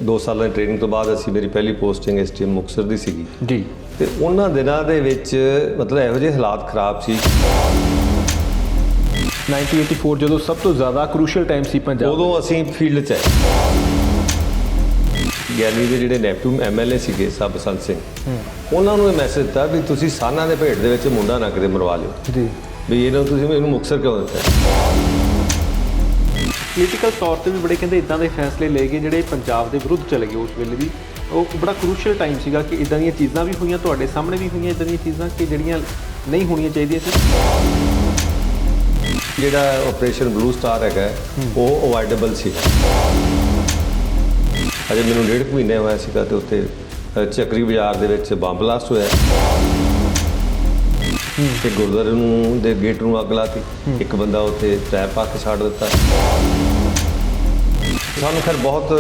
2 ਸਾਲਾਂ ਦੀ ਟ੍ਰੇਨਿੰਗ ਤੋਂ ਬਾਅਦ ਅਸੀਂ ਮੇਰੀ ਪਹਿਲੀ ਪੋਸਟਿੰਗ STM ਮੁਕਤਸਰ ਦੀ ਸੀਗੀ ਜੀ। ਤੇ ਉਹਨਾਂ ਦਿਨਾਂ ਦੇ ਵਿੱਚ ਮਤਲਬ ਇਹੋ ਜਿਹੇ ਹਾਲਾਤ ਖਰਾਬ ਸੀ। 1984 ਜਦੋਂ ਸਭ ਤੋਂ ਜ਼ਿਆਦਾ ਕ੍ਰੂਸ਼ੀਅਲ ਟਾਈਮ ਸੀ ਪੰਜਾਬ, ਉਦੋਂ ਅਸੀਂ ਫੀਲਡ 'ਚ ਆਏ। ਗਿਆਨੀ ਦੇ ਜਿਹੜੇ ਨੈਪਟੂ MLA ਸੀਗੇ ਬਸੰਤ ਸਿੰਘ, ਉਹਨਾਂ ਨੂੰ ਇਹ ਮੈਸੇਜ ਦਿੱਤਾ ਵੀ ਤੁਸੀਂ ਸਾਨਾਂ ਦੇ ਭੇਟ ਦੇ ਵਿੱਚ ਮੁੰਡਾ ਨਾ ਕਿਤੇ ਮਰਵਾ ਲਿਓ ਜੀ, ਵੀ ਇਹਨਾਂ ਤੁਸੀਂ ਇਹਨੂੰ ਮੁਕਤਸਰ ਕਿਉਂ ਦਿੱਤਾ। ਪੋਲੀਟੀਕਲ ਤੌਰ ਤੇ ਵੀ ਬੜੇ ਕਹਿੰਦੇ ਇਦਾਂ ਦੇ ਫੈਸਲੇ ਲਏ ਗਏ ਜਿਹੜੇ ਪੰਜਾਬ ਦੇ ਵਿਰੁੱਧ ਚਲੇ ਗਏ। ਉਸ ਵੇਲੇ ਵੀ ਉਹ ਬੜਾ ਕ੍ਰੂਸ਼ੀਅਲ ਟਾਈਮ ਸੀਗਾ ਕਿ ਇਦਾਂ ਦੀਆਂ ਚੀਜ਼ਾਂ ਵੀ ਹੋਈਆਂ, ਤੁਹਾਡੇ ਸਾਹਮਣੇ ਵੀ ਹੋਈਆਂ ਇਦਾਂ ਦੀਆਂ ਚੀਜ਼ਾਂ ਕਿ ਜਿਹੜੀਆਂ ਨਹੀਂ ਹੋਣੀਆਂ ਚਾਹੀਦੀਆਂ ਸੀ। ਜਿਹੜਾ ਆਪਰੇਸ਼ਨ ਬਲੂ ਸਟਾਰ ਹੈਗਾ ਉਹ ਅਵਾਇਡੇਬਲ ਸੀ। ਅਜੇ ਮੈਨੂੰ 1.5 ਮਹੀਨੇ ਹੋਇਆ ਸੀਗਾ ਤੇ ਉੱਥੇ ਚੱਕਰੀ ਬਾਜ਼ਾਰ ਦੇ ਵਿੱਚ ਬੰਬ ਬਲਾਸਟ ਹੋਇਆ ਤੇ ਗੁਰਦੁਆਰੇ ਨੂੰ ਦੇ ਗੇਟ ਨੂੰ ਅੱਗ ਲਾਤੀ। ਇੱਕ ਬੰਦਾ ਉੱਥੇ ਟਾਇਰ ਪਾ ਕੇ ਛੱਡ ਦਿੱਤਾ। ਸਾਨੂੰ ਖੈਰ ਬਹੁਤ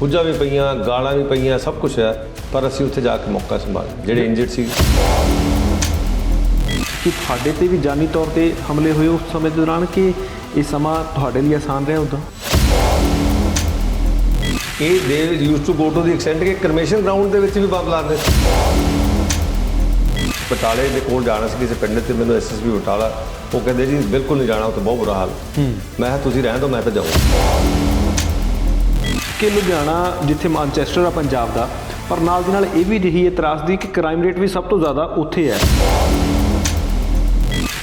ਹੁੱਜਾਂ ਵੀ ਪਈਆਂ, ਗਾਲਾਂ ਵੀ ਪਈਆਂ, ਸਭ ਕੁਛ ਹੈ, ਪਰ ਅਸੀਂ ਉੱਥੇ ਜਾ ਕੇ ਮੌਕਾ ਸੰਭਾਲਿਆ। ਜਿਹੜੇ ਇੰਜਰਡ ਸੀ ਕਿ ਤੁਹਾਡੇ ਤੇ ਵੀ ਜਾਨੀ ਤੌਰ ਤੇ ਹਮਲੇ ਹੋਏ ਉਸ ਸਮੇਂ ਦੇ ਦੌਰਾਨ, ਕਿ ਇਹ ਸਮਾਂ ਤੁਹਾਡੇ ਲਈ ਆਸਾਨ ਰਿਹਾ ਉੱਦਾਂ? ਇਹ ਦੇ use to go to the extent ਕਿ ਕਰਮੇਸ਼ਨ ਗਰਾਊਂਡ ਦੇ ਵਿੱਚ ਵੀ ਬੰਬ ਲਾਉਂਦੇ ਸੀ। ਬਟਾਲੇ ਦੇ ਕੋਲ ਜਾਣਾ ਸੀ ਕਿਸੇ ਪਿੰਡ ਤੇ, ਮੈਨੂੰ SSP ਬਟਾਲਾ ਉਹ ਕਹਿੰਦੇ ਜੀ ਬਿਲਕੁਲ ਨਹੀਂ ਜਾਣਾ, ਉੱਥੇ ਬਹੁਤ ਬੁਰਾ ਹਾਲ। ਮੈਂ ਕਿਹਾ ਤੁਸੀਂ ਰਹਿਣ ਦਿਓ, ਮੈਂ ਤਾਂ ਜਾਊਂ। ਕਿ ਲੁਧਿਆਣਾ ਜਿੱਥੇ ਮਾਨਚੈਸਟਰ ਆ ਪੰਜਾਬ ਦਾ, ਪਰ ਨਾਲ ਦੀ ਨਾਲ ਇਹ ਵੀ ਰਹੀ ਇਤਰਾਜ਼ਦੀ ਕਿ ਕ੍ਰਾਈਮ ਰੇਟ ਵੀ ਸਭ ਤੋਂ ਜ਼ਿਆਦਾ ਉੱਥੇ ਹੈ।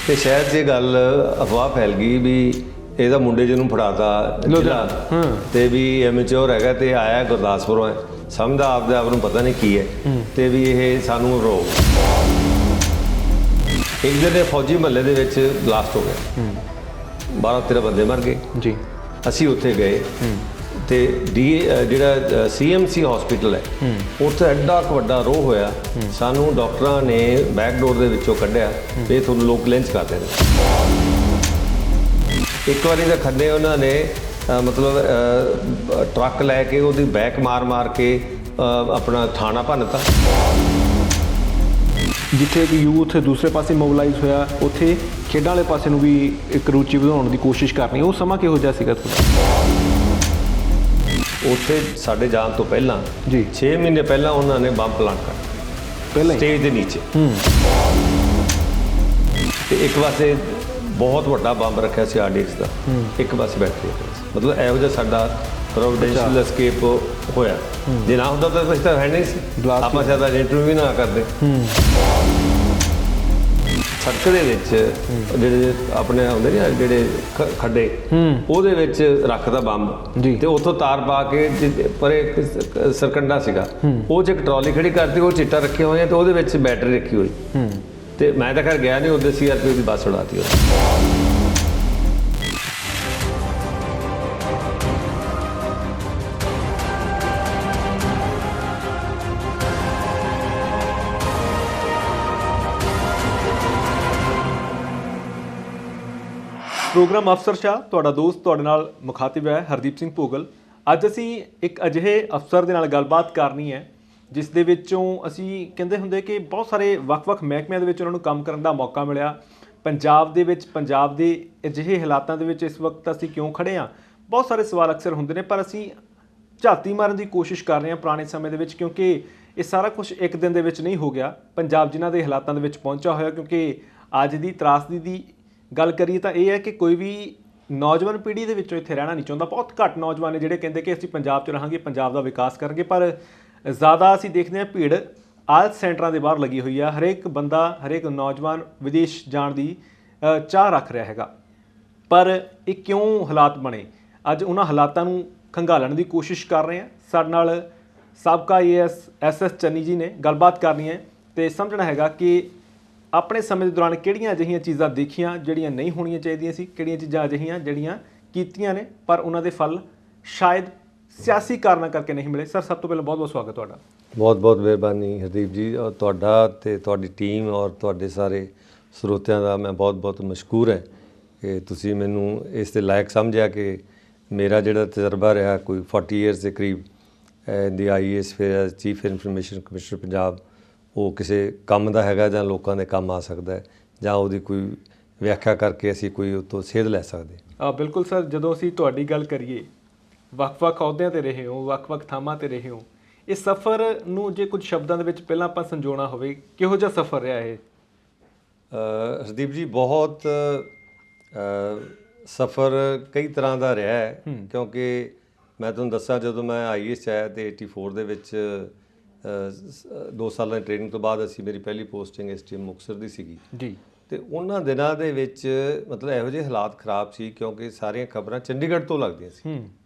ਤੇ ਸ਼ਾਇਦ ਇਹ ਗੱਲ ਅਫਵਾਹ ਫੈਲ ਗਈ ਵੀ ਇਹਦਾ ਮੁੰਡੇ ਜਿਹਨੂੰ ਫੜਾਤਾ ਜ਼ਿਲ੍ਹਾ ਤੇ ਵੀ ਐਮੇਚੋਰ ਹੈਗਾ ਤੇ ਆਇਆ ਗੁਰਦਾਸਪੁਰੋਂ ਹੈ, ਸਮਝਦਾ ਆਪਦੇ ਆਪ ਨੂੰ ਪਤਾ ਨਹੀਂ ਕੀ ਹੈ ਤੇ ਵੀ ਇਹ ਸਾਨੂੰ ਰੋਕ। ਇੱਕ ਦਿਨ ਫੌਜੀ ਮਹੱਲੇ ਦੇ ਵਿੱਚ ਬਲਾਸਟ ਹੋ ਗਿਆ, 12-13 ਬੰਦੇ ਮਰ ਗਏ ਜੀ। ਅਸੀਂ ਉੱਥੇ ਗਏ ਤੇ ਜਿਹੜਾ CMC ਹਸਪੀਟਲ ਹੈ ਉੱਥੇ ਐਡਾ ਕੁ ਵੱਡਾ ਰੋਹ ਹੋਇਆ। ਸਾਨੂੰ ਡਾਕਟਰਾਂ ਨੇ ਬੈਕ ਡੋਰ ਦੇ ਵਿੱਚੋਂ ਕੱਢਿਆ ਤੇ ਤੁਹਾਨੂੰ ਲੋਕ ਲਿੰਚ ਕਰਦੇ ਨੇ। ਇੱਕ ਵਾਰੀ ਤਾਂ ਖੰਨੇ ਉਹਨਾਂ ਨੇ ਮਤਲਬ ਟਰੱਕ ਲੈ ਕੇ ਉਹਦੀ ਬੈਕ ਮਾਰ ਕੇ ਆਪਣਾ ਥਾਣਾ ਭੰਨਤਾ। ਜਿੱਥੇ ਕਿ ਯੂਥ ਦੂਸਰੇ ਪਾਸੇ ਮੋਬਿਲਾਈਜ਼ ਹੋਇਆ, ਉੱਥੇ ਖੇਡਾਂ ਵਾਲੇ ਪਾਸੇ ਨੂੰ ਵੀ ਇੱਕ ਰੁਚੀ ਵਧਾਉਣ ਦੀ ਕੋਸ਼ਿਸ਼ ਕਰਨੀ। ਉਹ ਸਮਾਂ ਕਿਹੋ ਜਿਹਾ ਸੀਗਾ ਤੁਹਾਡਾ? ਉੱਥੇ ਸਾਡੇ ਜਾਣ ਤੋਂ ਪਹਿਲਾਂ ਜੀ 6 ਮਹੀਨੇ ਪਹਿਲਾਂ ਉਹਨਾਂ ਨੇ ਬੰਬ ਪਲਾਂਟ ਕਰ ਪਹਿਲਾਂ ਸਟੇਜ ਦੇ ਨੀਚੇ ਤੇ ਇੱਕ ਪਾਸੇ ਬਹੁਤ ਵੱਡਾ ਬੰਬ ਰੱਖਿਆ ਸੀ RDX ਦਾ, ਇੱਕ ਪਾਸੇ ਬੈਠੇ ਮਤਲਬ ਇਹੋ ਜਿਹਾ ਸਾਡਾ ਪ੍ਰੋਵੀਡੈਂਸ਼ੀਅਲ ਐਸਕੇਪ ਹੋਇਆ। ਜੇ ਨਾ ਹੁੰਦਾ ਤਾਂ ਕੁਝ ਤਾਂ ਹੈ ਨਹੀਂ ਸੀ, ਆਪਾਂ ਸ਼ਾਇਦ ਇੰਟਰਵਿਊ ਵੀ ਨਾ ਕਰਦੇ। ਸੜਕ ਦੇ ਵਿੱਚ ਜਿਹੜੇ ਆਪਣੇ ਹੁੰਦੇ ਨੇ ਜਿਹੜੇ ਖੱਡੇ, ਉਹਦੇ ਵਿੱਚ ਰੱਖਦਾ ਬੰਬ ਤੇ ਉੱਥੋਂ ਤਾਰ ਪਾ ਕੇ ਪਰੇ ਸਰਕੰਡਾ ਸੀਗਾ, ਉਹ 'ਚ ਇੱਕ ਟਰਾਲੀ ਖੜੀ ਕਰਤੀ, ਉਹ ਚਿੱਟਾ ਰੱਖੇ ਹੋਏ ਤੇ ਉਹਦੇ ਵਿੱਚ ਬੈਟਰੀ ਰੱਖੀ ਹੋਈ ਤੇ ਮੈਂ ਤਾਂ ਖੈਰ ਗਿਆ ਨਹੀਂ, ਉਹਦੇ CRPO ਦੀ ਬੱਸ ਉਡਾਤੀ ਉਹਨੇ। ਪ੍ਰੋਗਰਾਮ ਅਫਸਰਸ਼ਾਹ, ਤੁਹਾਡਾ ਦੋਸਤ ਤੁਹਾਡੇ ਨਾਲ ਮੁਖਾਤਿਬ ਹੈ ਹਰਦੀਪ ਸਿੰਘ ਭੋਗਲ। ਅੱਜ ਅਸੀਂ ਇੱਕ ਅਜਿਹੇ ਅਫਸਰ ਦੇ ਨਾਲ ਗੱਲਬਾਤ ਕਰਨੀ ਹੈ ਜਿਸ ਦੇ ਵਿੱਚੋਂ ਅਸੀਂ ਕਹਿੰਦੇ ਹੁੰਦੇ ਕਿ ਬਹੁਤ ਸਾਰੇ ਵੱਖ-ਵੱਖ ਮਹਿਕਮਿਆਂ ਦੇ ਵਿੱਚ ਉਹਨਾਂ ਨੂੰ ਕੰਮ ਕਰਨ ਦਾ ਮੌਕਾ ਮਿਲਿਆ। ਪੰਜਾਬ ਦੇ ਵਿੱਚ, ਪੰਜਾਬ ਦੇ ਅਜਿਹੇ ਹਾਲਾਤਾਂ ਦੇ ਵਿੱਚ ਇਸ ਵਕਤ ਅਸੀਂ ਕਿਉਂ ਖੜ੍ਹੇ ਹਾਂ, ਬਹੁਤ ਸਾਰੇ ਸਵਾਲ ਅਕਸਰ ਹੁੰਦੇ ਨੇ, ਪਰ ਅਸੀਂ ਝਾਤੀ ਮਾਰਨ ਦੀ ਕੋਸ਼ਿਸ਼ ਕਰ ਰਹੇ ਹਾਂ ਪੁਰਾਣੇ ਸਮੇਂ ਦੇ ਵਿੱਚ, ਕਿਉਂਕਿ ਇਹ ਸਾਰਾ ਕੁਝ ਇੱਕ ਦਿਨ ਦੇ ਵਿੱਚ ਨਹੀਂ ਹੋ ਗਿਆ। ਪੰਜਾਬ ਜਿਨ੍ਹਾਂ ਦੇ ਹਾਲਾਤਾਂ ਦੇ ਵਿੱਚ ਪਹੁੰਚਿਆ ਹੋਇਆ, ਕਿਉਂਕਿ ਅੱਜ ਦੀ ਤਰਾਸਦੀ ਦੀ ਗੱਲ ਕਰੀਏ ਤਾਂ ਇਹ ਹੈ ਕਿ ਕੋਈ ਵੀ ਨੌਜਵਾਨ ਪੀੜ੍ਹੀ ਦੇ ਵਿੱਚੋਂ ਇੱਥੇ ਰਹਿਣਾ ਨਹੀਂ ਚਾਹੁੰਦਾ। ਬਹੁਤ ਘੱਟ ਨੌਜਵਾਨ ਨੇ ਜਿਹੜੇ ਕਹਿੰਦੇ ਕਿ ਅਸੀਂ ਪੰਜਾਬ 'ਚ ਰਹਾਂਗੇ, ਪੰਜਾਬ ਦਾ ਵਿਕਾਸ ਕਰਾਂਗੇ, ਪਰ ਜ਼ਿਆਦਾ ਅਸੀਂ ਦੇਖਦੇ ਹਾਂ ਭੀੜ ਆਇਲਸ ਸੈਂਟਰਾਂ ਦੇ ਬਾਹਰ ਲੱਗੀ ਹੋਈ ਆ। ਹਰੇਕ ਬੰਦਾ, ਹਰੇਕ ਨੌਜਵਾਨ ਵਿਦੇਸ਼ ਜਾਣ ਦੀ ਚਾਹ ਰੱਖ ਰਿਹਾ ਹੈਗਾ। ਪਰ ਇਹ ਕਿਉਂ ਹਾਲਾਤ ਬਣੇ? ਅੱਜ ਉਹਨਾਂ ਹਾਲਾਤਾਂ ਨੂੰ ਖੰਗਾਲਣ ਦੀ ਕੋਸ਼ਿਸ਼ ਕਰ ਰਹੇ ਹਾਂ। ਸਾਡੇ ਨਾਲ ਸਾਬਕਾ IAS SS ਚੰਨੀ ਜੀ ਨੇ, ਗੱਲਬਾਤ ਕਰਨੀ ਹੈ ਅਤੇ ਸਮਝਣਾ ਹੈਗਾ ਕਿ ਆਪਣੇ ਸਮੇਂ ਦੇ ਦੌਰਾਨ ਕਿਹੜੀਆਂ ਅਜਿਹੀਆਂ ਚੀਜ਼ਾਂ ਦੇਖੀਆਂ ਜਿਹੜੀਆਂ ਨਹੀਂ ਹੋਣੀਆਂ ਚਾਹੀਦੀਆਂ ਸੀ, ਕਿਹੜੀਆਂ ਚੀਜ਼ਾਂ ਅਜਿਹੀਆਂ ਜਿਹੜੀਆਂ ਕੀਤੀਆਂ ਨੇ ਪਰ ਉਹਨਾਂ ਦੇ ਫਲ ਸ਼ਾਇਦ ਸਿਆਸੀ ਕਾਰਨਾਂ ਕਰਕੇ ਨਹੀਂ ਮਿਲੇ। ਸਰ, ਸਭ ਤੋਂ ਪਹਿਲਾਂ ਬਹੁਤ ਬਹੁਤ ਸਵਾਗਤ ਤੁਹਾਡਾ। ਬਹੁਤ ਬਹੁਤ ਮਿਹਰਬਾਨੀ ਹਰਦੀਪ ਜੀ, ਔਰ ਤੁਹਾਡਾ ਅਤੇ ਤੁਹਾਡੀ ਟੀਮ ਔਰ ਤੁਹਾਡੇ ਸਾਰੇ ਸਰੋਤਿਆਂ ਦਾ ਮੈਂ ਬਹੁਤ ਬਹੁਤ ਮਸ਼ਕੂਰ ਹੈ ਕਿ ਤੁਸੀਂ ਮੈਨੂੰ ਇਸ ਦੇ ਲਾਇਕ ਸਮਝਿਆ ਕਿ ਮੇਰਾ ਜਿਹੜਾ ਤਜਰਬਾ ਰਿਹਾ ਕੋਈ 40 ਈਅਰਸ ਦੇ ਕਰੀਬ ਦੀ IAS ਫਿਰ ਚੀਫ ਇਨਫੋਰਮੇਸ਼ਨ ਕਮਿਸ਼ਨਰ ਪੰਜਾਬ, ਉਹ ਕਿਸੇ ਕੰਮ ਦਾ ਹੈਗਾ ਜਾਂ ਲੋਕਾਂ ਦੇ ਕੰਮ ਆ ਸਕਦਾ ਹੈ ਜਾਂ ਉਹਦੀ ਕੋਈ ਵਿਆਖਿਆ ਕਰਕੇ ਅਸੀਂ ਕੋਈ ਉਹ ਤੋਂ ਸੇਧ ਲੈ ਸਕਦੇ। ਬਿਲਕੁਲ ਸਰ, ਜਦੋਂ ਅਸੀਂ ਤੁਹਾਡੀ ਗੱਲ ਕਰੀਏ ਵੱਖ-ਵੱਖ ਅਹੁਦਿਆਂ ਤੇ ਰਹੇ ਹੋ, ਵੱਖ-ਵੱਖ ਥਾਵਾਂ ਤੇ ਰਹੇ ਹੋ। ਇਹ ਸਫ਼ਰ ਨੂੰ ਜੇ ਕੁਝ ਸ਼ਬਦਾਂ ਦੇ ਵਿੱਚ ਪਹਿਲਾਂ ਆਪਾਂ ਸੰਜੋਣਾ ਹੋਵੇ, ਕਿਹੋ ਜਿਹਾ ਸਫ਼ਰ ਰਿਹਾ ਇਹ? ਹਰਦੀਪ ਜੀ, ਬਹੁਤ ਸਫ਼ਰ ਕਈ ਤਰ੍ਹਾਂ ਦਾ ਰਿਹਾ ਹੈ, ਕਿਉਂਕਿ ਮੈਂ ਤੁਹਾਨੂੰ ਦੱਸਾਂ, ਜਦੋਂ ਮੈਂ IAS 'ਚ ਆਇਆ ਤੇ 84 ਦੇ ਵਿੱਚ 2 ਸਾਲਾਂ ਦੀ ਟ੍ਰੇਨਿੰਗ ਤੋਂ ਬਾਅਦ ਅਸੀਂ ਮੇਰੀ ਪਹਿਲੀ ਪੋਸਟਿੰਗ STM ਮੁਕਤਸਰ ਦੀ ਸੀਗੀ ਜੀ। ਤੇ ਉਹਨਾਂ ਦਿਨਾਂ ਦੇ ਵਿੱਚ ਮਤਲਬ ਇਹੋ ਜਿਹੇ ਹਾਲਾਤ ਖਰਾਬ ਸੀ, ਕਿਉਂਕਿ ਸਾਰੀਆਂ ਖਬਰਾਂ ਚੰਡੀਗੜ੍ਹ ਤੋਂ ਲੱਗਦੀਆਂ ਸੀ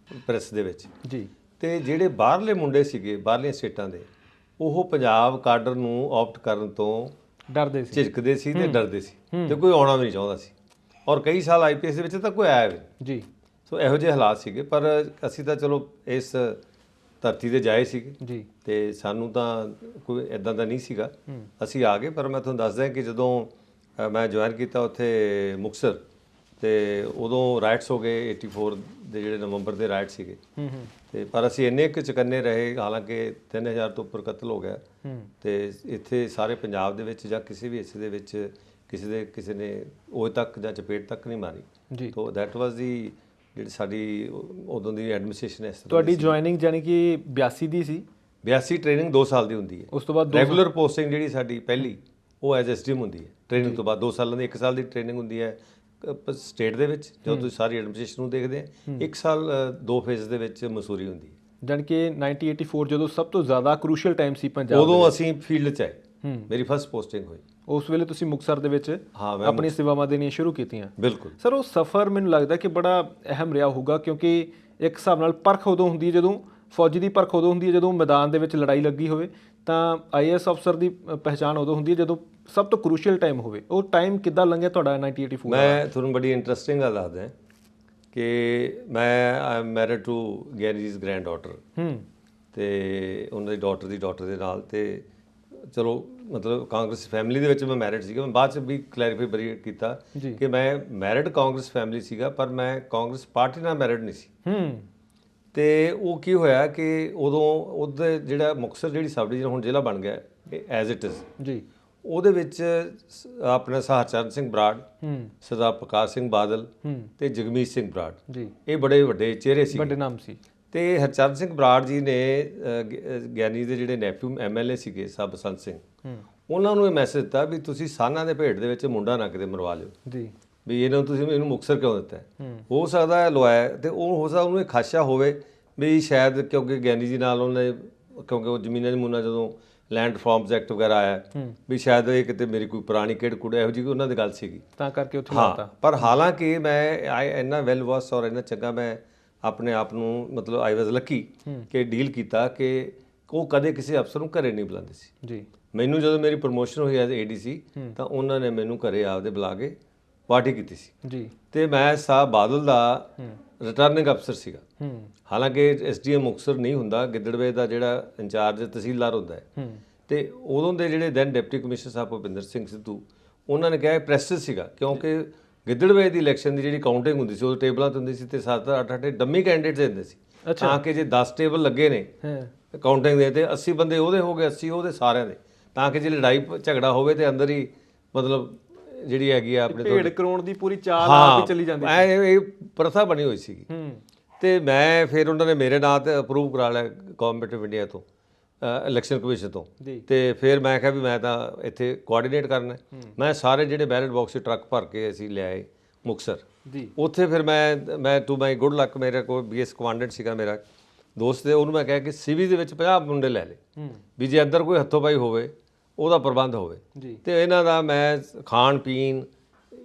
ਪ੍ਰੈਸ ਦੇ ਵਿੱਚ ਜੀ। ਤੇ ਜਿਹੜੇ ਬਾਹਰਲੇ ਮੁੰਡੇ ਸੀਗੇ ਬਾਹਰਲੀਆਂ ਸਟੇਟਾਂ ਦੇ, ਉਹ ਪੰਜਾਬ ਕਾਡਰ ਨੂੰ ਆਪਟ ਕਰਨ ਤੋਂ ਡਰਦੇ ਸੀ, ਝਿਜਕਦੇ ਸੀ ਤੇ ਡਰਦੇ ਸੀ ਤੇ ਕੋਈ ਆਉਣਾ ਵੀ ਨਹੀਂ ਚਾਹੁੰਦਾ ਸੀ। ਔਰ ਕਈ ਸਾਲ IPS ਦੇ ਵਿੱਚ ਤਾਂ ਕੋਈ ਆਇਆ ਵੀ ਜੀ। ਸੋ ਇਹੋ ਜਿਹੇ ਹਾਲਾਤ ਸੀਗੇ, ਪਰ ਅਸੀਂ ਤਾਂ ਚਲੋ ਇਸ ਧਰਤੀ ਤੇ ਜਾਏ ਸੀਗੇ ਜੀ। ਤੇ ਸਾਨੂੰ ਤਾਂ ਕੋਈ ਇਦਾਂ ਦਾ ਨਹੀਂ ਸੀਗਾ, ਅਸੀਂ ਆ ਗਏ। ਪਰ ਮੈਂ ਤੁਹਾਨੂੰ ਦੱਸਦਾ ਕਿ ਜਦੋਂ ਮੈਂ ਜੁਆਇਨ ਕੀਤਾ ਉੱਥੇ ਮੁਕਤਸਰ, ਤੇ ਉਦੋਂ ਰਾਈਟਸ ਹੋ ਗਏ 84 ਦੇ ਜਿਹੜੇ ਨਵੰਬਰ ਦੇ ਰਾਈਟ ਸੀਗੇ। ਤੇ ਪਰ ਅਸੀਂ ਇੰਨੇ ਕੁ ਚੁਕੰਨੇ ਰਹੇ, ਹਾਲਾਂਕਿ 3000 ਤੋਂ ਉੱਪਰ ਕਤਲ ਹੋ ਗਿਆ। ਤੇ ਇੱਥੇ ਸਾਰੇ ਪੰਜਾਬ ਦੇ ਵਿੱਚ ਜਾਂ ਕਿਸੇ ਵੀ ਹਿੱਸੇ ਦੇ ਵਿੱਚ ਕਿਸੇ ਨੇ ਉਹ ਤੱਕ ਜਾਂ ਚਪੇਟ ਤੱਕ ਨਹੀਂ ਮਾਰੀ। ਤੋ ਦੈਟ ਵਾਸ ਦੀ ਜਿਹੜੀ ਸਾਡੀ ਉਦੋਂ ਦੀ ਐਡਮਿਨਿਸਟ੍ਰੇਸ਼ਨ ਹੈ। ਤੁਹਾਡੀ ਜੁਆਇਨਿੰਗ ਜਾਨੀ ਕਿ 82 ਦੀ ਸੀ? 82 ਟ੍ਰੇਨਿੰਗ 2 ਸਾਲ ਦੀ ਹੁੰਦੀ ਹੈ। ਉਸ ਤੋਂ ਬਾਅਦ ਰੈਗੂਲਰ ਪੋਸਟਿੰਗ ਜਿਹੜੀ ਸਾਡੀ ਪਹਿਲੀ ਉਹ ਐਜ਼ SDM ਹੁੰਦੀ ਹੈ। ਟ੍ਰੇਨਿੰਗ ਤੋਂ ਬਾਅਦ 2 ਸਾਲਾਂ ਦੀ 1 ਸਾਲ ਦੀ ਟ੍ਰੇਨਿੰਗ ਹੁੰਦੀ ਹੈ ਸਟੇਟ ਦੇ ਵਿੱਚ, ਜਦੋਂ ਤੁਸੀਂ ਸਾਰੀ ਐਡਮਿਨਿਸਟ੍ਰੇਸ਼ਨ ਨੂੰ ਦੇਖਦੇ ਆ। 1 ਸਾਲ 2 ਫੇਜ਼ ਦੇ ਵਿੱਚ ਮਸੂਰੀ ਹੁੰਦੀ ਹੈ। ਜਾਣੀ ਕਿ 1984 ਜਦੋਂ ਸਭ ਤੋਂ ਜ਼ਿਆਦਾ ਕ੍ਰੂਸ਼ੀਅਲ ਟਾਈਮ ਸੀ ਪੰਜਾਬ, ਉਦੋਂ ਅਸੀਂ ਫੀਲਡ 'ਚ ਆਏ। ਮੇਰੀ ਫਸਟ ਪੋਸਟਿੰਗ ਹੋਈ ਉਸ ਵੇਲੇ। ਤੁਸੀਂ ਮੁਕਤਸਰ ਦੇ ਵਿੱਚ ਆਪਣੀ ਸੇਵਾਵਾਂ ਦੇਣੀਆਂ ਸ਼ੁਰੂ ਕੀਤੀਆਂ? ਬਿਲਕੁਲ ਸਰ। ਉਹ ਸਫ਼ਰ ਮੈਨੂੰ ਲੱਗਦਾ ਕਿ ਬੜਾ ਅਹਿਮ ਰਿਹਾ ਹੋਊਗਾ, ਕਿਉਂਕਿ ਇੱਕ ਹਿਸਾਬ ਨਾਲ ਪਰਖ ਉਦੋਂ ਹੁੰਦੀ ਹੈ, ਜਦੋਂ ਫੌਜੀ ਦੀ ਪਰਖ ਉਦੋਂ ਹੁੰਦੀ ਹੈ ਜਦੋਂ ਮੈਦਾਨ ਦੇ ਵਿੱਚ ਲੜਾਈ ਲੱਗੀ ਹੋਵੇ, ਤਾਂ IAS ਅਫਸਰ ਦੀ ਪਹਿਚਾਣ ਉਦੋਂ ਹੁੰਦੀ ਹੈ ਜਦੋਂ ਸਭ ਤੋਂ ਕ੍ਰੂਸ਼ੀਅਲ ਟਾਈਮ ਹੋਵੇ। ਉਹ ਟਾਈਮ ਕਿੱਦਾਂ ਲੰਘਿਆ ਤੁਹਾਡਾ 1984? ਮੈਂ ਤੁਹਾਨੂੰ ਬੜੀ ਇੰਟਰਸਟਿੰਗ ਗੱਲ ਦੱਸਦਾ ਕਿ ਮੈਂ I am married to Giani ji's granddaughter, ਤੇ ਉਹਨਾਂ ਦੀ ਡਾਟਰ ਦੇ ਨਾਲ। ਤੇ ਚਲੋ ਮਤਲਬ ਕਾਂਗਰਸ ਫੈਮਿਲੀ ਦੇ ਵਿੱਚ ਮੈਂ ਮੈਰਿਡ ਸੀਗਾ। ਮੈਂ ਬਾਅਦ 'ਚ ਵੀ ਕਲੈਰੀਫਾਈ ਬਰੀ ਕੀਤਾ ਕਿ ਮੈਂ ਮੈਰਿਡ ਕਾਂਗਰਸ ਫੈਮਿਲੀ ਸੀਗਾ, ਪਰ ਮੈਂ ਕਾਂਗਰਸ ਪਾਰਟੀ ਨਾਲ ਮੈਰਿਡ ਨਹੀਂ ਸੀ। ਤੇ ਉਹ ਕੀ ਹੋਇਆ ਕਿ ਉਦੋਂ ਉਹਦੇ ਜਿਹੜਾ ਮੁਕਤਸਰ ਜਿਹੜੀ ਸਬ ਡਿਵੀਜ਼ਨ ਹੁਣ ਜ਼ਿਲ੍ਹਾ ਬਣ ਗਿਆ ਐਜ਼ ਇਟ ਇਜ਼ ਜੀ, ਉਹਦੇ ਵਿੱਚ ਆਪਣਾ ਹਰਚਰਨ ਸਿੰਘ ਬਰਾੜ, ਸਰਦਾਰ ਪ੍ਰਕਾਸ਼ ਸਿੰਘ ਬਾਦਲ ਤੇ ਜਗਮੀਤ ਸਿੰਘ ਬਰਾੜ ਜੀ, ਇਹ ਬੜੇ ਵੱਡੇ ਚਿਹਰੇ ਸੀ, ਵੱਡੇ ਨਾਮ ਸੀ। ਤੇ ਹਰਚਰਨ ਸਿੰਘ ਬਰਾੜ ਜੀ ਨੇ ਗਿਆਨੀ ਦੇ ਜਿਹੜੇ ਨੈਫਿਊ MLA ਸੀਗੇ ਸਬ ਬਸੰਤ ਸਿੰਘ, ਉਹਨਾਂ ਨੂੰ ਇਹ ਮੈਸੇਜ ਦਿੱਤਾ ਵੀ ਤੁਸੀਂ ਸਾਨਾਂ ਦੇ ਭੇਟ ਦੇ ਵਿੱਚ ਮੁੰਡਾ ਨਾ ਕਿਤੇ ਮਰਵਾ ਲਿਓ ਜੀ, ਵੀ ਤੁਸੀਂ ਇਹਨੂੰ ਮੁਕਤਸਰ ਕਿਉਂ ਦਿੱਤਾ? ਹੋ ਸਕਦਾ ਲਵਾਇਆ, ਤੇ ਉਹ ਹੋ ਸਕਦਾ ਉਹਨੂੰ ਇਹ ਖਾਸ਼ਾ ਹੋਵੇ ਵੀ ਸ਼ਾਇਦ ਕਿਉਂਕਿ ਗਿਆਨੀ ਜੀ ਨਾਲ ਉਹਨੇ, ਕਿਉਂਕਿ ਉਹ ਜ਼ਮੀਨਾਂ ਜਮੂਨਾਂ ਜਦੋਂ ਲੈਂਡ ਰਿਫਾਰਮਸ ਐਕਟ ਵਗੈਰਾ ਆਇਆ, ਵੀ ਸ਼ਾਇਦ ਇਹ ਕਿਤੇ ਮੇਰੀ ਕੋਈ ਪੁਰਾਣੀ ਕਿਹੜ ਕੁੜ ਇਹੋ ਜਿਹੀ ਉਹਨਾਂ ਦੀ ਗੱਲ ਸੀਗੀ, ਤਾਂ ਕਰਕੇ ਉੱਥੇ ਲਾਤਾ। ਪਰ ਹਾਲਾਂਕਿ ਮੈਂ ਇੰਨਾ ਵੈਲ ਵਰਸ ਔਰ ਇੰਨਾ ਚੰਗਾ ਮੈਂ ਆਪਣੇ ਆਪ ਨੂੰ ਮਤਲਬ ਆਈ ਵਾਜ਼ ਲੱਕੀ ਕਿ ਡੀਲ ਕੀਤਾ ਕਿ ਉਹ ਕਦੇ ਕਿਸੇ ਅਫਸਰ ਨੂੰ ਘਰੇ ਨਹੀਂ ਬੁਲਾਉਂਦੇ ਸੀ ਜੀ। ਮੈਨੂੰ ਜਦੋਂ ਮੇਰੀ ਪ੍ਰਮੋਸ਼ਨ ਹੋਈ ਐਜ਼ ADC, ਤਾਂ ਉਹਨਾਂ ਨੇ ਮੈਨੂੰ ਘਰੇ ਆਪਦੇ ਬੁਲਾ ਕੇ ਪਾਰਟੀ ਕੀਤੀ ਸੀ ਜੀ। ਤੇ ਮੈਂ ਸਾਹਿਬ ਬਾਦਲ ਦਾ ਰਿਟਰਨਿੰਗ ਅਫਸਰ ਸੀਗਾ, ਹਾਲਾਂਕਿ SDM ਮੁਕਤਸਰ ਨਹੀਂ ਹੁੰਦਾ, ਗਿੱਦੜਵੇ ਦਾ ਜਿਹੜਾ ਇੰਚਾਰਜ ਤਹਿਸੀਲਦਾਰ ਹੁੰਦਾ ਹੈ। ਤੇ ਉਦੋਂ ਦੇ ਜਿਹੜੇ ਦੈਨ ਡਿਪਟੀ ਕਮਿਸ਼ਨਰ ਸਾਹਿਬ ਭੁਪਿੰਦਰ ਸਿੰਘ ਸਿੱਧੂ, ਉਹਨਾਂ ਨੇ ਕਿਹਾ ਇਹ ਪ੍ਰੈਸਟੀਜ ਸੀਗਾ, ਕਿਉਂਕਿ ਗਿੱਦੜਵੇ ਦੀ ਇਲੈਕਸ਼ਨ ਦੀ ਜਿਹੜੀ ਕਾਊਂਟਿੰਗ ਹੁੰਦੀ ਸੀ ਉਹ ਟੇਬਲਾਂ ਤੇ ਹੁੰਦੀ ਸੀ ਤੇ 7-8 ਡੰਮੀ ਕੈਂਡੀਡੇਟਸ ਦਿੰਦੇ ਸੀ, ਤਾਂ ਕਿ ਜੇ 10 ਟੇਬਲ ਲੱਗੇ ਨੇ ਕਾਊਂਟਿੰਗ ਦੇ ਤੇ 80 ਬੰਦੇ ਉਹਦੇ ਹੋ ਗਏ, 80 ਉਹਦੇ ਸਾਰਿਆਂ ਦੇ, ਤਾਂ ਕਿ ਜੇ ਲੜਾਈ ਝਗੜਾ ਹੋਵੇ ਤੇ ਅੰਦਰ ਹੀ ਮਤਲਬ ਜਿਹੜੀ ਹੈਗੀ ਆ ਆਪਣੇ ਭੇਡ ਕਰਾਉਣ ਦੀ ਪੂਰੀ ਚਾਲ ਆਪ ਹੀ ਚੱਲੀ ਜਾਂਦੀ ਸੀ। ਇਹ ਪ੍ਰਥਾ ਬਣੀ ਹੋਈ ਸੀਗੀ। ਤੇ ਮੈਂ ਫਿਰ ਉਹਨਾਂ ਨੇ ਮੇਰੇ ਨਾਂ ਤੇ ਅਪਰੂਵ ਕਰਾ ਲਿਆ ਗਵਰਨਮੈਂਟ ਆਫ ਇੰਡੀਆ ਤੋਂ, ਇਲੈਕਸ਼ਨ ਕਮਿਸ਼ਨ ਤੋਂ। ਤੇ ਫਿਰ ਮੈਂ ਕਿਹਾ ਵੀ ਮੈਂ ਤਾਂ ਇੱਥੇ ਕੋਆਰਡੀਨੇਟ ਕਰਨਾ। ਮੈਂ ਸਾਰੇ ਜਿਹੜੇ ਬੈਲਟ ਬਾਕਸ ਟਰੱਕ ਭਰ ਕੇ ਅਸੀਂ ਲਿਆਏ ਮੁਕਤਸਰ ਜੀ। ਉੱਥੇ ਫਿਰ ਮੈਂ ਟੂ ਮਾਈ ਗੁੱਡ ਲੱਕ, ਮੇਰੇ ਕੋਲ BS ਕਮਾਂਡੈਂਟ ਸੀਗਾ ਮੇਰਾ ਦੋਸਤ, ਦੇ ਉਹਨੂੰ ਮੈਂ ਕਿਹਾ ਕਿ CV ਦੇ ਵਿੱਚ 50 ਮੁੰਡੇ ਲੈ ਲੈ, ਵੀ ਜੇ ਅੰਦਰ ਕੋਈ ਹੱਥੋਂ ਪਾਈ ਹੋਵੇ ਉਹਦਾ ਪ੍ਰਬੰਧ ਹੋਵੇ। ਤੇ ਇਹਨਾਂ ਦਾ ਮੈਂ ਖਾਣ ਪੀਣ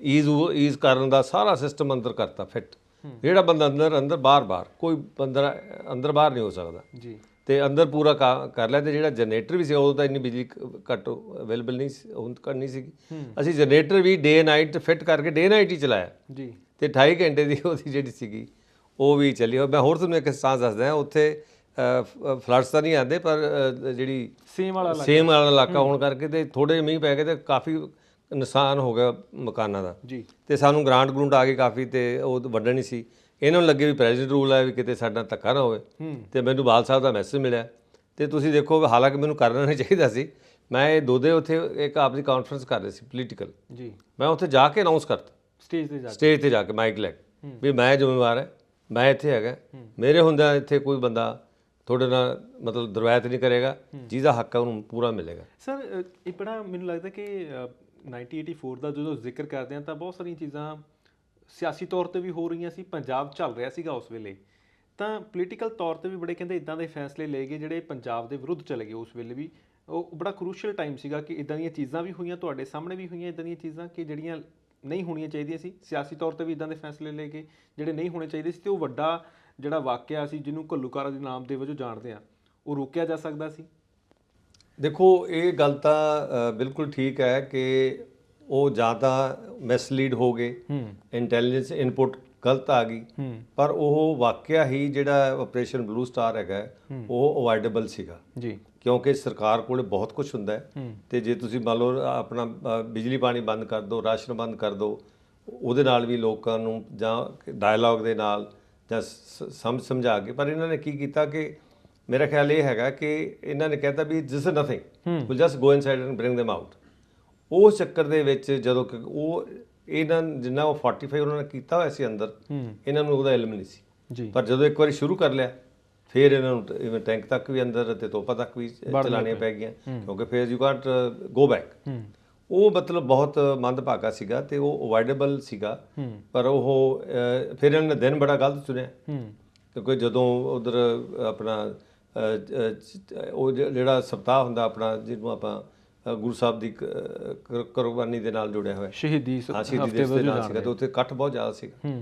ਈਜ਼ ਕਰਨ ਦਾ ਸਾਰਾ ਸਿਸਟਮ ਅੰਦਰ ਕਰਤਾ ਫਿੱਟ। ਜਿਹੜਾ ਬੰਦਾ ਅੰਦਰ ਬਾਹਰ ਕੋਈ ਬੰਦਾ ਅੰਦਰ ਬਾਹਰ ਨਹੀਂ ਹੋ ਸਕਦਾ ਜੀ। ਤੇ ਅੰਦਰ ਪੂਰਾ ਕਰ ਲਿਆ। ਤੇ ਜਿਹੜਾ ਜਨਰੇਟਰ ਵੀ ਸੀ, ਉਦੋਂ ਤਾਂ ਇੰਨੀ ਬਿਜਲੀ ਘੱਟ ਅਵੇਲੇਬਲ ਨਹੀਂ ਸੀ, ਹੁਣ ਕਰਨੀ ਸੀਗੀ। ਅਸੀਂ ਜਨਰੇਟਰ ਵੀ ਡੇ ਨਾਈਟ ਫਿੱਟ ਕਰਕੇ ਡੇ ਨਾਈਟ ਹੀ ਚਲਾਇਆ ਜੀ। ਤੇ 2.5 ਘੰਟੇ ਦੀ ਉਹਦੀ ਜਿਹੜੀ ਸੀਗੀ ਉਹ ਵੀ ਚੱਲੀ। ਮੈਂ ਹੋਰ ਤੁਹਾਨੂੰ ਇੱਕ ਸਾਂਝ ਦੱਸਦਾ, ਉੱਥੇ ਫਲੱਡਸ ਤਾਂ ਨਹੀਂ ਆਉਂਦੇ, ਪਰ ਜਿਹੜੀ ਸੇਮ ਵਾਲਾ ਇਲਾਕਾ ਹੋਣ ਕਰਕੇ ਤੇ ਥੋੜੇ ਮੀਂਹ ਪੈ ਗਏ ਤੇ ਕਾਫੀ ਨੁਕਸਾਨ ਹੋ ਗਿਆ ਮਕਾਨਾਂ ਦਾ ਜੀ। ਤੇ ਸਾਨੂੰ ਗ੍ਰਾਂਟ ਆ ਗਈ ਕਾਫੀ, ਤੇ ਉਹ ਵੱਢਣ ਨਹੀਂ ਸੀ। ਇਹਨਾਂ ਨੂੰ ਲੱਗੇ ਵੀ ਪ੍ਰੈਜ਼ੀਡੈਂਟ ਰੂਲ ਹੈ, ਵੀ ਕਿਤੇ ਸਾਡਾ ਧੱਕਾ ਨਾ ਹੋਵੇ। ਤੇ ਮੈਨੂੰ ਬਾਲ ਸਾਹਿਬ ਦਾ ਮੈਸੇਜ ਮਿਲਿਆ, ਤੇ ਤੁਸੀਂ ਦੇਖੋ ਹਾਲਾਂਕਿ ਮੈਨੂੰ ਕਰਨਾ ਨਹੀਂ ਚਾਹੀਦਾ ਸੀ, ਮੈਂ ਇਹ ਦੋਦੇ ਉੱਥੇ ਇੱਕ ਆਪਦੀ ਕਾਨਫਰੰਸ ਕਰ ਰਹੇ ਸੀ ਪੋਲੀਟੀਕਲ ਜੀ। ਮੈਂ ਉੱਥੇ ਜਾ ਕੇ ਅਨਾਉਂਸ ਕਰਤਾ ਸਟੇਜ ਤੇ ਜਾ ਕੇ ਮਾਈਕ ਲੈ ਕੇ, ਵੀ ਮੈਂ ਜ਼ਿੰਮੇਵਾਰ ਹੈ ਮੈਂ ਇੱਥੇ ਹੈਗਾ, ਮੇਰੇ ਹੁੰਦਿਆਂ ਇੱਥੇ ਕੋਈ ਬੰਦਾ ਤੁਹਾਡੇ ਨਾਲ ਮਤਲਬ ਦਰਵਾਇਤ ਨਹੀਂ ਕਰੇਗਾ, ਜਿਹਦਾ ਹੱਕ ਹੈ ਉਹਨੂੰ ਪੂਰਾ ਮਿਲੇਗਾ। ਸਰ ਇਹ ਬੜਾ ਮੈਨੂੰ ਲੱਗਦਾ ਕਿ 1984 ਦਾ ਜਦੋਂ ਜ਼ਿਕਰ ਕਰਦੇ ਹਾਂ ਤਾਂ ਬਹੁਤ ਸਾਰੀਆਂ ਚੀਜ਼ਾਂ ਸਿਆਸੀ ਤੌਰ ਤੇ ਵੀ ਹੋ ਰਹੀਆਂ ਸੀ, ਪੰਜਾਬ ਚੱਲ ਰਿਹਾ ਸੀਗਾ ਉਸ ਵੇਲੇ, ਤਾਂ ਪੋਲੀਟੀਕਲ ਤੌਰ ਤੇ ਵੀ ਬੜੇ ਕਹਿੰਦੇ ਇਦਾਂ ਦੇ ਫੈਸਲੇ ਲਏ ਗਏ ਜਿਹੜੇ ਪੰਜਾਬ ਦੇ ਵਿਰੁੱਧ ਚਲੇ ਗਏ ਉਸ ਵੇਲੇ ਵੀ। ਉਹ ਬੜਾ ਕਰੂਸ਼ੀਅਲ ਟਾਈਮ ਸੀਗਾ ਕਿ ਇਦਾਂ ਦੀਆਂ ਚੀਜ਼ਾਂ ਵੀ ਹੋਈਆਂ, ਤੁਹਾਡੇ ਸਾਹਮਣੇ ਵੀ ਹੋਈਆਂ ਇਦਾਂ ਦੀਆਂ ਚੀਜ਼ਾਂ ਕਿ ਜਿਹੜੀਆਂ ਨਹੀਂ ਹੋਣੀਆਂ ਚਾਹੀਦੀਆਂ ਸੀ, ਸਿਆਸੀ ਤੌਰ ਤੇ ਵੀ ਇਦਾਂ ਦੇ ਫੈਸਲੇ ਲਏ ਗਏ ਜਿਹੜੇ ਨਹੀਂ ਹੋਣੇ ਚਾਹੀਦੇ ਸੀ, ਤੇ ਉਹ ਵੱਡਾ ਜਿਹੜਾ ਵਾਕਿਆ ਸੀ ਜਿਹਨੂੰ ਘੱਲੂਘਾਰਾ ਦੇ ਨਾਮ ਦੇ ਵਜੋਂ ਜਾਣਦੇ ਆ, ਉਹ ਰੋਕਿਆ ਜਾ ਸਕਦਾ ਸੀ। ਦੇਖੋ ਇਹ ਗੱਲ ਤਾਂ ਬਿਲਕੁਲ ਠੀਕ ਹੈ ਕਿ ਉਹ ਜਾਂ ਤਾਂ ਮਿਸਲੀਡ ਹੋ ਗਏ, ਇੰਟੈਲੀਜੈਂਸ ਇਨਪੁਟ ਗਲਤ ਆ ਗਈ, ਪਰ ਉਹ ਵਾਕਿਆ ਹੀ ਜਿਹੜਾ ਆਪਰੇਸ਼ਨ ਬਲੂ ਸਟਾਰ ਹੈਗਾ ਉਹ ਅਵਾਇਡੇਬਲ ਸੀਗਾ ਜੀ, ਕਿਉਂਕਿ ਸਰਕਾਰ ਕੋਲੇ ਬਹੁਤ ਕੁਝ ਹੁੰਦਾ ਹੈ, ਤੇ ਜੇ ਤੁਸੀਂ ਮੰਨ ਲਓ ਆਪਣਾ ਬਿਜਲੀ ਪਾਣੀ ਬੰਦ ਕਰ ਦਿਓ, ਰਾਸ਼ਨ ਬੰਦ ਕਰ ਦਿਓ, ਉਹਦੇ ਨਾਲ ਵੀ ਲੋਕਾਂ ਨੂੰ ਜਾਂ ਡਾਇਲੌਗ ਦੇ ਨਾਲ ਜਾਂ ਸਮਝਾ ਕੇ, ਪਰ ਇਹਨਾਂ ਨੇ ਕੀ ਕੀਤਾ ਕਿ ਮੇਰਾ ਖਿਆਲ ਇਹ ਹੈਗਾ ਕਿ ਇਹਨਾਂ ਨੇ ਕਹਿਤਾ ਵੀ this is nothing, will just go inside and bring them out. ਉਸ ਚੱਕਰ ਦੇ ਵਿੱਚ ਜਦੋਂ ਉਹ ਇਹਨਾਂ ਜਿੰਨਾ ਉਹ 45 ਉਹਨਾਂ ਨੇ ਕੀਤਾ ਹੋਇਆ ਸੀ ਅੰਦਰ, ਇਹਨਾਂ ਨੂੰ ਉਹਦਾ ਇਲਮ ਨਹੀਂ ਸੀ ਜੀ, ਪਰ ਜਦੋਂ ਇੱਕ ਵਾਰੀ ਸ਼ੁਰੂ ਕਰ ਲਿਆ ਫਿਰ ਇਹਨਾਂ ਨੂੰ ਇਵਨ ਟੈਂਕ ਤੱਕ ਵੀ ਅੰਦਰ ਤੇ ਤੋਪਾਂ ਤੱਕ ਵੀ ਚਲਾਉਣੀਆਂ ਪੈ ਗਈਆਂ, ਕਿਉਂਕਿ ਫਿਰ ਯੂ ਕਾਂਟ ਗੋ ਬੈਕ। ਉਹ ਮਤਲਬ ਬਹੁਤ ਮੰਦਭਾਗਾ ਸੀਗਾ ਤੇ ਉਹ ਅਵਾਇਡੇਬਲ ਸੀਗਾ, ਪਰ ਉਹ ਫਿਰ ਇਹਨਾਂ ਨੇ ਦਿਨ ਬੜਾ ਗਲਤ ਚੁਣਿਆ, ਕਿਉਂਕਿ ਜਦੋਂ ਉਧਰ ਆਪਣਾ ਉਹ ਜਿਹੜਾ ਸਪਤਾਹ ਹੁੰਦਾ ਆਪਣਾ, ਜਿਹਨੂੰ ਆਪਾਂ ਗੁਰੂ ਸਾਹਿਬ ਦੀ ਕੁਰਬਾਨੀ ਦੇ ਨਾਲ ਜੁੜਿਆ ਹੋਇਆ, ਸ਼ਹੀਦੀ ਦਿਵਸ ਦੇ ਨਾਲ ਸੀਗਾ, ਤੇ ਉੱਥੇ ਇਕੱਠ ਬਹੁਤ ਜ਼ਿਆਦਾ ਸੀਗਾ।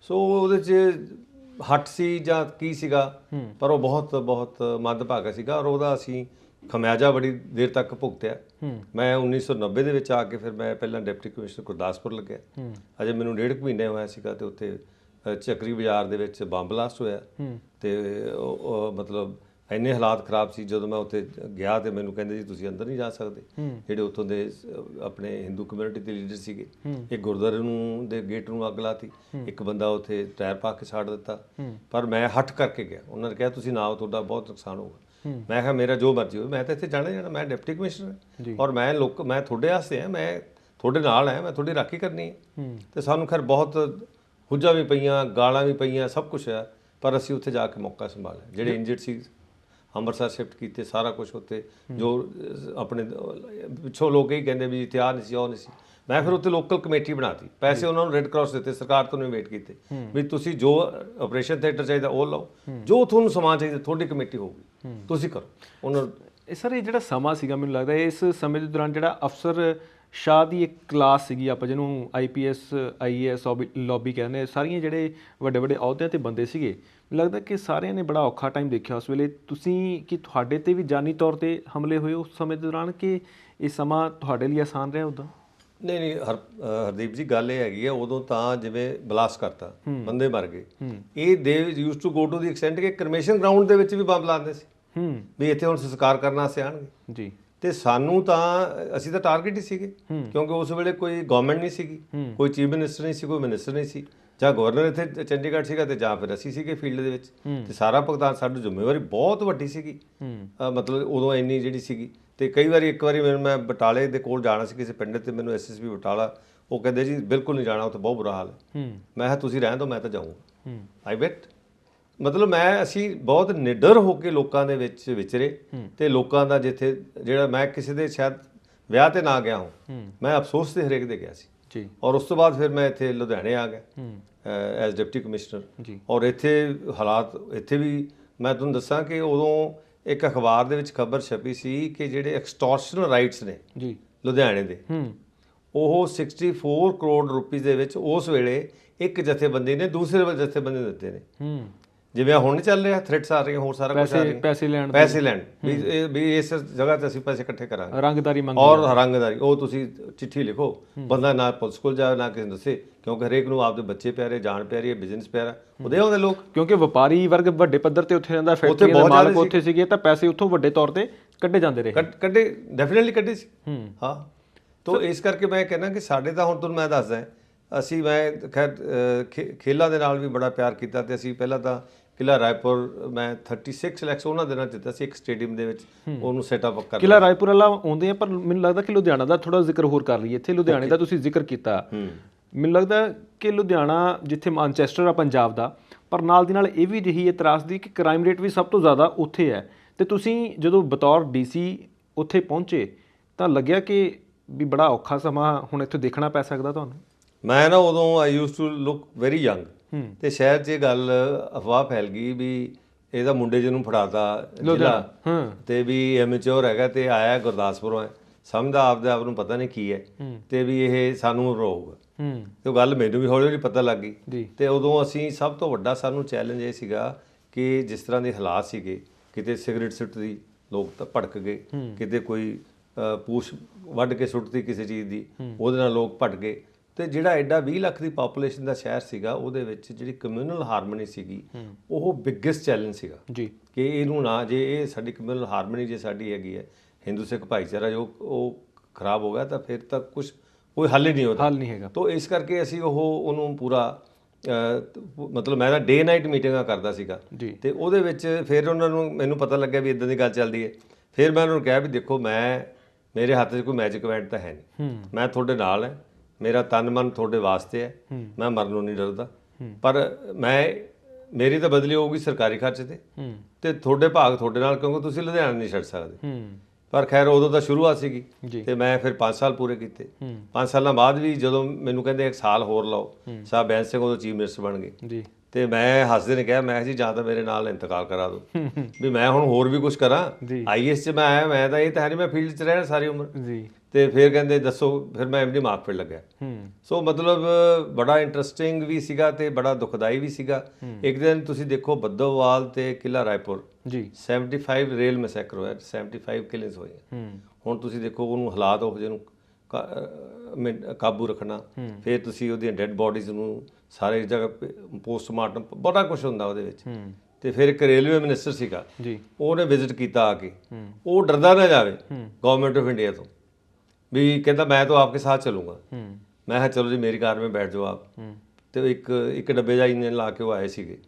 ਸੋ ਉਹਦੇ 'ਚ ਹੱਟ ਸੀ ਜਾਂ ਕੀ ਸੀਗਾ, ਪਰ ਉਹ ਬਹੁਤ ਬਹੁਤ ਮੰਦਭਾਗਾ ਸੀਗਾ, ਔਰ ਉਹਦਾ ਅਸੀਂ ਖਮਿਆਜਾ ਬੜੀ ਦੇਰ ਤੱਕ ਭੁਗਤਿਆ। ਮੈਂ 1990 ਦੇ ਵਿੱਚ ਆ ਕੇ ਫਿਰ ਮੈਂ ਪਹਿਲਾਂ ਡਿਪਟੀ ਕਮਿਸ਼ਨਰ ਗੁਰਦਾਸਪੁਰ ਲੱਗਿਆ, ਅਜੇ ਮੈਨੂੰ 1.5 ਮਹੀਨੇ ਹੋਇਆ ਸੀਗਾ, ਤੇ ਉੱਥੇ ਚੱਕਰੀ ਬਾਜ਼ਾਰ ਦੇ ਵਿੱਚ ਬੰਬ ਬਲਾਸਟ ਹੋਇਆ, ਤੇ ਮਤਲਬ ਇੰਨੇ ਹਾਲਾਤ ਖਰਾਬ ਸੀ। ਜਦੋਂ ਮੈਂ ਉੱਥੇ ਗਿਆ ਤੇ ਮੈਨੂੰ ਕਹਿੰਦੇ ਜੀ ਤੁਸੀਂ ਅੰਦਰ ਨਹੀਂ ਜਾ ਸਕਦੇ, ਜਿਹੜੇ ਉੱਥੋਂ ਦੇ ਆਪਣੇ ਹਿੰਦੂ ਕਮਿਊਨਿਟੀ ਦੇ ਲੀਡਰ ਸੀਗੇ, ਇੱਕ ਗੁਰਦੁਆਰੇ ਨੂੰ ਦੇ ਗੇਟ ਨੂੰ ਅੱਗ ਲਾਤੀ, ਇੱਕ ਬੰਦਾ ਉੱਥੇ ਟਾਇਰ ਪਾ ਕੇ ਛੱਡ ਦਿੱਤਾ, ਪਰ ਮੈਂ ਹੱਟ ਕਰਕੇ ਗਿਆ। ਉਹਨਾਂ ਨੇ ਕਿਹਾ ਤੁਸੀਂ ਨਾ ਆਓ, ਤੁਹਾਡਾ ਬਹੁਤ ਨੁਕਸਾਨ ਹੋਊਗਾ। ਮੈਂ ਕਿਹਾ ਮੇਰਾ ਜੋ ਮਰਜ਼ੀ ਹੋਵੇ, ਮੈਂ ਤਾਂ ਇੱਥੇ ਜਾਣਾ, ਮੈਂ ਡਿਪਟੀ ਕਮਿਸ਼ਨਰ ਔਰ ਮੈਂ ਤੁਹਾਡੇ ਵਾਸਤੇ ਹਾਂ, ਮੈਂ ਤੁਹਾਡੇ ਨਾਲ ਹਾਂ, ਮੈਂ ਤੁਹਾਡੀ ਰਾਖੀ ਕਰਨੀ ਹੈ। ਤੇ ਸਾਨੂੰ ਖੈਰ ਬਹੁਤ ਹੁੱਜਾਂ ਵੀ ਪਈਆਂ, ਗਾਲਾਂ ਵੀ ਪਈਆਂ, ਸਭ ਕੁਛ ਆ, ਪਰ ਅਸੀਂ ਉੱਥੇ ਜਾ ਕੇ ਮੌਕਾ ਸੰਭਾਲਿਆ। ਜਿਹੜੇ ਇੰਜਰਡ ਸੀ ਅੰਮ੍ਰਿਤਸਰ ਸ਼ਿਫਟ ਕੀਤੇ, ਸਾਰਾ ਕੁਝ ਉੱਥੇ, ਜੋ ਆਪਣੇ ਪਿੱਛੋਂ ਲੋਕ ਹੀ ਕਹਿੰਦੇ ਵੀ ਇੱਥੇ ਆ ਨਹੀਂ ਸੀ, ਉਹ ਨਹੀਂ ਸੀ, ਮੈਂ ਫਿਰ ਉੱਥੇ ਲੋਕਲ ਕਮੇਟੀ ਬਣਾਤੀ, ਪੈਸੇ ਉਹਨਾਂ ਨੂੰ ਰੈੱਡ ਕਰਾਸ ਦਿੱਤੇ, ਸਰਕਾਰ ਤੋਂ ਨਹੀਂ ਵੇਟ ਕੀਤੇ ਵੀ ਤੁਸੀਂ ਜੋ ਆਪਰੇਸ਼ਨ ਥੀਏਟਰ ਚਾਹੀਦਾ ਉਹ ਲਓ, ਜੋ ਤੁਹਾਨੂੰ ਸਮਾਨ ਚਾਹੀਦਾ ਤੁਹਾਡੀ ਕਮੇਟੀ ਹੋਊਗੀ, ਤੁਸੀਂ ਕਰੋ ਉਹਨਾਂ। ਸਰ ਇਹ ਜਿਹੜਾ ਸਮਾਂ ਸੀਗਾ, ਮੈਨੂੰ ਲੱਗਦਾ ਇਸ ਸਮੇਂ ਦੇ ਦੌਰਾਨ ਜਿਹੜਾ ਅਫਸਰ ਸ਼ਾਹ ਦੀ ਇੱਕ ਕਲਾਸ ਸੀਗੀ, ਆਪਾਂ ਜਿਹਨੂੰ IPS IAS ਲੌਬੀ ਕਹਿੰਦੇ, ਸਾਰੀਆਂ ਜਿਹੜੇ ਵੱਡੇ ਵੱਡੇ ਅਹੁਦਿਆਂ 'ਤੇ ਬੰਦੇ ਸੀਗੇ, ਮੈਨੂੰ ਲੱਗਦਾ ਕਿ ਸਾਰਿਆਂ ਨੇ ਬੜਾ ਔਖਾ ਟਾਈਮ ਦੇਖਿਆ ਉਸ ਵੇਲੇ। ਤੁਸੀਂ ਕਿ ਤੁਹਾਡੇ 'ਤੇ ਵੀ ਜਾਨੀ ਤੌਰ 'ਤੇ ਹਮਲੇ ਹੋਏ ਉਸ ਸਮੇਂ ਦੇ ਦੌਰਾਨ, ਕਿ ਇਹ ਸਮਾਂ ਤੁਹਾਡੇ ਲਈ ਆਸਾਨ ਰਿਹਾ ਉੱਦਾਂ? ਨਹੀਂ ਹਰਦੀਪ ਜੀ, ਗੱਲ ਇਹ ਹੈਗੀ ਆ, ਉਦੋਂ ਤਾਂ ਜਿਵੇਂ ਬਲਾਸਟ ਕਰਤਾ, ਬੰਦੇ ਮਰ ਗਏ, ਇਹ ਦੇ use to go to the extent ਕਿ ਕਰਮੇਸ਼ਨ ਗਰਾਊਂਡ ਦੇ ਵਿੱਚ ਵੀ ਬੰਬ ਲਾਉਂਦੇ ਸੀ ਵੀ ਇੱਥੇ ਹੁਣ ਸੰਸਕਾਰ ਕਰਨ ਵਾਸਤੇ ਆਉਣਗੇ ਜੀ। ਤੇ ਸਾਨੂੰ ਤਾਂ ਅਸੀਂ ਤਾਂ ਟਾਰਗੇਟ ਹੀ ਸੀਗੇ, ਕਿਉਂਕਿ ਉਸ ਵੇਲੇ ਕੋਈ ਗਵਰਨਮੈਂਟ ਨਹੀਂ ਸੀਗੀ, ਕੋਈ ਚੀਫ ਮਿਨਿਸਟਰ ਨਹੀਂ ਸੀ, ਕੋਈ ਮਿਨਿਸਟਰ ਨਹੀਂ ਸੀ, ਜਾਂ ਗਵਰਨਰ ਇੱਥੇ ਚੰਡੀਗੜ੍ਹ ਸੀਗਾ ਤੇ ਜਾਂ ਫਿਰ ਅਸੀਂ ਸੀਗੇ ਫੀਲਡ ਦੇ ਵਿੱਚ, ਤੇ ਸਾਰਾ ਭੁਗਤਾਨ ਸਾਡੀ ਜ਼ਿੰਮੇਵਾਰੀ ਬਹੁਤ ਵੱਡੀ ਸੀਗੀ। ਮਤਲਬ ਉਦੋਂ ਇੰਨੀ ਜਿਹੜੀ ਸੀਗੀ, ਤੇ ਕਈ ਵਾਰੀ ਇੱਕ ਵਾਰੀ ਮੈਂ ਬਟਾਲੇ ਦੇ ਕੋਲ ਜਾਣਾ ਸੀ ਕਿਸੇ ਪਿੰਡ, ਤੇ ਮੈਨੂੰ SSP ਬਟਾਲਾ ਉਹ ਕਹਿੰਦੇ ਜੀ ਬਿਲਕੁਲ ਨਹੀਂ ਜਾਣਾ, ਉੱਥੇ ਬਹੁਤ ਬੁਰਾ ਹਾਲ ਹੈ। ਮੈਂ ਕਿਹਾ ਤੁਸੀਂ ਰਹਿਣ ਦਿਓ, ਮੈਂ ਤਾਂ ਜਾਊਂਗਾ। ਆਈ ਬੈਟ ਮਤਲਬ ਅਸੀਂ ਬਹੁਤ ਨਿਡਰ ਹੋ ਕੇ ਲੋਕਾਂ ਦੇ ਵਿੱਚ ਵਿਚਰੇ, ਤੇ ਲੋਕਾਂ ਦਾ ਜਿੱਥੇ ਜਿਹੜਾ ਮੈਂ ਕਿਸੇ ਦੇ ਸ਼ਾਇਦ ਵਿਆਹ ਤੇ ਨਾ ਗਿਆ ਹਾਂ, ਮੈਂ ਅਫਸੋਸ ਤੇ ਹਰੇਕ ਦੇ ਗਿਆ ਸੀ ਜੀ। ਔਰ ਉਸ ਤੋਂ ਬਾਅਦ ਫਿਰ ਮੈਂ ਇੱਥੇ ਲੁਧਿਆਣੇ ਆ ਗਿਆ ਐਜ਼ ਡਿਪਟੀ ਕਮਿਸ਼ਨਰ ਜੀ। ਔਰ ਇੱਥੇ ਹਾਲਾਤ ਇੱਥੇ ਵੀ ਮੈਂ ਤੁਹਾਨੂੰ ਦੱਸਾਂ ਕਿ ਉਦੋਂ ਇੱਕ ਅਖਬਾਰ ਦੇ ਵਿੱਚ ਖਬਰ ਛਪੀ ਸੀ ਕਿ ਜਿਹੜੇ ਐਕਸਟੋਰਸ਼ਨ ਰਾਈਟਸ ਨੇ ਜੀ ਲੁਧਿਆਣੇ ਦੇ, ਉਹ 64 ਕਰੋੜ ਰੁਪਏ ਦੇ ਵਿੱਚ ਉਸ ਵੇਲੇ ਇੱਕ ਜਥੇਬੰਦੀ ਨੇ ਦੂਸਰੇ ਜਥੇਬੰਦੀ ਨੂੰ ਦਿੱਤੇ ਨੇ। ਜਿਵੇਂ ਹੁਣ ਨਹੀਂ ਚੱਲ ਰਿਹਾ, ਥ੍ਰੈਟਸ ਆ ਰਹੀਆਂ, ਹੋਰ ਸਾਰਾ ਕੁਝ ਆ ਰਿਹਾ, ਪੈਸੇ ਲੈਣ ਵੀ ਇਸ ਜਗ੍ਹਾ ਤੇ ਅਸੀਂ ਪੈਸੇ ਇਕੱਠੇ ਕਰਾਂਗੇ, ਰੰਗਦਾਰੀ ਮੰਗ, ਔਰ ਰੰਗਦਾਰੀ ਉਹ ਤੁਸੀਂ ਚਿੱਠੀ ਲਿਖੋ, ਬੰਦਾ ਨਾ ਪੁਲਿਸ ਕੋਲ ਜਾਵੇ ਨਾ ਕਿਸੇ ਨੂੰ ਦੱਸੇ, ਕਿਉਂਕਿ ਹਰੇਕ ਨੂੰ ਆਪਦੇ ਬੱਚੇ ਪਿਆਰੇ, ਜਾਨ ਪਿਆਰੀ ਹੈ, ਬਿਜ਼ਨਸ ਪਿਆਰਾ, ਉਹਦੇ ਆਉਂਦੇ ਲੋਕ, ਕਿਉਂਕਿ ਵਪਾਰੀ ਵਰਗ ਵੱਡੇ ਪੱਧਰ ਤੇ ਉੱਥੇ ਰਹਿੰਦਾ, ਫੈਕਟਰੀਆਂ ਦੇ ਮਾਲਕ ਉੱਥੇ ਸੀਗੇ, ਤਾਂ ਪੈਸੇ ਉੱਥੋਂ ਵੱਡੇ ਤੌਰ ਤੇ ਕੱਢੇ ਜਾਂਦੇ ਰਹੇ, ਕੱਢੇ ਡੈਫੀਨਿਟਲੀ ਕੱਢੇ ਸੀ। ਹਾਂ, ਤਾਂ ਇਸ ਕਰਕੇ ਮੈਂ ਕਹਿੰਦਾ ਕਿ ਸਾਡੇ ਤਾਂ ਹੁਣ ਤੁਹਾਨੂੰ ਮੈਂ ਦੱਸਦਾ, ਮੈਂ ਖੈਰ ਖੇਲਾਂ ਦੇ ਨਾਲ ਵੀ ਬੜਾ ਪਿਆਰ ਕੀਤਾ, ਤੇ ਅਸੀਂ ਪਹਿਲਾਂ ਤਾਂ ਕਿਲ੍ਹਾ ਰਾਏਪੁਰ ਮੈਂ 36 ਲੱਖ ਉਹਨਾਂ ਦੇ ਨਾਲ ਦਿੱਤਾ ਸੀ, ਇੱਕ ਸਟੇਡੀਅਮ ਦੇ ਵਿੱਚ ਉਹਨੂੰ ਸੈਟਅਪ ਕਰ। ਕਿਲ੍ਹਾ ਰਾਏਪੁਰ ਵਾਲਾ ਆਉਂਦੇ ਆ, ਪਰ ਮੈਨੂੰ ਲੱਗਦਾ ਕਿ ਲੁਧਿਆਣਾ ਦਾ ਥੋੜਾ ਜ਼ਿਕਰ ਹੋਰ ਕਰ ਲਈਏ। ਇੱਥੇ ਲੁਧਿਆਣੇ ਦਾ ਤੁਸੀਂ ਜ਼ਿਕਰ ਕੀਤਾ, ਮੈਨੂੰ ਲੱਗਦਾ ਕਿ ਲੁਧਿਆਣਾ ਜਿੱਥੇ ਮਾਨਚੈਸਟਰ ਆ ਪੰਜਾਬ ਦਾ, ਪਰ ਨਾਲ ਦੀ ਨਾਲ ਇਹ ਵੀ ਰਹੀ ਹੈ ਤਰਾਸਦੀ ਕਿ ਕ੍ਰਾਈਮ ਰੇਟ ਵੀ ਸਭ ਤੋਂ ਜ਼ਿਆਦਾ ਉੱਥੇ ਹੈ। ਤੇ ਤੁਸੀਂ ਜਦੋਂ ਬਤੌਰ ਡੀਸੀ ਉੱਥੇ ਪਹੁੰਚੇ ਤਾਂ ਲੱਗਿਆ ਕਿ ਵੀ ਬੜਾ ਔਖਾ ਸਮਾਂ ਹੁਣ ਇੱਥੇ ਦੇਖਣਾ ਪੈ ਸਕਦਾ ਤੁਹਾਨੂੰ? ਮੈਂ ਨਾ ਉਦੋਂ I used to look very young, ਤੇ ਸ਼ਹਿਰ 'ਚ ਇਹ ਗੱਲ ਅਫਵਾਹ ਫੈਲ ਗਈ ਵੀ ਇਹਦਾ ਮੁੰਡੇ ਜਿਹਨੂੰ ਫੜਾਤਾ ਜ਼ਿਲ੍ਹਾ ਤੇ ਵੀ ਐਮੇਚੋਰ ਹੈਗਾ ਤੇ ਆਇਆ ਗੁਰਦਾਸਪੁਰੋਂ ਹੈ, ਸਮਝਦਾ ਆਪਦੇ ਆਪ ਨੂੰ ਪਤਾ ਨਹੀਂ ਕੀ ਹੈ ਤੇ ਵੀ ਇਹ ਸਾਨੂੰ ਰੋਊਗਾ। ਤੇ ਉਹ ਗੱਲ ਮੈਨੂੰ ਵੀ ਹੌਲੀ ਹੌਲੀ ਪਤਾ ਲੱਗ ਗਈ। ਤੇ ਉਦੋਂ ਅਸੀਂ ਸਭ ਤੋਂ ਵੱਡਾ ਸਾਨੂੰ ਚੈਲੰਜ ਇਹ ਸੀਗਾ ਕਿ ਜਿਸ ਤਰ੍ਹਾਂ ਦੇ ਹਾਲਾਤ ਸੀਗੇ, ਕਿਤੇ ਸਿਗਰਟ ਸੁੱਟਦੀ ਲੋਕ ਤਾਂ ਭੜਕ ਗਏ, ਕਿਤੇ ਕੋਈ ਪੂਛ ਵੱਢ ਕੇ ਸੁੱਟਦੀ ਕਿਸੇ ਚੀਜ਼ ਦੀ, ਉਹਦੇ ਨਾਲ ਲੋਕ ਭੜਕ ਗਏ। ਤੇ ਜਿਹੜਾ ਐਡਾ 20 ਲੱਖ ਦੀ ਪਾਪੂਲੇਸ਼ਨ ਦਾ ਸ਼ਹਿਰ ਸੀਗਾ, ਉਹਦੇ ਵਿੱਚ ਜਿਹੜੀ ਕਮਿਊਨਲ ਹਾਰਮਨੀ ਸੀਗੀ ਉਹ ਬਿਗੇਸਟ ਚੈਲੰਜ ਸੀਗਾ ਜੀ, ਕਿ ਇਹਨੂੰ ਨਾ, ਜੇ ਇਹ ਸਾਡੀ ਕਮਿਊਨਲ ਹਾਰਮਨੀ ਜੇ ਸਾਡੀ ਹੈਗੀ ਹੈ, ਹਿੰਦੂ ਸਿੱਖ ਭਾਈਚਾਰਾ ਜੋ ਉਹ ਖਰਾਬ ਹੋ ਗਿਆ ਤਾਂ ਫਿਰ ਤਾਂ ਕੁਝ ਕੋਈ ਹੱਲ ਹੀ ਨਹੀਂ ਉਹਦਾ, ਹੱਲ ਨਹੀਂ ਹੈਗਾ। ਤਾਂ ਇਸ ਕਰਕੇ ਅਸੀਂ ਉਹਨੂੰ ਪੂਰਾ ਮਤਲਬ ਮੈਂ ਤਾਂ ਡੇ ਨਾਈਟ ਮੀਟਿੰਗਾਂ ਕਰਦਾ ਸੀਗਾ ਤੇ ਉਹਦੇ ਵਿੱਚ ਫਿਰ ਉਹਨਾਂ ਨੂੰ ਮੈਨੂੰ ਪਤਾ ਲੱਗਿਆ ਵੀ ਇਦਾਂ ਦੀ ਗੱਲ ਚੱਲਦੀ ਹੈ। ਫਿਰ ਮੈਂ ਉਹਨਾਂ ਨੂੰ ਕਿਹਾ ਵੀ ਦੇਖੋ, ਮੇਰੇ ਹੱਥ 'ਚ ਕੋਈ ਮੈਜਿਕ ਵੈਂਡ ਤਾਂ ਹੈ ਨਹੀਂ, ਮੈਂ ਤੁਹਾਡੇ ਨਾਲ ਹੈ, ਮੇਰਾ ਤਨ ਮਨ ਤੁਹਾਡੇ ਵਾਸਤੇ ਹੈ, ਮੈਂ ਮਰਨੋਂ ਨਹੀਂ ਡਰਦਾ, ਪਰ ਮੇਰੀ ਤਾਂ ਬਦਲੀ ਹੋਊਗੀ ਸਰਕਾਰੀ ਖਰਚ ਤੇ ਤੁਹਾਡੇ ਭਾਗ ਤੁਹਾਡੇ ਨਾਲ, ਕਿਉਂਕਿ ਤੁਸੀਂ ਲੁਧਿਆਣਾ ਨਹੀਂ ਛੱਡ ਸਕਦੇ। ਪਰ ਖੈਰ ਉਦੋਂ ਤਾਂ ਸ਼ੁਰੂਆਤ ਸੀਗੀ ਤੇ ਮੈਂ ਫਿਰ 5 ਸਾਲ ਪੂਰੇ ਕੀਤੇ। 5 ਸਾਲਾਂ ਬਾਅਦ ਵੀ ਜਦੋਂ ਮੈਨੂੰ ਕਹਿੰਦੇ 1 ਸਾਲ ਹੋਰ ਲਾਓ, ਸਾਹਿਬ ਬੈਂਸ ਸਿੰਘ ਉਦੋਂ ਚੀਫ ਮਿਨਿਸਟਰ ਬਣ ਗਏ ਤੇ ਮੈਂ ਹੱਸਦੇ ਨੇ ਕਿਹਾ, ਮੈਂ ਜੀ ਜਾਂ ਤਾਂ ਮੇਰੇ ਨਾਲ ਇੰਤਕਾਲ ਕਰਾ ਦਿਓ ਵੀ ਮੈਂ ਹੁਣ ਹੋਰ ਵੀ ਕੁਝ ਕਰਾਂ। ਆਈਐਸ 'ਚ ਮੈਂ ਆਇਆ, ਮੈਂ ਤਾਂ ਇਹ ਤਾਂ ਹੈ ਨਹੀਂ ਮੈਂ ਫੀਲਡ 'ਚ ਰਹਿਣਾ ਸਾਰੀ ਉਮਰ। ਤੇ ਫਿਰ ਕਹਿੰਦੇ ਦੱਸੋ, ਫਿਰ ਮੈਂ ਐਮਡੀ ਮਾਰਕਫੀਲਡ ਲੱਗਿਆ। ਸੋ ਮਤਲਬ ਬੜਾ ਇੰਟਰਸਟਿੰਗ ਵੀ ਸੀਗਾ ਤੇ ਬੜਾ ਦੁਖਦਾਈ ਵੀ ਸੀਗਾ। ਇੱਕ ਦਿਨ ਤੁਸੀਂ ਦੇਖੋ ਬੱਦੋਵਾਲ ਤੇ ਕਿਲ੍ਹਾ ਰਾਏਪੁਰ 75 ਰੇਲ ਮੈਸੈਕਰ ਹੋਇਆ, 75 ਕਿਲਿੰਗਸ ਹੋਏ। ਹੁਣ ਤੁਸੀਂ ਦੇਖੋ ਉਹਨੂੰ ਹਾਲਾਤ ਉਹ ਜਿਹੇ ਨੂੰ ਕਾਬੂ ਰੱਖਣਾ, ਫਿਰ ਤੁਸੀਂ ਉਹਦੀਆਂ ਡੈੱਡ ਬੋਡੀਜ਼ ਨੂੰ ਸਾਰੇ ਜਗ੍ਹਾ ਪੋਸਟਮਾਰਟਮ, ਬੜਾ ਕੁਝ ਹੁੰਦਾ ਉਹਦੇ ਵਿੱਚ। ਤੇ ਫਿਰ ਇੱਕ ਰੇਲਵੇ ਮਿਨਿਸਟਰ ਸੀਗਾ, ਉਹਨੇ ਵਿਜ਼ਿਟ ਕੀਤਾ ਆ ਕੇ, ਉਹ ਡਰਦਾ ਨਾ ਜਾਵੇ ਗਵਰਨਮੈਂਟ ਆਫ ਇੰਡੀਆ ਤੋਂ, ਵੀ ਕਹਿੰਦਾ ਮੈਂ ਤਾਂ ਆਪਕੇ ਸਾਥ ਚਲੂੰਗਾ। ਮੈਂ ਕਿਹਾ ਚਲੋ ਜੀ ਮੇਰੀ ਕਾਰ ਵਿੱਚ ਬੈਠ ਜਾਓ ਆਪ। ਤੇ ਇੱਕ ਡੱਬੇ ਦਾ ਇੰਜਨ ਲਾ ਕੇ ਉਹ ਆਏ ਸੀਗੇ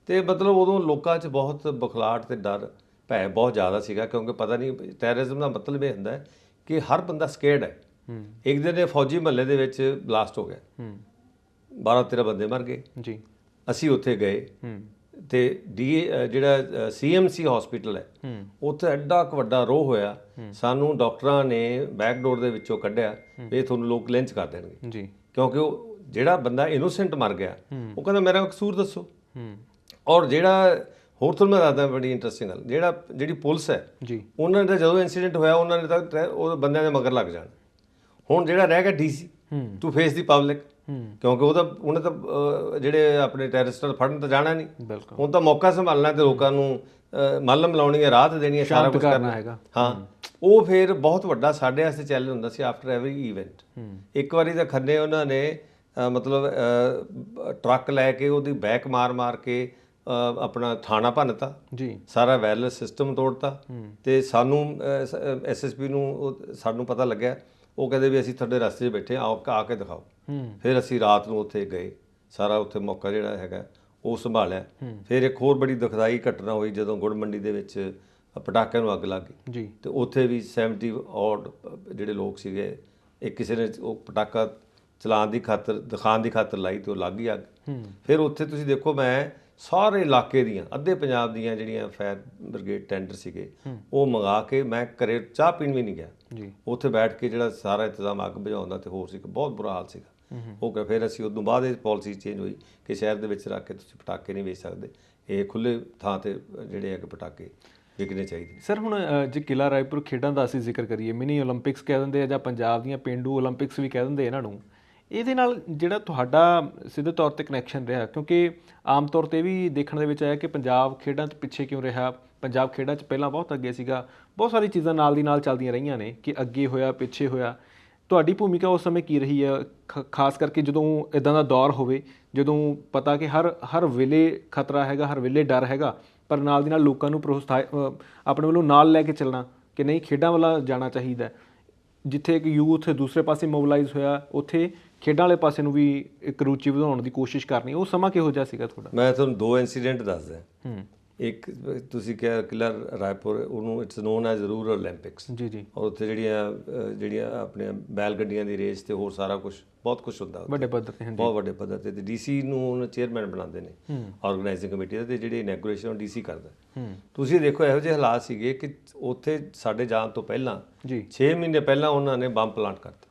ਤੇ ਮਤਲਬ ਉਦੋਂ ਲੋਕਾਂ 'ਚ ਬਹੁਤ ਬਖਲਾਹਟ ਤੇ ਡਰ ਭੈ ਬਹੁਤ ਜ਼ਿਆਦਾ ਸੀਗਾ, ਕਿਉਂਕਿ ਪਤਾ ਨਹੀਂ, ਟੈਰਰਿਜ਼ਮ ਦਾ ਮਤਲਬ ਇਹ ਹੁੰਦਾ ਹੈ ਕਿ ਹਰ ਬੰਦਾ ਸਕੇਅਰਡ ਹੈ। ਇੱਕ ਦਿਨ ਇਹ ਫੌਜੀ ਮਹੱਲੇ ਦੇ ਵਿੱਚ ਬਲਾਸਟ ਹੋ ਗਿਆ, 12-13 ਬੰਦੇ ਮਰ ਗਏ। ਅਸੀਂ ਉੱਥੇ ਗਏ ਤੇ ਜਿਹੜਾ CMC ਹਸਪੀਟਲ ਹੈ, ਉੱਥੇ ਐਡਾ ਕੁ ਵੱਡਾ ਰੋਹ ਹੋਇਆ, ਸਾਨੂੰ ਡਾਕਟਰਾਂ ਨੇ ਬੈਕ ਡੋਰ ਦੇ ਵਿੱਚੋਂ ਕੱਢਿਆ ਇਹ ਤੁਹਾਨੂੰ ਲੋਕ ਲਿੰਚ ਕਰ ਦੇਣਗੇ, ਕਿਉਂਕਿ ਉਹ ਜਿਹੜਾ ਬੰਦਾ ਇਨੋਸੈਂਟ ਮਰ ਗਿਆ ਉਹ ਕਹਿੰਦਾ ਮੇਰਾ ਕਸੂਰ ਦੱਸੋ। ਔਰ ਜਿਹੜਾ ਹੋਰ ਤੁਹਾਨੂੰ ਮੈਂ ਦੱਸਦਾ ਬੜੀ ਇੰਟਰਸਟਿੰਗ ਗੱਲ, ਜਿਹੜੀ ਪੁਲਿਸ ਹੈ ਉਹਨਾਂ ਦਾ ਜਦੋਂ ਇਨਸੀਡੈਂਟ ਹੋਇਆ ਉਹਨਾਂ ਨੇ ਤਾਂ ਉਹ ਬੰਦਿਆਂ ਦੇ ਮਗਰ ਲੱਗ ਜਾਣ। ਹੁਣ ਜਿਹੜਾ ਰਹਿ ਗਿਆ DC to face the public, ਕਿਉਂਕਿ ਉਹਨੇ ਤਾਂ ਜਿਹੜੇ ਆਪਣੇ ਟੈਰਰਿਸਟਾਂ ਫੜਨ ਤਾਂ ਜਾਣਾ ਨਹੀਂ, ਹੁਣ ਤਾਂ ਮੌਕਾ ਸੰਭਾਲਣਾ ਤੇ ਲੋਕਾਂ ਨੂੰ ਮੱਲਮ ਲਾਉਣੀ ਹੈ, ਰਾਹਤ ਦੇਣੀ ਹੈ, ਸਾਰਾ ਕੁਝ ਕਰਨਾ ਹੈਗਾ। ਹਾਂ, ਉਹ ਫਿਰ ਬਹੁਤ ਵੱਡਾ ਸਾਡੇ ਵਾਸਤੇ ਚੈਲੰਜ ਹੁੰਦਾ ਸੀ ਆਫਟਰ ਐਵਰੀ ਇਵੈਂਟ। ਇੱਕ ਵਾਰੀ ਤਾਂ ਖੰਨੇ ਉਹਨਾਂ ਨੇ ਮਤਲਬ ਟਰੱਕ ਲੈ ਕੇ ਉਹਦੀ ਬੈਕ ਮਾਰ ਕੇ ਆਪਣਾ ਥਾਣਾ ਭੰਨਤਾ, ਸਾਰਾ ਵਾਇਰਲੈਸ ਸਿਸਟਮ ਤੋੜਤਾ। ਤੇ ਸਾਨੂੰ SSP ਨੂੰ ਸਾਨੂੰ ਪਤਾ ਲੱਗਿਆ, ਉਹ ਕਹਿੰਦੇ ਵੀ ਅਸੀਂ ਤੁਹਾਡੇ ਰਸਤੇ 'ਚ ਬੈਠੇ ਆ ਕੇ ਦਿਖਾਓ। ਫਿਰ ਅਸੀਂ ਰਾਤ ਨੂੰ ਉੱਥੇ ਗਏ, ਸਾਰਾ ਉੱਥੇ ਮੌਕਾ ਜਿਹੜਾ ਹੈਗਾ ਉਹ ਸੰਭਾਲਿਆ। ਫਿਰ ਇੱਕ ਹੋਰ ਬੜੀ ਦੁਖਦਾਈ ਘਟਨਾ ਹੋਈ ਜਦੋਂ ਗੁੜ ਮੰਡੀ ਦੇ ਵਿੱਚ ਪਟਾਕਿਆਂ ਨੂੰ ਅੱਗ ਲੱਗ ਗਈ ਤੇ ਉੱਥੇ ਵੀ 70 ਔਡ ਜਿਹੜੇ ਲੋਕ ਸੀਗੇ, ਇੱਕ ਕਿਸੇ ਨੇ ਉਹ ਪਟਾਕਾ ਚਲਾਉਣ ਦੀ ਖਾਤਰ, ਦਿਖਾਉਣ ਦੀ ਖਾਤਰ ਲਾਈ ਤੇ ਉਹ ਲੱਗ ਗਈ ਅੱਗ। ਫਿਰ ਉੱਥੇ ਤੁਸੀਂ ਦੇਖੋ, ਮੈਂ ਸਾਰੇ ਇਲਾਕੇ ਦੀਆਂ, ਅੱਧੇ ਪੰਜਾਬ ਦੀਆਂ ਜਿਹੜੀਆਂ ਫਾਇਰ ਬ੍ਰਿਗੇਡ ਟੈਂਡਰ ਸੀਗੇ ਉਹ ਮੰਗਾ ਕੇ ਮੈਂ ਘਰੇ ਚਾਹ ਪੀਣ ਵੀ ਨਹੀਂ ਗਿਆ, ਉੱਥੇ ਬੈਠ ਕੇ ਜਿਹੜਾ ਸਾਰਾ ਇੰਤਜ਼ਾਮ ਅੱਗ ਬੁਝਾਉਣ ਦਾ ਤੇ ਹੋਰ ਸੀ, ਬਹੁਤ ਬੁਰਾ ਹਾਲ ਸੀਗਾ। ਉਹ ਫਿਰ ਅਸੀਂ ਉਦੋਂ ਬਾਅਦ ਇਹ ਪਾਲਿਸੀ ਚੇਂਜ ਹੋਈ ਕਿ ਸ਼ਹਿਰ ਦੇ ਵਿੱਚ ਰੱਖ ਕੇ ਤੁਸੀਂ ਪਟਾਕੇ ਨਹੀਂ ਵੇਚ ਸਕਦੇ, ਇਹ ਖੁੱਲ੍ਹੇ ਥਾਂ ਤੇ ਜਿਹੜੇ ਹੈਗੇ ਪਟਾਕੇ ਵਿਕਣੇ ਚਾਹੀਦੇ। ਸਰ ਹੁਣ ਜੇ ਕਿਲ੍ਹਾ ਰਾਏਪੁਰ ਖੇਡਾਂ ਦਾ ਅਸੀਂ ਜ਼ਿਕਰ ਕਰੀਏ, ਮਿਨੀ ਓਲੰਪਿਕਸ ਕਹਿ ਦਿੰਦੇ ਆ ਜਾਂ ਪੰਜਾਬ ਦੀਆਂ ਪੇਂਡੂ ਓਲੰਪਿਕਸ ਵੀ ਕਹਿ ਦਿੰਦੇ ਇਹਨਾਂ ਨੂੰ, ਇਹਦੇ ਨਾਲ ਜਿਹੜਾ ਤੁਹਾਡਾ ਸਿੱਧੇ ਤੌਰ 'ਤੇ ਕਨੈਕਸ਼ਨ ਰਿਹਾ, ਕਿਉਂਕਿ ਆਮ ਤੌਰ 'ਤੇ ਵੀ ਦੇਖਣ ਦੇ ਵਿੱਚ ਆਇਆ ਕਿ ਪੰਜਾਬ ਖੇਡਾਂ 'ਚ ਪਿੱਛੇ ਕਿਉਂ ਰਿਹਾ, ਪੰਜਾਬ ਖੇਡਾਂ 'ਚ ਪਹਿਲਾਂ ਬਹੁਤ ਅੱਗੇ ਸੀਗਾ, ਬਹੁਤ ਸਾਰੀ ਚੀਜ਼ਾਂ ਨਾਲ ਦੀ ਨਾਲ ਚੱਲਦੀਆਂ ਰਹੀਆਂ ਨੇ ਕਿ ਅੱਗੇ ਹੋਇਆ ਪਿੱਛੇ ਹੋਇਆ। ਤੁਹਾਡੀ ਭੂਮਿਕਾ ਉਸ ਸਮੇਂ ਕੀ ਰਹੀ ਹੈ, ਖਾਸ ਕਰਕੇ ਜਦੋਂ ਇੱਦਾਂ ਦਾ ਦੌਰ ਹੋਵੇ, ਜਦੋਂ ਪਤਾ ਕਿ ਹਰ ਵੇਲੇ ਖਤਰਾ ਹੈਗਾ, ਹਰ ਵੇਲੇ ਡਰ ਹੈਗਾ, ਪਰ ਨਾਲ ਦੀ ਨਾਲ ਲੋਕਾਂ ਨੂੰ ਆਪਣੇ ਵੱਲੋਂ ਨਾਲ ਲੈ ਕੇ ਚੱਲਣਾ ਕਿ ਨਹੀਂ ਖੇਡਾਂ ਵੱਲ ਜਾਣਾ ਚਾਹੀਦਾ। ਜਿੱਥੇ ਇੱਕ ਯੂਥ ਦੂਸਰੇ ਪਾਸੇ ਮੋਬਿਲਾਈਜ਼ ਹੋਇਆ, ਉੱਥੇ ਖੇਡਾਂ ਵਾਲੇ ਪਾਸੇ ਨੂੰ ਵੀ ਇੱਕ ਰੁਚੀ ਵਧਾਉਣ ਦੀ ਕੋਸ਼ਿਸ਼ ਕਰਨੀ, ਉਹ ਸਮਾਂ ਕਿਹੋ ਜਿਹਾ ਸੀਗਾ ਤੁਹਾਡਾ? ਮੈਂ ਤੁਹਾਨੂੰ 2 ਇਨਸੀਡੈਂਟ ਦੱਸਦਾ। ਇੱਕ ਤੁਸੀਂ ਕਿਹਾ ਕਿਲ੍ਹਾ ਰਾਏਪੁਰ, ਉਹਨੂੰ it's non as rural Olympics. ਜੀ ਜੀ। ਔਰ ਉੱਥੇ ਜਿਹੜੀਆਂ ਆਪਣੀਆਂ ਬੈਲ ਗੱਡੀਆਂ ਦੀ ਰੇਸ ਤੇ ਹੋਰ ਸਾਰਾ ਕੁਝ ਬਹੁਤ ਕੁਝ ਹੁੰਦਾ ਉੱਥੇ। ਵੱਡੇ ਪੱਧਰ ਤੇ। ਬਹੁਤ ਵੱਡੇ ਪੱਧਰ ਤੇ ਡੀਸੀ ਨੂੰ ਉਹਨੂੰ ਚੇਅਰਮੈਨ ਬਣਾਉਂਦੇ ਨੇ ਆਰਗੇਨਾਈਜ਼ਿੰਗ ਕਮੇਟੀ ਦਾ, ਤੇ ਜਿਹੜੀ ਇਨੈਗੂਰੇਸ਼ਨ ਉਹ ਡੀਸੀ ਕਰਦਾ। ਤੁਸੀਂ ਦੇਖੋ ਇਹੋ ਜਿਹੇ ਹਾਲਾਤ ਸੀਗੇ ਕਿ ਉੱਥੇ ਸਾਡੇ ਜਾਣ ਤੋਂ ਪਹਿਲਾਂ ਜੀ 6 ਮਹੀਨੇ ਪਹਿਲਾਂ ਉਹਨਾਂ ਨੇ ਬੰਬ ਪਲਾਂਟ ਕਰਤਾ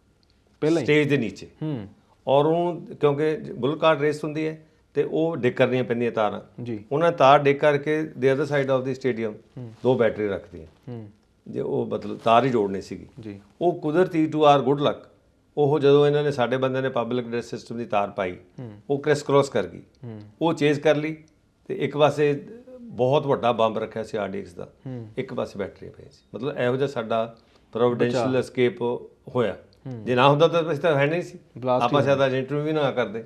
ਪਹਿਲਾਂ ਸਟੇਜ ਦੇ ਨੀਚੇ। ਔਰ ਉਹਨੂੰ ਕਿਉਂਕਿ ਬੁੱਲ ਕਾਰਟ ਰੇਸ ਹੁੰਦੀ ਹੈ ਤੇ ਉਹ ਡਿੱਗ ਕਰਨੀਆਂ ਪੈਂਦੀਆਂ ਤਾਰਾਂ, ਜੀ। ਉਹਨਾਂ ਤਾਰ ਡਿੱਗ ਕਰਕੇ ਦੇ other side of the stadium 2 battery ਰੱਖਦੀਆਂ, ਜੇ ਉਹ ਮਤਲਬ ਤਾਰ ਹੀ ਜੋੜਨੀ ਸੀਗੀ ਜੀ। ਉਹ ਕੁਦਰਤੀ ਟੂ ਆਰ ਗੁੱਡ ਲੱਕ, ਉਹ ਜਦੋਂ ਇਹਨਾਂ ਨੇ ਸਾਡੇ ਬੰਦੇ ਨੇ ਪਬਲਿਕ ਐਡਰੈਸ ਸਿਸਟਮ ਦੀ ਤਾਰ ਪਾਈ, ਉਹ ਕ੍ਰਿਸ ਕ੍ਰੋਸ ਕਰ ਗਈ, ਉਹ ਚੇਜ਼ ਕਰ ਲਈ, ਤੇ ਇੱਕ ਪਾਸੇ ਬਹੁਤ ਵੱਡਾ ਬੰਬ ਰੱਖਿਆ ਸੀ RDX ਦਾ, ਇੱਕ ਪਾਸੇ ਬੈਟਰੀਆਂ ਪਈਆਂ ਸੀ। ਮਤਲਬ ਇਹੋ ਜਿਹਾ ਸਾਡਾ ਪ੍ਰੋਵੀਡੈਂਸ਼ੀਅਲ ਐਸਕੇਪ ਹੋਇਆ। ਜੇ ਨਾ ਹੁੰਦਾ ਤਾਂ ਅਸੀਂ ਤਾਂ ਹੈ ਨਹੀਂ ਸੀ, ਆਪਾਂ ਸ਼ਾਇਦ ਅੱਜ ਇੰਟਰਵਿਊ ਵੀ ਨਾ ਕਰਦੇ।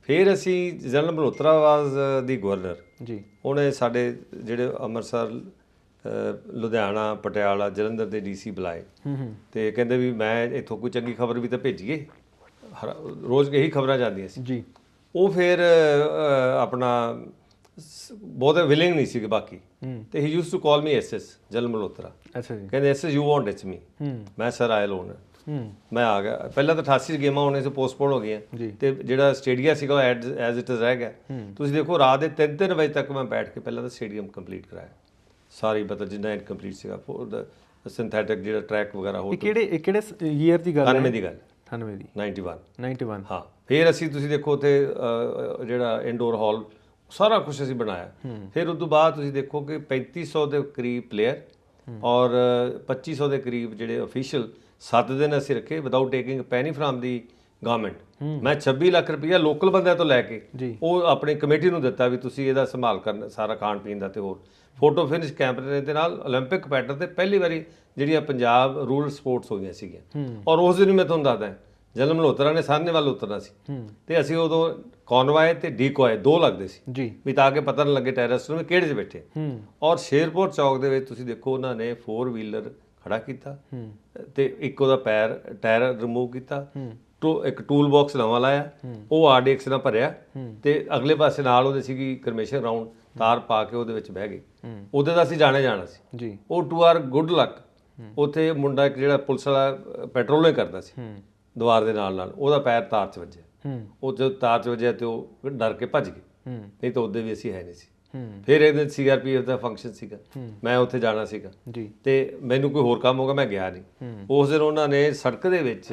ਫਿਰ ਅਸੀਂ ਜਨਰਲ ਮਲਹੋਤਰਾ ਵਾਸ ਦੀ ਗਵਰਨਰ ਜੀ, ਉਹਨੇ ਸਾਡੇ ਜਿਹੜੇ ਅੰਮ੍ਰਿਤਸਰ, ਲੁਧਿਆਣਾ, ਪਟਿਆਲਾ, ਜਲੰਧਰ ਦੇ ਡੀਸੀ ਬੁਲਾਏ ਤੇ ਕਹਿੰਦੇ ਵੀ ਮੈਂ ਇੱਥੋਂ ਕੋਈ ਚੰਗੀ ਖਬਰ ਵੀ ਤਾਂ ਭੇਜੀਏ, ਰੋਜ਼ ਇਹੀ ਖਬਰਾਂ ਜਾਂਦੀਆਂ ਸੀ ਜੀ। ਉਹ ਫਿਰ ਆਪਣਾ ਬਹੁਤ ਵਿਲਿੰਗ ਨਹੀਂ ਸੀਗੇ ਬਾਕੀ, ਤੇ ਹੀ use to call me SS general Malhotra. ਅੱਛਾ ਜੀ। ਕਹਿੰਦੇ SS you want it's me, ਮੈਂ ਸਰ ਆਈ ਲੋਨ। ਮੈਂ ਆ ਗਿਆ। ਪਹਿਲਾਂ ਤਾਂ 88 ਗੇਮਾਂ ਹੋਣੇ ਸੀ, ਪੋਸਟਪੋਨ ਹੋ ਗਈਆਂ, ਤੇ ਜਿਹੜਾ ਸਟੇਡੀਅਮ ਸੀਗਾ ਉਹ ਐਜ਼ ਇਟ ਇਜ਼ ਰਹਿ ਗਿਆ। ਤੁਸੀਂ ਦੇਖੋ ਰਾਤ ਦੇ 3-3 ਵਜੇ ਤੱਕ ਮੈਂ ਬੈਠ ਕੇ ਪਹਿਲਾਂ ਤਾਂ ਸਟੇਡੀਅਮ ਕੰਪਲੀਟ ਕਰਾਇਆ ਸਾਰੀ, ਮਤਲਬ ਜਿੰਨਾ ਇਨਕੰਪਲੀਟ ਸੀਗਾ ਸਿੰਥੈਟਿਕ ਜਿਹੜਾ ਟਰੈਕ ਵਗੈਰਾ ਹੋ। ਕਿਹੜੇ ਈਅਰ ਦੀ ਗੱਲ ਹੈ? 91 ਦੀ ਗੱਲ। 91 ਦੀ। 91 ਹਾਂ। ਫਿਰ ਅਸੀਂ ਤੁਸੀਂ ਦੇਖੋ ਉੱਥੇ ਜਿਹੜਾ ਇਨਡੋਰ ਹਾਲ ਸਾਰਾ ਕੁਝ ਅਸੀਂ ਬਣਾਇਆ। ਫਿਰ ਉਸ ਤੋਂ ਬਾਅਦ ਤੁਸੀਂ ਦੇਖੋ ਕਿ 3500 ਦੇ ਕਰੀਬ ਪਲੇਅਰ ਔਰ 2500 ਦੇ ਕਰੀਬ ਜਿਹੜੇ ਅਫੀਸ਼ੀਅਲ 7 ਦਿਨ ਅਸੀਂ ਰੱਖੇ ਵਿਦਆਊਟ ਟੇਕਿੰਗ ਪੈਨੀ ਫਰਮ ਦੀ ਗਵਰਨਮੈਂਟ। ਮੈਂ 26 ਲੱਖ ਰੁਪਈਆ ਲੋਕਲ ਬੰਦਿਆਂ ਤੋਂ ਲੈ ਕੇ ਉਹ ਆਪਣੀ ਕਮੇਟੀ ਨੂੰ ਦਿੱਤਾ ਵੀ ਤੁਸੀਂ ਇਹਦਾ ਸੰਭਾਲ ਕਰਨਾ, ਸਾਰਾ ਖਾਣ ਪੀਣ ਦਾ ਤੇ ਹੋਰ। ਫੋਟੋ ਫਿਨਿਸ਼ ਕੈਮਰੇ ਦੇ ਨਾਲ ਓਲੰਪਿਕ ਪੈਟਰਨ ਤੇ ਪਹਿਲੀ ਵਾਰੀ ਜਿਹੜੀਆਂ ਪੰਜਾਬ ਰੂਰਲ ਸਪੋਰਟਸ ਹੋਈਆਂ ਸੀਗੀਆਂ। ਔਰ ਉਸ ਦਿਨ ਮੈਂ ਤੁਹਾਨੂੰ ਦੱਸਦਾ, ਜਨਰਲ ਮਲਹੋਤਰਾ ਨੇ ਸਾਹਮਣੇ ਵੱਲ ਉਤਰਨਾ ਸੀ, ਤੇ ਅਸੀਂ ਉਦੋਂ ਕੌਨਵਾਏ ਤੇ ਡੀਕੋਏ 2 ਲੱਗਦੇ ਸੀ ਜੀ, ਵੀ ਤਾਂ ਕਿ ਪਤਾ ਨਾ ਲੱਗੇ ਟੈਰਰਿਸਟ ਨੂੰ ਕਿਹੜੇ 'ਚ ਬੈਠੇ। ਔਰ ਸ਼ੇਰਪੁਰ ਚੌਕ ਦੇ ਵਿੱਚ ਤੁਸੀਂ ਦੇਖੋ ਉਹਨਾਂ ਨੇ 4 ਵੀਲਰ ਖੜਾ ਕੀਤਾ ਤੇ ਇੱਕ ਉਹਦਾ ਟਾਇਰ ਰਿਮੂਵ ਕੀਤਾ, ਇੱਕ ਟੂਲ ਬਾਕਸ ਨਵਾਂ ਲਾਇਆ, ਉਹ RDX ਨਾਲ ਭਰਿਆ, ਤੇ ਅਗਲੇ ਪਾਸੇ ਨਾਲ ਉਹਦੇ ਸੀਗੀ ਕਰਮੇਸ਼ਨ ਰਾਉਂਡ ਤਾਰ ਪਾ ਕੇ ਉਹਦੇ ਵਿੱਚ ਬਹਿ ਗਏ। ਉਹਦੇ ਦਾ ਅਸੀਂ ਜਾਣਾ ਸੀ ਜੀ। ਉਹ ਟੂ ਆਰ ਗੁੱਡ ਲੱਕ ਉੱਥੇ ਮੁੰਡਾ ਇੱਕ ਜਿਹੜਾ ਪੁਲਿਸ ਵਾਲਾ ਪੈਟਰੋਲਿੰਗ ਕਰਦਾ ਸੀ ਦੀਵਾਰ ਦੇ ਨਾਲ, ਉਹਦਾ ਪੈਰ ਤਾਰ 'ਚ ਵੱਜਿਆ। ਉਹ ਜਦੋਂ ਤਾਰ 'ਚ ਵੱਜਿਆ ਤੇ ਉਹ ਡਰ ਕੇ ਭੱਜ ਗਏ, ਨਹੀਂ ਤਾਂ ਉਹਦੇ ਵੀ ਅਸੀਂ ਹੈ ਨਹੀਂ ਸੀ। ਫਿਰ ਇੱਕ ਦਿਨ CRPF ਦਾ ਫੰਕਸ਼ਨ ਸੀਗਾ, ਮੈਂ ਉੱਥੇ ਜਾਣਾ ਸੀਗਾ ਤੇ ਮੈਨੂੰ ਕੋਈ ਹੋਰ ਕੰਮ ਹੋ ਗਿਆ, ਮੈਂ ਗਿਆ ਨਹੀਂ। ਉਸ ਦਿਨ ਉਹਨਾਂ ਨੇ ਸੜਕ ਦੇ ਵਿੱਚ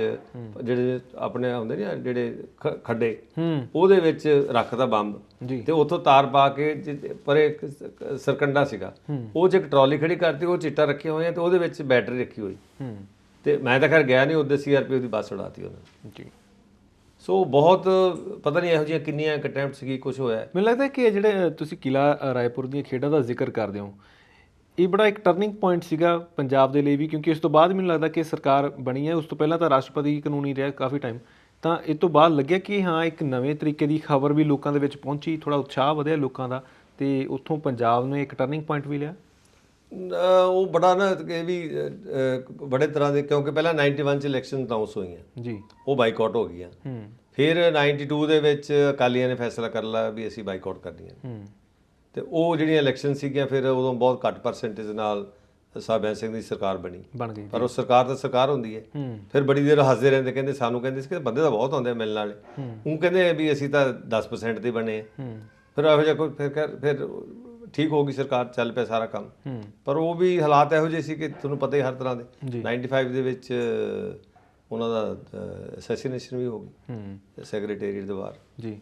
ਜਿਹੜੇ ਆਪਣੇ ਹੁੰਦੇ ਨੇ ਜਿਹੜੇ ਖੱਡੇ, ਉਹਦੇ ਵਿੱਚ ਰੱਖਦਾ ਬੰਬ, ਤੇ ਉੱਥੋਂ ਤਾਰ ਪਾ ਕੇ ਪਰ ਇੱਕ ਸਰਕੰਡਾ ਸੀਗਾ, ਉਹ 'ਚ ਇੱਕ ਟਰਾਲੀ ਖੜੀ ਕਰਤੀ, ਉਹ ਚਿੱਟਾ ਰੱਖੀਆਂ ਹੋਈਆਂ ਤੇ ਉਹਦੇ ਵਿੱਚ ਬੈਟਰੀ ਰੱਖੀ ਹੋਈ, ਤੇ ਮੈਂ ਤਾਂ ਖੈਰ ਗਿਆ ਨਹੀਂ। ਉਹਦੇ CRPF ਦੀ ਬੱਸ ਉਡਾਤੀ ਉਹਨਾਂ ਨੇ। ਸੋ ਬਹੁਤ ਪਤਾ ਨਹੀਂ ਇਹੋ ਜਿਹੀਆਂ ਕਿੰਨੀਆਂ ਅਟੈਂਪਟ ਸੀਗੀ, ਕੁਝ ਹੋਇਆ। ਮੈਨੂੰ ਲੱਗਦਾ ਕਿ ਜਿਹੜੇ ਤੁਸੀਂ ਕਿਲ੍ਹਾ ਰਾਏਪੁਰ ਦੀਆਂ ਖੇਡਾਂ ਦਾ ਜ਼ਿਕਰ ਕਰਦੇ ਹੋ, ਇਹ ਬੜਾ ਇੱਕ ਟਰਨਿੰਗ ਪੁਆਇੰਟ ਸੀਗਾ ਪੰਜਾਬ ਦੇ ਲਈ ਵੀ, ਕਿਉਂਕਿ ਇਸ ਤੋਂ ਬਾਅਦ ਮੈਨੂੰ ਲੱਗਦਾ ਕਿ ਸਰਕਾਰ ਬਣੀ ਹੈ, ਉਸ ਤੋਂ ਪਹਿਲਾਂ ਤਾਂ ਰਾਸ਼ਟਰਪਤੀ ਕਾਨੂੰਨੀ ਰਿਹਾ ਕਾਫੀ ਟਾਈਮ, ਤਾਂ ਇਸ ਤੋਂ ਬਾਅਦ ਲੱਗਿਆ ਕਿ ਹਾਂ ਇੱਕ ਨਵੇਂ ਤਰੀਕੇ ਦੀ ਖਬਰ ਵੀ ਲੋਕਾਂ ਦੇ ਵਿੱਚ ਪਹੁੰਚੀ, ਥੋੜ੍ਹਾ ਉਤਸ਼ਾਹ ਵਧਿਆ ਲੋਕਾਂ ਦਾ, ਤੇ ਉੱਥੋਂ ਪੰਜਾਬ ਨੇ ਇੱਕ ਟਰਨਿੰਗ ਪੁਆਇੰਟ ਵੀ ਲਿਆ। ਉਹ ਬੜਾ ਨਾ ਇਹ ਵੀ ਬੜੇ ਤਰ੍ਹਾਂ ਦੇ, ਕਿਉਂਕਿ ਪਹਿਲਾਂ 91 'ਚ ਇਲੈਕਸ਼ਨ ਅਨਾਉਂਸ ਹੋਈਆਂ ਜੀ, ਉਹ ਬਾਈਕਾਟ ਹੋ ਗਈਆਂ। ਫਿਰ 92 ਦੇ ਵਿੱਚ ਅਕਾਲੀਆਂ ਨੇ ਫੈਸਲਾ ਕਰ ਲਿਆ ਵੀ ਅਸੀਂ ਬਾਈਕਾਟ ਕਰਨੀਆਂ, ਤੇ ਉਹ ਜਿਹੜੀਆਂ ਇਲੈਕਸ਼ਨ ਸੀਗੀਆਂ ਫਿਰ ਉਦੋਂ ਬਹੁਤ ਘੱਟ ਪਰਸੈਂਟੇਜ ਨਾਲ ਸਾਹਿਬ ਬੈਂਸ ਸਿੰਘ ਦੀ ਸਰਕਾਰ ਬਣ ਗਈ। ਪਰ ਉਹ ਸਰਕਾਰ ਤਾਂ ਸਰਕਾਰ ਹੁੰਦੀ ਹੈ। ਫਿਰ ਬੜੀ ਦੇਰ ਹੱਸਦੇ ਰਹਿੰਦੇ, ਕਹਿੰਦੇ ਸਾਨੂੰ ਕਹਿੰਦੇ ਸੀ ਕਿ ਬੰਦੇ ਤਾਂ ਬਹੁਤ ਆਉਂਦੇ ਮਿਲਣ ਵਾਲੇ, ਉਹ ਕਹਿੰਦੇ ਵੀ ਅਸੀਂ ਤਾਂ 10% ਤੇ ਬਣੇ ਆ। ਫਿਰ ਇਹੋ ਜਿਹਾ ਕੋਈ ਫਿਰ ਠੀਕ ਹੋ ਗਈ ਸਰਕਾਰ, ਚੱਲ ਪਿਆ ਸਾਰਾ ਕੰਮ। ਪਰ ਉਹ ਵੀ ਹਾਲਾਤ ਇਹੋ ਜਿਹੇ ਸੀ ਕਿ ਤੁਹਾਨੂੰ ਪਤਾ ਹੀ ਹਰ ਤਰ੍ਹਾਂ ਦੇ। 95 ਦੇ ਵਿੱਚ ਉਹਨਾਂ ਦਾ ਅਸੈਸੀਨੇਸ਼ਨ ਵੀ ਹੋ ਗਈ ਸੈਕਟਰੀਏਟ ਦੇ ਬਾਹਰ ਜੀ।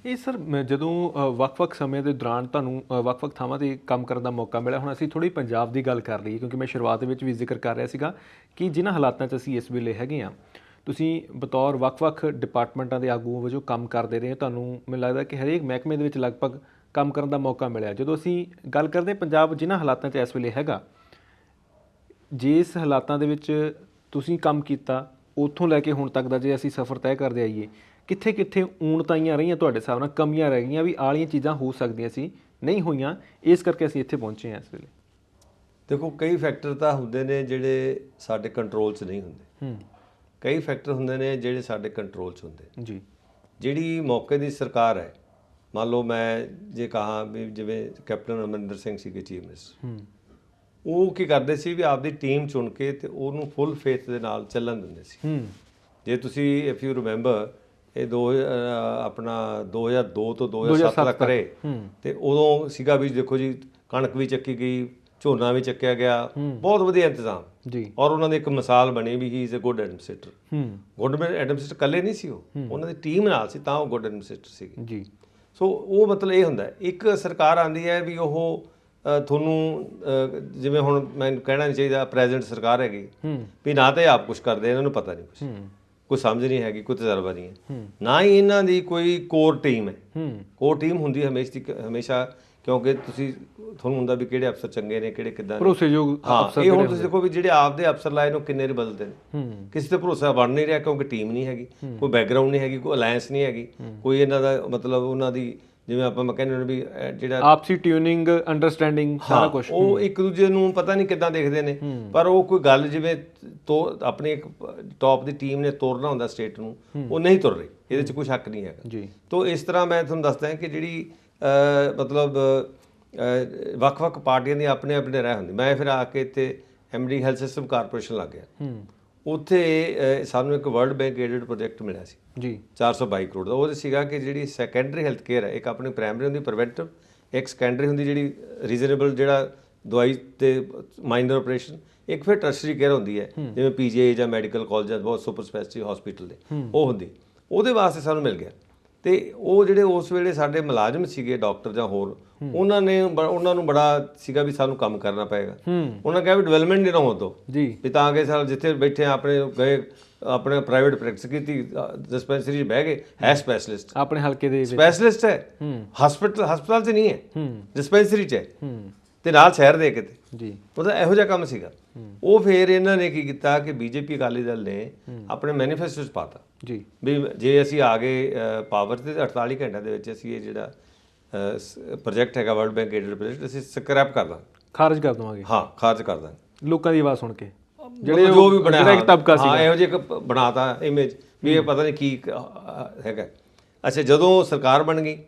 ਇਹ ਸਰ ਜਦੋਂ ਵੱਖ-ਵੱਖ ਸਮੇਂ ਦੇ ਦੌਰਾਨ ਤੁਹਾਨੂੰ ਵੱਖ-ਵੱਖ ਥਾਵਾਂ 'ਤੇ ਕੰਮ ਕਰਨ ਦਾ ਮੌਕਾ ਮਿਲਿਆ, ਹੁਣ ਅਸੀਂ ਥੋੜ੍ਹੀ ਪੰਜਾਬ ਦੀ ਗੱਲ ਕਰ ਲਈਏ, ਕਿਉਂਕਿ ਮੈਂ ਸ਼ੁਰੂਆਤ ਦੇ ਵਿੱਚ ਵੀ ਜ਼ਿਕਰ ਕਰ ਰਿਹਾ ਸੀਗਾ ਕਿ ਜਿਨ੍ਹਾਂ ਹਾਲਾਤਾਂ 'ਚ ਅਸੀਂ ਇਸ ਵੇਲੇ ਹੈਗੇ ਹਾਂ, ਤੁਸੀਂ ਬਤੌਰ ਵੱਖ-ਵੱਖ ਡਿਪਾਰਟਮੈਂਟਾਂ ਦੇ ਆਗੂ ਵਜੋਂ ਕੰਮ ਕਰਦੇ ਰਹੇ, ਤੁਹਾਨੂੰ ਮੈਨੂੰ ਲੱਗਦਾ ਕਿ ਹਰੇਕ ਮਹਿਕਮੇ ਦੇ ਵਿੱਚ ਲਗਭਗ ਕੰਮ ਕਰਨ ਦਾ ਮੌਕਾ ਮਿਲਿਆ। ਜਦੋਂ ਅਸੀਂ ਗੱਲ ਕਰਦੇ ਪੰਜਾਬ ਜਿਨ੍ਹਾਂ ਹਾਲਾਤਾਂ 'ਚ ਇਸ ਵੇਲੇ ਹੈਗਾ, ਜਿਸ ਹਾਲਾਤਾਂ ਦੇ ਵਿੱਚ ਤੁਸੀਂ ਕੰਮ ਕੀਤਾ, ਉੱਥੋਂ ਲੈ ਕੇ ਹੁਣ ਤੱਕ ਦਾ ਜੇ ਅਸੀਂ ਸਫ਼ਰ ਤੈਅ ਕਰਦੇ ਆਈਏ, ਕਿੱਥੇ ਕਿੱਥੇ ਊਣਤਾਈਆਂ ਰਹੀਆਂ ਤੁਹਾਡੇ ਹਿਸਾਬ ਨਾਲ, ਕਮੀਆਂ ਰਹਿ ਗਈਆਂ ਵੀ ਆਲੀਆਂ ਚੀਜ਼ਾਂ ਹੋ ਸਕਦੀਆਂ ਸੀ, ਨਹੀਂ ਹੋਈਆਂ, ਇਸ ਕਰਕੇ ਅਸੀਂ ਇੱਥੇ ਪਹੁੰਚੇ ਹਾਂ ਇਸ ਵੇਲੇ? ਦੇਖੋ, ਕਈ ਫੈਕਟਰ ਤਾਂ ਹੁੰਦੇ ਨੇ ਜਿਹੜੇ ਸਾਡੇ ਕੰਟਰੋਲ 'ਚ ਨਹੀਂ ਹੁੰਦੇ, ਕਈ ਫੈਕਟਰ ਹੁੰਦੇ ਨੇ ਜਿਹੜੇ ਸਾਡੇ ਕੰਟਰੋਲ 'ਚ ਹੁੰਦੇ ਜੀ। ਜਿਹੜੀ ਮੌਕੇ ਦੀ ਸਰਕਾਰ ਹੈ, ਮੰਨ ਲਓ ਮੈਂ ਜੇ ਕਹਾਂ ਵੀ ਜਿਵੇਂ ਕੈਪਟਨ ਅਮਰਿੰਦਰ ਸਿੰਘ ਸੀਗੇ ਚੀਫ ਮਿਨਿਸਟਰ, ਉਹ ਕੀ ਕਰਦੇ ਸੀ ਵੀ ਆਪਦੀ ਟੀਮ ਚੁਣ ਕੇ ਤੇ ਉਹਨੂੰ ਫੁੱਲ ਫੇਥ ਦੇ ਨਾਲ ਚੱਲਣ ਦਿੰਦੇ ਸੀ। ਜੇ ਤੁਸੀਂ ਇਫ ਯੂ ਰਿਮੈਂਬਰ ਇਹ ਆਪਣਾ 2002 ਤੋਂ 2007 ਤੱਕ ਰਹੇ ਤੇ ਉਦੋਂ ਸੀਗਾ ਵੀ ਦੇਖੋ ਜੀ ਕਣਕ ਵੀ ਚੱਕੀ ਗਈ, ਝੋਨਾ ਵੀ ਚੱਕਿਆ ਗਿਆ, ਬਹੁਤ ਵਧੀਆ ਇੰਤਜ਼ਾਮ ਜੀ। ਔਰ ਉਹਨਾਂ ਦੀ ਇੱਕ ਮਿਸਾਲ ਬਣੀ ਵੀ he is a good administrator. Good administrator ਇਕੱਲੇ ਨਹੀਂ ਸੀ, ਉਹ ਉਹਨਾਂ ਦੀ ਟੀਮ ਨਾਲ ਸੀ ਤਾਂ ਉਹ ਗੁੱਡ ਐਡਮਿਨਿਸਟ੍ਰੇਟਰ ਸੀਗੇ ਜੀ। ਸੋ ਉਹ ਮਤਲਬ ਇਹ ਹੁੰਦਾ ਇੱਕ ਸਰਕਾਰ ਆਉਂਦੀ ਹੈ ਵੀ ਉਹ ਤੁਹਾਨੂੰ ਜਿਵੇਂ ਹੁਣ ਮੈਨੂੰ ਕਹਿਣਾ ਨਹੀਂ ਚਾਹੀਦਾ ਪ੍ਰੈਜ਼ੈਂਟ ਸਰਕਾਰ ਹੈਗੀ ਵੀ ਨਾ ਤਾਂ ਇਹ ਆਪ ਕੁਛ ਕਰਦੇ, ਇਹਨਾਂ ਨੂੰ ਪਤਾ ਨਹੀਂ ਕੁਛ, ਕੋਈ ਸਮਝ ਨਹੀਂ ਹੈਗੀ, ਕੋਈ ਤਜਰਬਾ ਨਹੀਂ ਹੈ, ਨਾ ਹੀ ਇਹਨਾਂ ਦੀ ਕੋਈ ਕੋਰ ਟੀਮ ਹੈ। ਕੋਰ ਟੀਮ ਹੁੰਦੀ ਹਮੇਸ਼ਾ ਕਿਉਂਕਿ ਤੁਹਾਨੂੰ ਹੁੰਦਾ ਵੀ ਕਿਹੜੇ ਅਫਸਰ ਚੰਗੇ ਨੇ, ਕਿਹੜੇ ਕਿੱਦਾਂ ਭਰੋਸੇਯੋਗ ਅਫਸਰ। ਇਹ ਹੁਣ ਤੁਸੀਂ ਦੇਖੋ ਵੀ ਜਿਹੜੇ ਆਪਦੇ ਅਫਸਰ ਲਾਏ ਨੇ ਕਿੰਨੇ ਬਦਲਦੇ ਨੇ, ਕਿਸੇ ਤੇ ਭਰੋਸਾ ਬਣ ਨਹੀਂ ਰਿਹਾ ਕਿਉਂਕਿ ਟੀਮ ਨਹੀਂ ਹੈਗੀ, ਕੋਈ ਬੈਕਗ੍ਰਾਉਂਡ ਨਹੀਂ ਹੈਗੀ, ਕੋਈ ਅਲਾਇੰਸ ਨਹੀਂ ਹੈਗੀ, ਕੋਈ ਇਹਨਾਂ ਦਾ ਮਤਲਬ ਉਹਨਾਂ ਦੀ ਜਿਵੇਂ ਆਪਾਂ ਮੈਂ ਕਹਿੰਦੇ ਵੀ ਜਿਹੜਾ ਆਪਸੀ ਟਿਊਨਿੰਗ ਅੰਡਰਸਟੈਂਡਿੰਗ ਸਾਰਾ ਕੁਝ, ਉਹ ਇੱਕ ਦੂਜੇ ਨੂੰ ਪਤਾ ਨਹੀਂ ਕਿੱਦਾਂ ਦੇਖਦੇ ਨੇ, ਪਰ ਉਹ ਕੋਈ ਗੱਲ ਜਿਵੇਂ ਆਪਣੀ ਇੱਕ ਟੌਪ ਦੀ ਟੀਮ ਨੇ ਤੋਰਨਾ ਹੁੰਦਾ ਸਟੇਟ ਨੂੰ, ਉਹ ਨਹੀਂ ਤੁਰ ਰਹੀ, ਇਹਦੇ 'ਚ ਕੋਈ ਸ਼ੱਕ ਨਹੀਂ ਹੈਗਾ ਜੀ। ਤਾਂ ਇਸ ਤਰ੍ਹਾਂ ਮੈਂ ਤੁਹਾਨੂੰ ਦੱਸਦਾ ਕਿ ਜਿਹੜੀ ਮਤਲਬ ਵੱਖ-ਵੱਖ ਪਾਰਟੀਆਂ ਦੀ ਆਪਣੇ ਆਪਣੇ ਰਾਹ ਹੁੰਦੀ। ਮੈਂ ਫਿਰ ਆ ਕੇ ਇੱਥੇ MD ਹੈਲਥ ਸਿਸਟਮ ਕਾਰਪੋਰੇਸ਼ਨ ਲੱਗ ਗਿਆ, ਉੱਥੇ ਸਾਨੂੰ ਇੱਕ ਵਰਲਡ ਬੈਂਕ ਏਡਡ ਪ੍ਰੋਜੈਕਟ ਮਿਲਿਆ ਸੀ ਜੀ 422 ਕਰੋੜ ਦਾ। ਉਹ ਸੀਗਾ ਕਿ ਜਿਹੜੀ ਸੈਕੰਡਰੀ ਹੈਲਥ ਕੇਅਰ ਹੈ, ਇੱਕ ਆਪਣੀ ਪ੍ਰਾਇਮਰੀ ਹੁੰਦੀ ਪ੍ਰੀਵੈਂਟਿਵ, ਇੱਕ ਸੈਕੰਡਰੀ ਹੁੰਦੀ ਜਿਹੜੀ ਰੀਜ਼ਨੇਬਲ ਜਿਹੜਾ ਦਵਾਈ ਤੇ ਮਾਈਨਰ ਆਪਰੇਸ਼ਨ, ਇੱਕ ਫਿਰ ਟਰਸ਼ਰੀ ਕੇਅਰ ਹੁੰਦੀ ਹੈ ਜਿਵੇਂ PGI ਜਾਂ ਮੈਡੀਕਲ ਕਾਲਜ ਬਹੁਤ ਸੁਪਰ ਸਪੈਸ਼ਲਿਟੀ ਹਸਪੀਟਲ ਦੇ, ਉਹ ਹੁੰਦੀ। ਉਹਦੇ ਵਾਸਤੇ ਸਾਨੂੰ ਮਿਲ ਗਿਆ ਤੇ ਉਹ ਜਿਹੜੇ ਉਸ ਵੇਲੇ ਸਾਡੇ ਮੁਲਾਜ਼ਮ ਸੀਗੇ ਡਾਕਟਰ ਜਾਂ ਹੋਰ, ਉਹਨਾਂ ਨੂੰ ਬੜਾ ਸੀਗਾ ਵੀ ਸਾਨੂੰ ਕੰਮ ਕਰਨਾ ਪਏਗਾ। ਉਹਨਾਂ ਕਿਹਾ ਵੀ ਡਿਵੈਲਪਮੈਂਟ ਨਹੀਂ ਨਾ ਹੋ ਦੋ ਜੀ, ਵੀ ਤਾਂ ਕਿ ਸਰ ਜਿੱਥੇ ਬੈਠੇ ਆਪਣੇ ਗਏ ਆਪਣੇ ਪ੍ਰਾਈਵੇਟ ਪ੍ਰੈਕਟਿਸ ਕੀਤੀ, ਡਿਸਪੈਂਸਰੀ 'ਚ ਬਹਿ ਗਏ, ਹੈ ਸਪੈਸ਼ਲਿਸਟ ਆਪਣੇ ਹਲਕੇ ਦੇ ਸਪੈਸ਼ਲਿਸਟ ਹੈ, ਹਸਪਤਾਲ 'ਚ ਨਹੀਂ ਹੈ, ਡਿਸਪੈਂਸਰੀ 'ਚ ਹੈ ਤੇ ਨਾਲ ਸ਼ਹਿਰ ਦੇ ਕਿਤੇ ਜੀ, ਮਤਲਬ ਇਹੋ ਜਿਹਾ ਕੰਮ ਸੀਗਾ। ਉਹ ਫਿਰ ਇਹਨਾਂ ਨੇ ਕੀ ਕੀਤਾ ਕਿ BJP ਅਕਾਲੀ ਦਲ ਨੇ ਆਪਣੇ ਮੈਨੀਫੈਸਟੋ 'ਚ ਪਾਤਾ ਜੀ ਵੀ ਜੇ ਅਸੀਂ ਆ ਗਏ ਪਾਵਰ ਤੇ 48 ਘੰਟਿਆਂ ਦੇ ਵਿੱਚ ਅਸੀਂ ਇਹ ਜਿਹੜਾ ਪ੍ਰੋਜੈਕਟ ਹੈਗਾ ਵਰਲਡ ਬੈਂਕ ਏਡਡ ਪ੍ਰੋਜੈਕਟ ਅਸੀਂ ਸਕ੍ਰੈਪ ਕਰ ਦਾਂਗੇ, ਖਾਰਜ ਕਰ ਦਵਾਂਗੇ। ਹਾਂ, ਖਾਰਜ ਕਰ ਦਾਂਗੇ। ਲੋਕਾਂ ਦੀ ਆਵਾਜ਼ ਸੁਣ ਕੇ ਜਿਹੜੇ ਜੋ ਵੀ ਬਣਿਆ ਇੱਕ ਤਬਕਾ ਸੀ, ਇਹੋ ਜਿਹਾ ਬਣਾਤਾ ਇਮੇਜ ਵੀ ਇਹ ਪਤਾ ਨਹੀਂ ਕੀ ਹੈਗਾ। ਅੱਛਾ, ਜਦੋਂ ਸਰਕਾਰ ਬਣ ਗਈ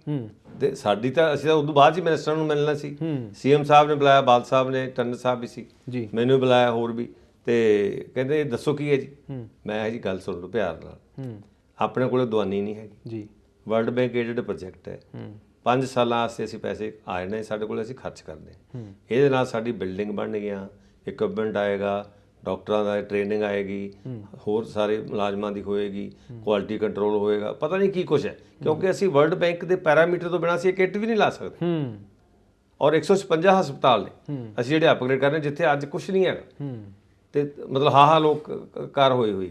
ਤੇ ਸਾਡੀ ਤਾਂ ਅਸੀਂ ਤਾਂ ਉਦੋਂ ਬਾਅਦ ਹੀ ਮਿਨਿਸਟਰਾਂ ਨੂੰ ਮਿਲਣਾ ਸੀ, CM ਸਾਹਿਬ ਨੇ ਬੁਲਾਇਆ, ਬਾਦਲ ਸਾਹਿਬ ਨੇ, ਟੰਡਨ ਸਾਹਿਬ ਵੀ ਸੀ, ਮੈਨੂੰ ਬੁਲਾਇਆ, ਹੋਰ ਵੀ, ਤੇ ਕਹਿੰਦੇ ਦੱਸੋ ਕੀ ਹੈ ਜੀ। ਮੈਂ ਜੀ ਗੱਲ ਸੁਣ ਲਓ ਪਿਆਰ ਨਾਲ, ਆਪਣੇ ਕੋਲ ਦਵਾਨੀ ਨਹੀਂ ਹੈਗੀ ਜੀ, ਵਰਲਡ ਬੈਂਕ ਏਡਡ ਪ੍ਰੋਜੈਕਟ ਹੈ, 5 ਸਾਲਾਂ ਵਾਸਤੇ ਅਸੀਂ ਪੈਸੇ ਆਏ ਨੇ ਸਾਡੇ ਕੋਲ, ਅਸੀਂ ਖਰਚ ਕਰਦੇ ਹਾਂ, ਇਹਦੇ ਨਾਲ ਸਾਡੀ ਬਿਲਡਿੰਗ ਬਣ ਗਈਆਂ, ਇਕਵਿਪਮੈਂਟ ਆਏਗਾ, ਡਾਕਟਰਾਂ ਦਾ ਟ੍ਰੇਨਿੰਗ ਆਏਗੀ, ਹੋਰ ਸਾਰੇ ਮੁਲਾਜ਼ਮਾਂ ਦੀ ਹੋਏਗੀ, ਕੁਆਲਿਟੀ ਕੰਟਰੋਲ ਹੋਏਗਾ, ਪਤਾ ਨਹੀਂ ਕੀ ਕੁਛ ਹੈ ਕਿਉਂਕਿ ਅਸੀਂ ਵਰਲਡ ਬੈਂਕ ਦੇ ਪੈਰਾਮੀਟਰ ਤੋਂ ਬਿਨਾਂ ਅਸੀਂ ਇੱਕ ਇੱਟ ਵੀ ਨਹੀਂ ਲਾ ਸਕਦੇ। ਔਰ 156 ਹਸਪਤਾਲ ਨੇ ਅਸੀਂ ਜਿਹੜੇ ਅਪਗ੍ਰੇਡ ਕਰ ਰਹੇ ਜਿੱਥੇ ਅੱਜ ਕੁਛ ਨਹੀਂ ਹੈਗਾ ਤੇ ਮਤਲਬ ਹਾਂ ਲੋਕ ਕਾਰ ਹੋਈ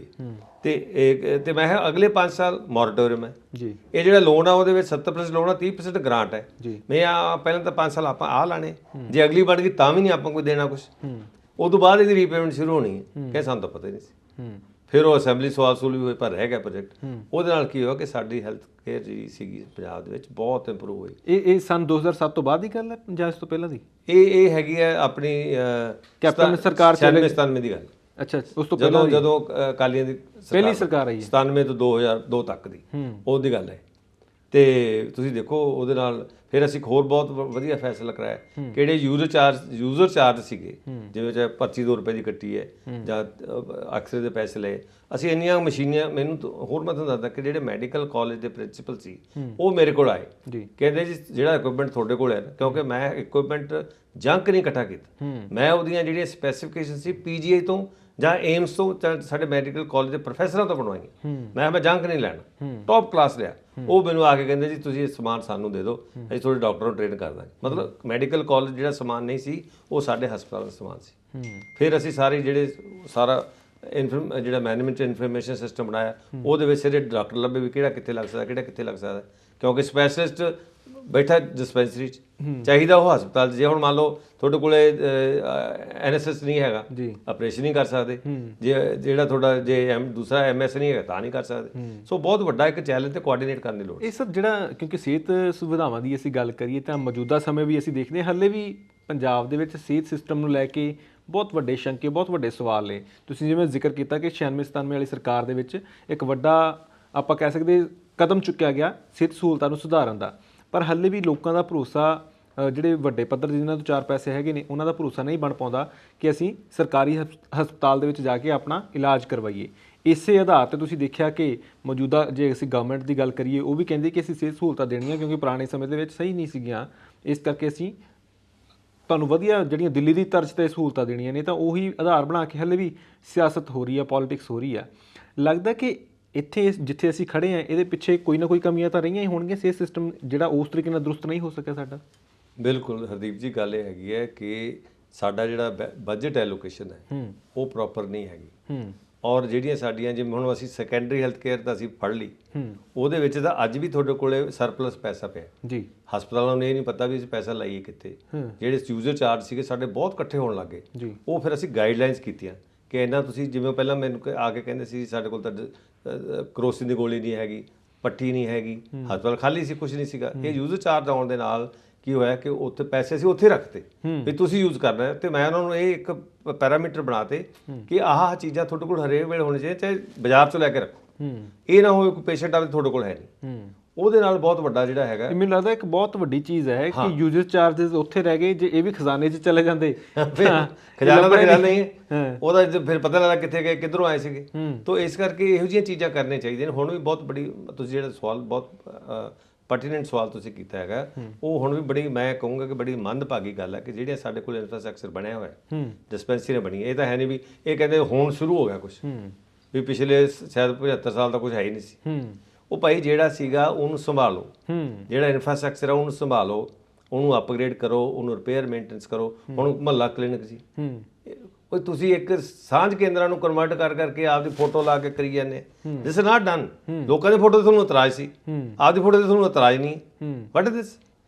ਤੇ ਮੈਂ ਅਗਲੇ 5 ਸਾਲ ਮੋਰਟੋਰੀਅਮ ਹੈ ਜੀ। ਇਹ ਜਿਹੜਾ ਲੋਨ ਆ ਉਹਦੇ ਵਿੱਚ 70% ਲੋਨ ਆ, 30% ਗ੍ਰਾਂਟ ਹੈ। ਮੈਂ ਪਹਿਲਾਂ ਤਾਂ 5 ਸਾਲ ਆਪਾਂ ਆਹ ਲਾਣੇ, ਜੇ ਅਗਲੀ ਬਣ ਗਈ ਤਾਂ ਵੀ ਨਹੀਂ ਆਪਾਂ ਕੋਈ ਦੇਣਾ ਕੁਛ, ਉਦੋਂ ਬਾਅਦ ਇਹਦੀ ਰੀਪੇਮੈਂਟ ਸ਼ੁਰੂ ਹੋਣੀ ਹੈ ਕਿ ਸਾਨੂੰ ਤਾਂ ਪਤਾ ਹੀ ਨਹੀਂ ਸੀ। ਫਿਰ ਉਹ ਅਸੈਂਬਲੀ ਸਵਾਲ ਵੀ ਹੋਏ ਪਰ ਰਹਿ ਗਿਆ ਪ੍ਰੋਜੈਕਟ। ਉਹਦੇ ਨਾਲ ਕੀ ਹੋਇਆ ਕਿ ਸਾਡੀ ਹੈਲਥ ਕੇਅਰ ਜਿਹੜੀ ਸੀਗੀ ਪੰਜਾਬ ਦੇ ਵਿੱਚ ਬਹੁਤ ਇੰਪਰੂਵ ਹੋਈ। ਇਹ ਸਨ 2007 ਤੋਂ ਬਾਅਦ ਦੀ ਗੱਲ ਹੈ ਜਾਂ ਇਸ ਤੋਂ ਪਹਿਲਾਂ ਦੀ? ਇਹ ਹੈਗੀ ਹੈ ਆਪਣੀ ਕੈਪਟਨ ਸਰਕਾਰ 97 ਦੀ ਗੱਲ। ਅੱਛਾ, ਉਸ ਤੋਂ ਪਹਿਲਾਂ ਜਦੋਂ ਅਕਾਲੀਆਂ ਦੀ ਪਹਿਲੀ ਸਰਕਾਰ ਆਈ 97 ਤੋਂ 2002 ਤੱਕ ਦੀ, ਉਹਦੀ ਗੱਲ ਹੈ। ਤੇ ਤੁਸੀਂ ਦੇਖੋ ਉਹਦੇ ਨਾਲ ਫਿਰ ਅਸੀਂ ਹੋਰ ਬਹੁਤ ਵਧੀਆ ਫੈਸਲਾ ਕਰਾਇਆ। ਕਿਹੜੇ ਯੂਜ਼ਰ ਚਾਰਜ ਸੀਗੇ, ਜਿਵੇਂ ਚਾਹੇ ਪਰਚੀ 2 ਰੁਪਏ ਦੀ ਕੱਟੀ ਹੈ ਜਾਂ ਐਕਸਰੇ ਦੇ ਪੈਸੇ ਲਏ, ਅਸੀਂ ਇੰਨੀਆਂ ਮਸ਼ੀਨਾਂ। ਮੈਨੂੰ ਹੋਰ ਮੈਂ ਤੁਹਾਨੂੰ ਦੱਸਦਾ ਕਿ ਜਿਹੜੇ ਮੈਡੀਕਲ ਕਾਲਜ ਦੇ ਪ੍ਰਿੰਸੀਪਲ ਸੀ ਉਹ ਮੇਰੇ ਕੋਲ ਆਏ, ਕਹਿੰਦੇ ਜੀ ਜਿਹੜਾ ਇਕਵਿਪਮੈਂਟ ਤੁਹਾਡੇ ਕੋਲ ਹੈ, ਕਿਉਂਕਿ ਮੈਂ ਇਕਵਿਪਮੈਂਟ ਜੰਕ ਨਹੀਂ ਇਕੱਠਾ ਕੀਤਾ, ਮੈਂ ਉਹਦੀਆਂ ਜਿਹੜੀਆਂ ਸਪੈਸੀਫਿਕੇਸ਼ਨ ਸੀ PGI ਤੋਂ ਜਾਂ ਏਮਸ ਤੋਂ ਸਾਡੇ ਮੈਡੀਕਲ ਕਾਲਜ ਦੇ ਪ੍ਰੋਫੈਸਰਾਂ ਤੋਂ ਬਣਵਾਈਆਂ। ਮੈਂ ਜੰਕ ਨਹੀਂ ਲੈਣਾ, ਟੌਪ ਕਲਾਸ ਲਿਆ। ਉਹ ਮੈਨੂੰ ਆ ਕੇ ਕਹਿੰਦੇ ਜੀ ਤੁਸੀਂ ਇਹ ਸਮਾਨ ਸਾਨੂੰ ਦੇ ਦਿਓ, ਅਸੀਂ ਤੁਹਾਡੇ ਡਾਕਟਰਾਂ ਨੂੰ ਟ੍ਰੇਨ ਕਰ ਦਾਂਗੇ। ਮਤਲਬ ਮੈਡੀਕਲ ਕਾਲਜ ਜਿਹੜਾ ਸਮਾਨ ਨਹੀਂ ਸੀ ਉਹ ਸਾਡੇ ਹਸਪਤਾਲ ਦਾ ਸਮਾਨ ਸੀ। ਫਿਰ ਅਸੀਂ ਸਾਰੇ ਸਾਰਾ ਜਿਹੜਾ ਮੈਨੇਜਮੈਂਟ ਇਨਫੋਰਮੇਸ਼ਨ ਸਿਸਟਮ ਬਣਾਇਆ, ਉਹਦੇ ਵਿੱਚ ਸਾਰੇ ਡਾਕਟਰ ਲੱਭੇ ਵੀ ਕਿਹੜਾ ਕਿੱਥੇ ਲੱਗ ਸਕਦਾ, ਕਿਹੜਾ ਕਿੱਥੇ ਲੱਗ ਸਕਦਾ, ਕਿਉਂਕਿ ਸਪੈਸ਼ਲਿਸਟ ਬੈਠਾ ਡਿਸਪੈਂਸਰੀ 'ਚ ਚਾਹੀਦਾ ਉਹ ਹਸਪਤਾਲ 'ਚ। ਜੇ ਹੁਣ ਮੰਨ ਲਓ ਤੁਹਾਡੇ ਕੋਲ NSS ਨਹੀਂ ਹੈਗਾ, ਆਪਰੇਸ਼ਨ ਨਹੀਂ ਕਰ ਸਕਦੇ, ਜੇ ਜਿਹੜਾ ਤੁਹਾਡਾ ਜੇ ਦੂਸਰਾ MS ਨਹੀਂ ਹੈਗਾ ਤਾਂ ਨਹੀਂ ਕਰ ਸਕਦੇ। ਸੋ ਬਹੁਤ ਵੱਡਾ ਇੱਕ ਚੈਲੰਜ ਤੇ ਕੋਆਰਡੀਨੇਟ ਕਰਨ ਦੀ ਲੋੜ। ਇਹ ਸਭ ਜਿਹੜਾ ਕਿਉਂਕਿ ਸਿਹਤ ਸੁਵਿਧਾਵਾਂ ਦੀ ਅਸੀਂ ਗੱਲ ਕਰੀਏ ਤਾਂ ਮੌਜੂਦਾ ਸਮੇਂ ਵੀ ਅਸੀਂ ਦੇਖਦੇ ਹਾਂ ਹਾਲੇ ਵੀ ਪੰਜਾਬ ਦੇ ਵਿੱਚ ਸਿਹਤ ਸਿਸਟਮ ਨੂੰ ਲੈ ਕੇ ਬਹੁਤ ਵੱਡੇ ਸ਼ੰਕੇ, ਬਹੁਤ ਵੱਡੇ ਸਵਾਲ ਨੇ। ਤੁਸੀਂ ਜਿਵੇਂ ਜ਼ਿਕਰ ਕੀਤਾ ਕਿ 96-97 ਵਾਲੀ ਸਰਕਾਰ ਦੇ ਵਿੱਚ ਇੱਕ ਵੱਡਾ ਆਪਾਂ ਕਹਿ ਸਕਦੇ ਕਦਮ ਚੁੱਕਿਆ ਗਿਆ ਸਿਹਤ ਸਹੂਲਤਾਂ ਨੂੰ ਸੁਧਾਰਨ ਦਾ, ਪਰ ਹਾਲੇ ਵੀ ਲੋਕਾਂ ਦਾ ਭਰੋਸਾ ਜਿਹੜੇ ਵੱਡੇ ਪੱਧਰ ਦੇ ਜਿਨ੍ਹਾਂ ਤੋਂ 4 ਪੈਸੇ ਹੈਗੇ ਨੇ ਉਹਨਾਂ ਦਾ ਭਰੋਸਾ ਨਹੀਂ ਬਣ ਪਾਉਂਦਾ ਕਿ ਅਸੀਂ ਸਰਕਾਰੀ ਹਸਪਤਾਲ ਦੇ ਵਿੱਚ ਜਾ ਕੇ ਆਪਣਾ ਇਲਾਜ ਕਰਵਾਈਏ। ਇਸੇ ਆਧਾਰ ਤੇ ਤੁਸੀਂ ਦੇਖਿਆ ਕਿ ਮੌਜੂਦਾ ਜੇ ਅਸੀਂ ਗਵਰਨਮੈਂਟ ਦੀ ਗੱਲ ਕਰੀਏ ਉਹ ਵੀ ਕਹਿੰਦੇ ਕਿ ਅਸੀਂ ਸਿਹਤ ਸਹੂਲਤਾਂ ਦੇਣੀਆਂ ਕਿਉਂਕਿ ਪੁਰਾਣੇ ਸਮੇਂ ਦੇ ਵਿੱਚ ਸਹੀ ਨਹੀਂ ਸੀਗੀਆਂ, ਇਸ ਕਰਕੇ ਅਸੀਂ ਤੁਹਾਨੂੰ ਵਧੀਆ ਜਿਹੜੀਆਂ ਦਿੱਲੀ ਦੀ ਤਰਜ਼ ਤੇ ਸਹੂਲਤਾਂ ਦੇਣੀਆਂ ਨੇ। ਤਾਂ ਉਹੀ ਆਧਾਰ ਬਣਾ ਕੇ ਹਲੇ ਵੀ ਸਿਆਸਤ ਹੋ ਰਹੀ ਆ, ਪੋਲਿਟਿਕਸ ਹੋ ਰਹੀ ਆ। ਲੱਗਦਾ ਕਿ ਇੱਥੇ ਜਿੱਥੇ ਅਸੀਂ ਖੜੇ ਹਾਂ ਇਹਦੇ ਪਿੱਛੇ ਕੋਈ ਨਾ ਕੋਈ ਕਮੀਆਂ ਤਾਂ ਰਹੀਆਂ ਹੀ ਹੋਣਗੀਆਂ, ਸਿਹਤ ਸਿਸਟਮ ਜਿਹੜਾ ਉਸ ਤਰੀਕੇ ਨਾਲ ਦਰੁਸਤ ਨਹੀਂ ਹੋ ਸਕਿਆ ਸਾਡਾ। ਬਿਲਕੁਲ ਹਰਦੀਪ ਜੀ, ਗੱਲ ਇਹ ਹੈਗੀ ਹੈ ਕਿ ਸਾਡਾ ਜਿਹੜਾ ਬਜਟ ਐਲੋਕੇਸ਼ਨ ਹੈ ਉਹ ਪ੍ਰੋਪਰ ਨਹੀਂ ਹੈਗੀ। ਔਰ ਜਿਹੜੀਆਂ ਸਾਡੀਆਂ ਜਿਵੇਂ ਹੁਣ ਅਸੀਂ ਸੈਕੰਡਰੀ ਹੈਲਥ ਕੇਅਰ ਤਾਂ ਅਸੀਂ ਫੜ ਲਈ, ਉਹਦੇ ਵਿੱਚ ਤਾਂ ਅੱਜ ਵੀ ਤੁਹਾਡੇ ਕੋਲੇ ਸਰਪਲਸ ਪੈਸਾ ਪਿਆ ਜੀ। ਹਸਪਤਾਲਾਂ ਨੂੰ ਇਹ ਨਹੀਂ ਪਤਾ ਵੀ ਅਸੀਂ ਪੈਸਾ ਲਾਈਏ ਕਿੱਥੇ। ਜਿਹੜੇ ਯੂਜ਼ਰ ਚਾਰਜ ਸੀਗੇ ਸਾਡੇ ਬਹੁਤ ਇਕੱਠੇ ਹੋਣ ਲੱਗੇ, ਉਹ ਫਿਰ ਅਸੀਂ ਗਾਈਡਲਾਈਨਸ ਕੀਤੀਆਂ ਕਿ ਇਹਨਾਂ ਤੁਸੀਂ ਜਿਵੇਂ ਪਹਿਲਾਂ ਮੈਨੂੰ ਆ ਕੇ ਕਹਿੰਦੇ ਸੀ ਸਾਡੇ ਕੋਲ ਤਾਂ ਕਰੋਸਿਨ ਦੀ ਗੋਲੀ ਨਹੀਂ ਹੈਗੀ, ਪੱਟੀ ਨਹੀਂ ਹੈਗੀ, ਹਸਪਤਾਲ ਖਾਲੀ ਸੀ, ਕੁਝ ਨਹੀਂ ਸੀਗਾ। ਇਹ ਯੂਜ਼ਰ ਚਾਰਜ ਆਉਣ ਦੇ ਨਾਲ ਕੀ ਹੋਇਆ ਕਿ ਉੱਥੇ ਪੈਸੇ ਅਸੀਂ ਉੱਥੇ ਰੱਖਤੇ ਵੀ ਤੁਸੀਂ ਯੂਜ਼ ਕਰਨਾ ਹੈ। ਤੇ ਮੈਂ ਉਹਨਾਂ ਨੂੰ ਇਹ ਇੱਕ ਪੈਰਾਮੀਟਰ ਬਣਾਤੇ ਕਿ ਆਹ ਚੀਜ਼ਾਂ ਤੁਹਾਡੇ ਕੋਲ ਹਰੇਕ ਵੇਲੇ ਹੋਣੀ ਚਾਹੀਦੀ, ਚਾਹੇ ਬਾਜ਼ਾਰ ਚੋਂ ਲੈ ਕੇ ਰੱਖੋ। ਇਹ ਨਾ ਹੋਵੇ ਕੋਈ ਪੇਸ਼ੈਂਟ ਆਵੇ ਤੁਹਾਡੇ ਕੋਲ ਹੈ ਨਹੀਂ, ਉਹਦੇ ਨਾਲ ਬਹੁਤ ਵੱਡਾ ਜਿਹੜਾ ਹੈਗਾ ਮੈਨੂੰ ਲੱਗਦਾ ਇੱਕ ਬਹੁਤ ਵੱਡੀ ਚੀਜ਼ ਹੈ ਕਿ ਯੂਜ਼ਰ ਚਾਰजेस ਉੱਥੇ ਰਹਿ ਗਏ, ਜੇ ਇਹ ਵੀ ਖਜ਼ਾਨੇ 'ਚ ਚਲੇ ਜਾਂਦੇ ਖਜ਼ਾਨਾ ਤਾਂ ਖਜ਼ਾਨਾ ਹੀ ਹੈ, ਉਹਦਾ ਫਿਰ ਪਤਾ ਲੱਗਦਾ ਕਿੱਥੇ ਗਏ, ਕਿੱਧਰੋਂ ਆਏ ਸੀਗੇ। ਤਾਂ ਇਸ ਕਰਕੇ ਇਹੋ ਜਿਹੀਆਂ ਚੀਜ਼ਾਂ ਕਰਨੀਆਂ ਚਾਹੀਦੀਆਂ ਨੇ। ਹੁਣ ਵੀ ਬਹੁਤ ਬੜੀ ਤੁਸੀਂ ਜਿਹੜਾ ਸਵਾਲ ਬਹੁਤ ਪਰਟੀਨੈਂਟ ਸਵਾਲ ਤੁਸੀਂ ਕੀਤਾ ਹੈਗਾ, ਉਹ ਹੁਣ ਵੀ ਬੜੀ ਮੈਂ ਕਹੂੰਗਾ ਕਿ ਬੜੀ ਮੰਦਭਾਗੀ ਗੱਲ ਹੈ ਕਿ ਜਿਹੜੀਆਂ ਸਾਡੇ ਕੋਲ ਇਨਫਰਾਸਟ੍ਰਕਚਰ ਬਣਿਆ ਹੋਇਆ, ਡਿਸਪੈਂਸਰੀ ਬਣੀ, ਇਹ ਤਾਂ ਹੈ ਨਹੀਂ ਵੀ ਇਹ ਕਹਿੰਦੇ ਹੁਣ ਸ਼ੁਰੂ ਹੋ ਗਿਆ ਕੁਝ, ਵੀ ਪਿਛਲੇ ਸ਼ਾਇਦ 75 ਸਾਲ ਦਾ ਕੁਝ ਹੈ ਹੀ ਨਹੀਂ ਸੀ। ਉਹ ਭਾਈ ਜਿਹੜਾ ਸੀਗਾ ਉਹਨੂੰ ਸੰਭਾਲੋ, ਜਿਹੜਾ ਇਨਫਰਾਸਟ੍ਰਕਚਰ ਆ ਉਹਨੂੰ ਸੰਭਾਲੋ, ਉਹਨੂੰ ਅਪਗ੍ਰੇਡ ਕਰੋ, ਉਹਨੂੰ ਰਿਪੇਅਰ ਮੇਨਟੇਨੈਂਸ ਕਰੋ। ਹੁਣ ਮਹੱਲਾ ਕਲੀਨਿਕ ਸੀ, ਉਹ ਤੁਸੀਂ ਇੱਕ ਸਾਂਝ ਕੇਂਦਰਾਂ ਨੂੰ ਕਨਵਰਟ ਕਰਕੇ ਆਪਦੀ ਫੋਟੋ ਲਾ ਕੇ ਕਰੀ ਜਾਂਦੇ, ਦਿਸ ਇਜ਼ ਨਾਟ ਡਨ। ਲੋਕਾਂ ਦੀ ਫੋਟੋ ਤੇ ਤੁਹਾਨੂੰ ਇਤਰਾਜ਼ ਸੀ, ਆਪਦੀ ਫੋਟੋ ਤੇ ਤੁਹਾਨੂੰ ਇਤਰਾਜ਼ ਨਹੀਂ। What is this?